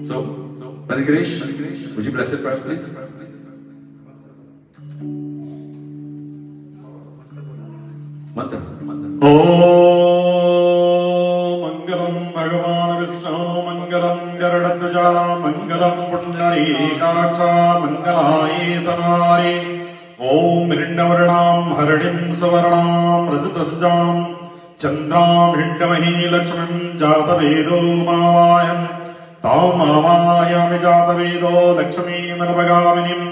So Parigiresh, would you bless it first, please? Mantra. Mangalam Bhagavan Vishnu, Mangalam Garudaja, Mangalam Pundarikaksha, Mangalayetanari, Om Hrindavarnam Haridim Savarnam Rajatasjam, Chandram Hindamahi Lakshmim Jatavedo Mavayam, Tam Mavayami Jatavedo Lakshmi Manavagaminim,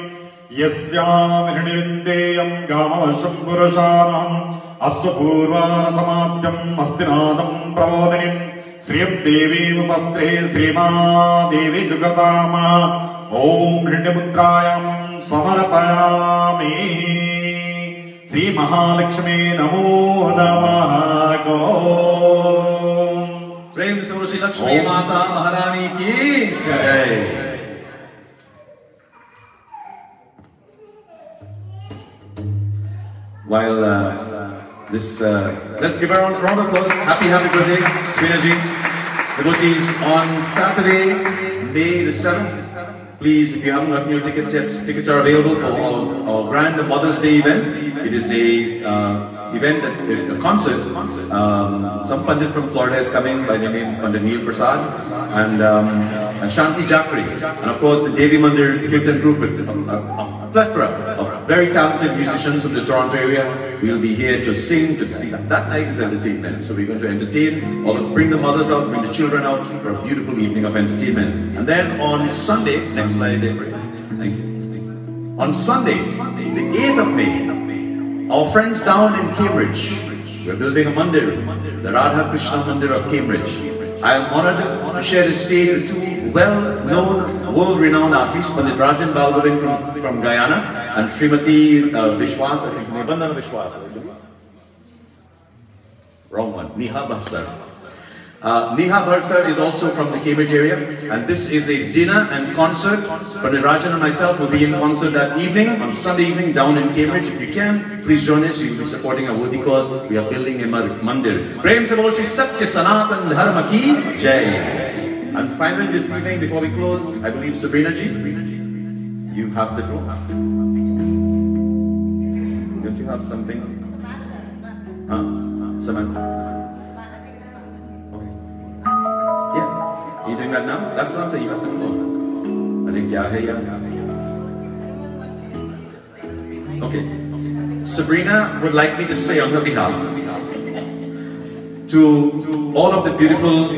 Yasyam Hrinivindeyam Gamavasham Purashanam, Aswapurvanatamadyam Astinadam Pravodinim, Sriyam Devi Upastre Srima Devi Jugatama, Om Hrindamudrayam Samarapayami, Sri Mahalakshmi Namo Namaha Om. Prem Shri Lakshmi Mata Maharani ki Jai. While let's give her a round of applause. Happy birthday, Srinaji. Devotees, on Saturday, May the 7th, please, if you haven't gotten your tickets yet, tickets are available for our grand Mother's Day event. It is a concert. Some Pandit from Florida is coming by the name of Persad and Shanti Jakri. And of course, the Devi Mandir Kirtan group with a plethora of very talented musicians from the Toronto area. We'll be here to sing. That night is entertainment. So we're going to entertain, or bring the mothers out, bring the children out for a beautiful evening of entertainment. And then on Sunday, next slide, thank you. On Sunday, the 8th of May, our friends down in Cambridge, we're building a mandir, the Radha Krishna Mandir of Cambridge. I am honored to share the stage with two well-known, world-renowned artists, Pandit Rajan Balgavin from Guyana and Srimati Vishwas, I think, Nibandana Vishwas. Wrong one, Neha Bharsar. Neha Bharsar is also from the Cambridge area, and this is a dinner and concert. Pandit Rajan and myself will be in concert that evening, on Sunday evening, down in Cambridge. If you can, please join us. We will be supporting a worthy cause. We are building a mandir. Prem se bolo Shri Satya Sanatan Dharma ki Jai. And finally this evening, before we close, I believe Sabrina ji, you have the floor. Don't you have something? Samantha. Yeah, you doing that now? That's what I'm saying, you have the floor. I think, okay. Sabrina would like me to say on her behalf to all of the beautiful,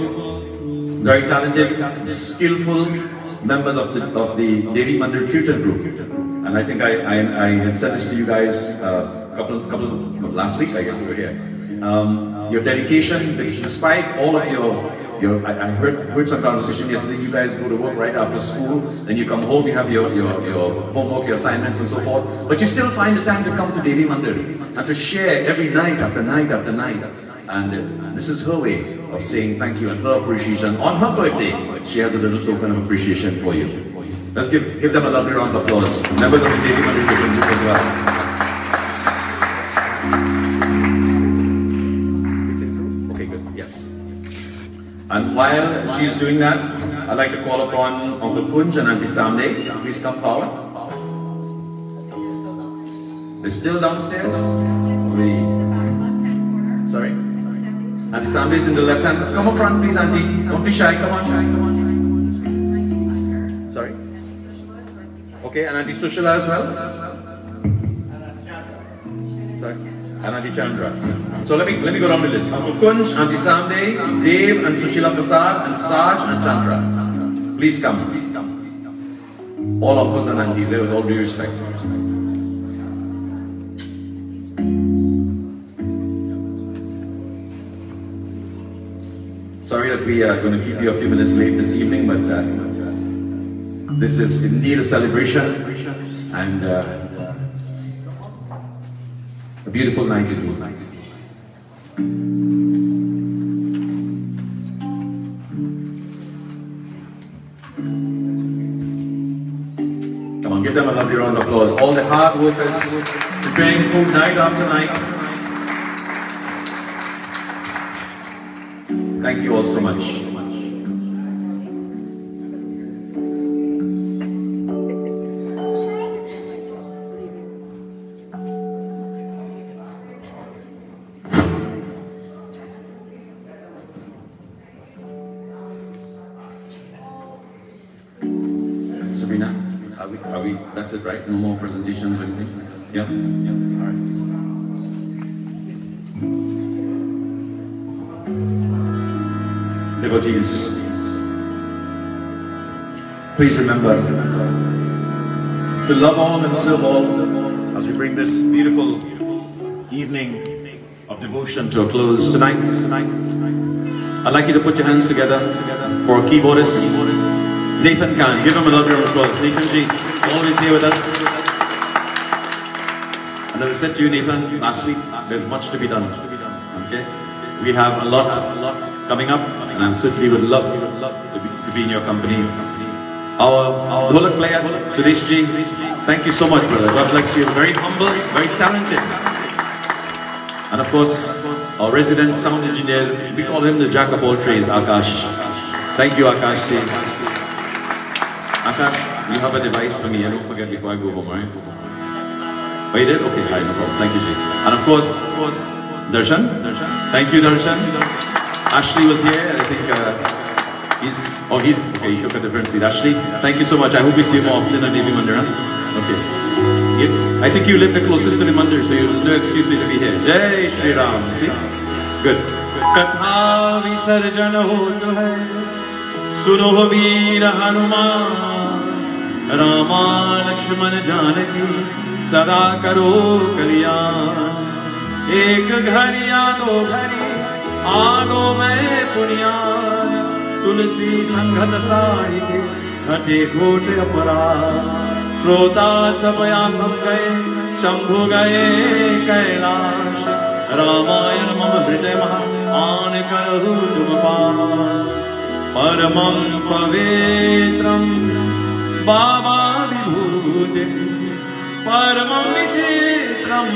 very talented, skillful members of the Devi Mandir Kirtan group. And I think I had said this to you guys last week, I guess we were here. Your dedication, despite all of I heard some conversation yesterday. You guys go to work right after school, then you come home, you have your homework, your assignments and so forth. But you still find the time to come to Devi Mandir and to share every night after night after night. And this is her way of saying thank you and her appreciation. On her birthday, she has a little token of appreciation for you. Let's give them a lovely round of applause. Members of the Devi Mandir Kirtan group as well. And while she's doing that, I'd like to call upon Uncle Kunj and Auntie Samde. Please come forward. They're still downstairs? Sorry? Auntie Samde is in the left hand. Come up front, please, Auntie. Don't be shy. Come on. Sorry? Okay, and Auntie Sushila as well? Sorry? And Auntie Chandra. So let me go down the list. Uncle Kunj, Auntie Samde, Dev and Sushila Prasad, and Saj and Chandra. Please come. All uncles and aunties there with all due respect. Sorry that we are going to keep you a few minutes late this evening, but this is indeed a celebration and a beautiful night it will be. Come on, give them a lovely round of applause. All the hard workers preparing food night after night. Thank you all so much. Sabrina? Are we, that's it, right? No more presentations or anything? Yeah? All right. Devotees, please remember to love all and serve all as we bring this beautiful evening of devotion to a close tonight. I'd like you to put your hands together for a keyboardist, Nathan Kaand. Give him a lovely round of applause. Nathan Ji, always here with us. And as I said to you, Nathan, last week, there's much to be done. Okay? We have a lot coming up, and I certainly would love to be in your company. Our dholak player, Suresh Ji, thank you so much, brother. God bless you. Very humble, very talented. And of course, our resident sound engineer, we call him the jack of all trades, Akash. Thank you, Akash Ji. Akash, you have a device for me, and don't forget before I go home, right? Oh, you did? Okay, all right, no problem. Thank you, Ji. And of course, Darshan. Thank you, Darshan. Ashley was here. I think okay, he took a different seat. Ashley, thank you so much. I hope we see you more often at Devi Mandir. Okay. I think you live the closest to the Mandir, so there's no excuse for you to be here. Jai Shri Ram. See? Good. Kathaa visarjan hota hai, suno veer Hanuman, Rama Lakshman Janaki, sada karo kalyan. एक घड़ी आदो घड़ी आदो मैं पुनियान तुलसी संगत साड़ी के घटे घोट अपराध श्रोता सब आसम गए शंभु गए कैलाश रामायण मम हृदय महा आन करहु तुम पास परमं पवित्रं बाबा विभूतिं परमं विचित्रं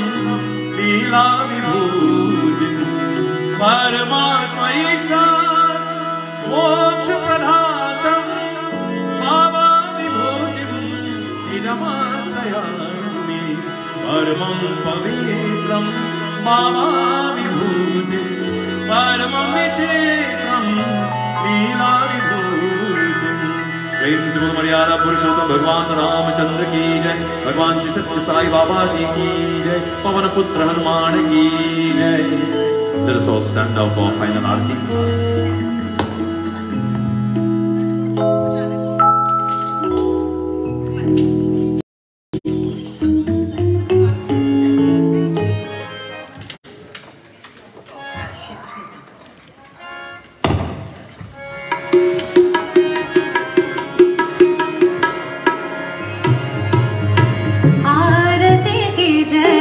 लीला विभूतिं परमात्मा ईश्वर मोक्ष प्रदातं बाबा विभूतिं इदमाश्रयामि परमं पवित्रं बाबा विभूतिं परमं विचित्रं लीला विभूतिं प्रेम से बोल मर्यादा पुरुषोत्तम भगवान रामचंद्र की जय, भगवान श्री सत्य साई बाबा जी की जय, पवन पुत्र हनुमान की जय. Let us all stand now for final arati. आरती की जय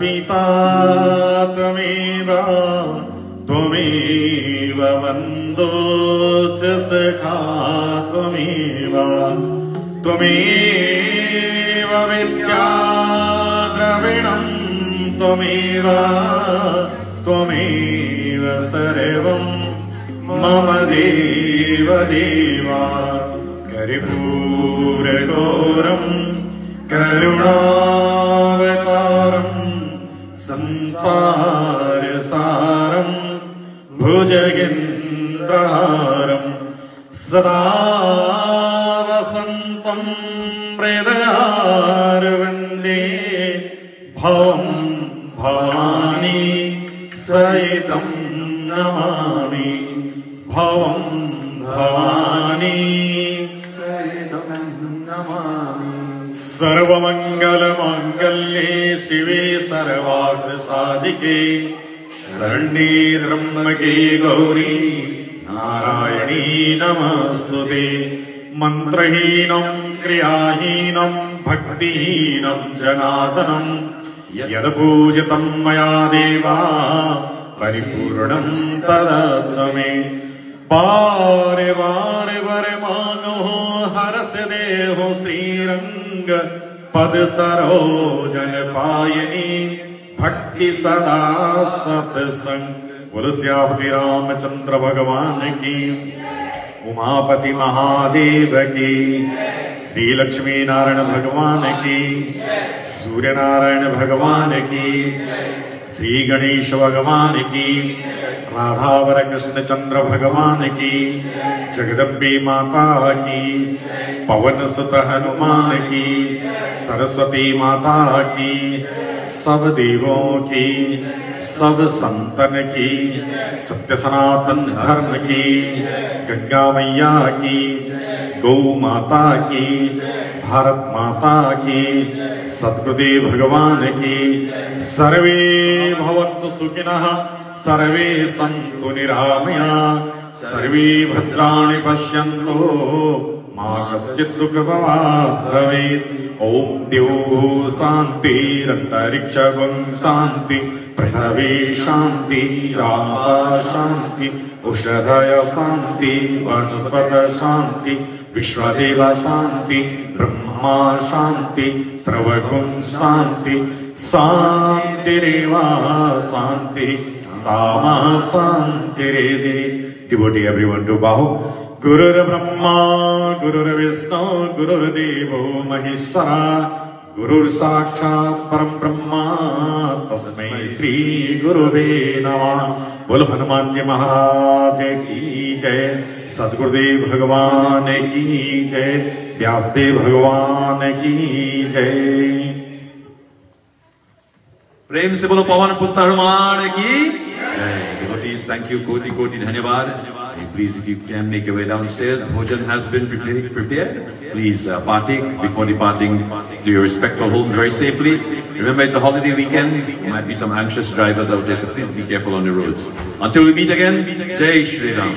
पिता त्वमेव त्वमेव बन्धुश्च सखा त्वमेव त्वमेव विद्या द्रविणं त्वमेव त्वमेव सर्वं मम देव देवा कर्पूरगौरं करुणावतारं संसारसारं भुजगेन्द्रहारं सदा वसन्तं हृदयारविन्दे भवं भवानी सहितं नमामि भवं भवानी सहितं नमामि। सर्वमङ्गलमाङ्गल्ये शिवे सर्वार्थसाधिके शरण्ये त्र्यम्बके गौरी नारायणी नमस्तुते। मन्त्रहीनं क्रियाहीनं भक्तिहीनं जनार्दनं यदपूजितं मया देवा परिपूर्णं तदच्च मे। बारे बारे वरमानो हरस देहो श्रीरंग पद सरोजन पायनी भक्ति सदा सत्संग। बोलो सियापति रामचंद्र भगवान की, उमापति महादेव की, श्री लक्ष्मी नारायण भगवान की, सूर्य नारायण भगवान की, श्री गणेश भगवान की, राधावर कृष्ण चंद्र भगवान की, जगदम्बे माता की, पवन सुत हनुमान की, सरस्वती माता की, सब देवों की, सब संतन की, सत्य सनातन धर्म की, गंगा मैया की, गौ माता की, भारत माता की, सद्गुरुदेव भगवान की। सर्वे भवन्तु सुखिनः, सर्वे सन्तु निरामया, सर्वे भद्राणि पश्यन्तु मा कश्चित् दुःखभाग् भवेत्। ओम द्यौः शान्तिरन्तरिक्षं शान्ति, पृथिवी शान्ति, रापः शान्ति, औषधय शान्ति, वनस्पत शान्ति, विश्वदेव शान्ति, ब्रह्मा शान्ति, सर्वगुण शान्ति, शान्तिरेव शान्ति, सामा शान्तिरेधि। Devotee everyone to bow. Gurur Brahma, Gurur Vishnu, Gurur Devo Maheshwara, Gurur Sakshat Param Brahma, Tasmai Shri Guruve Namah. Bolo Hanuman Ji Maharaj ki jai, Sadgurudev Bhagwan ki jai, Vyasdev Bhagwan ki jai. प्रेम से बोलो पवन पुत्र हनुमान की जय। Devotees, thank you, koti koti dhanyavad. Please, if you can make your way downstairs, bhojan has been prepared. Please partake before departing to your respectful homes very safely. Remember, it's a holiday weekend. There might be some anxious drivers out there, so please be careful on the roads. Until we meet again, Jai Shri Ram.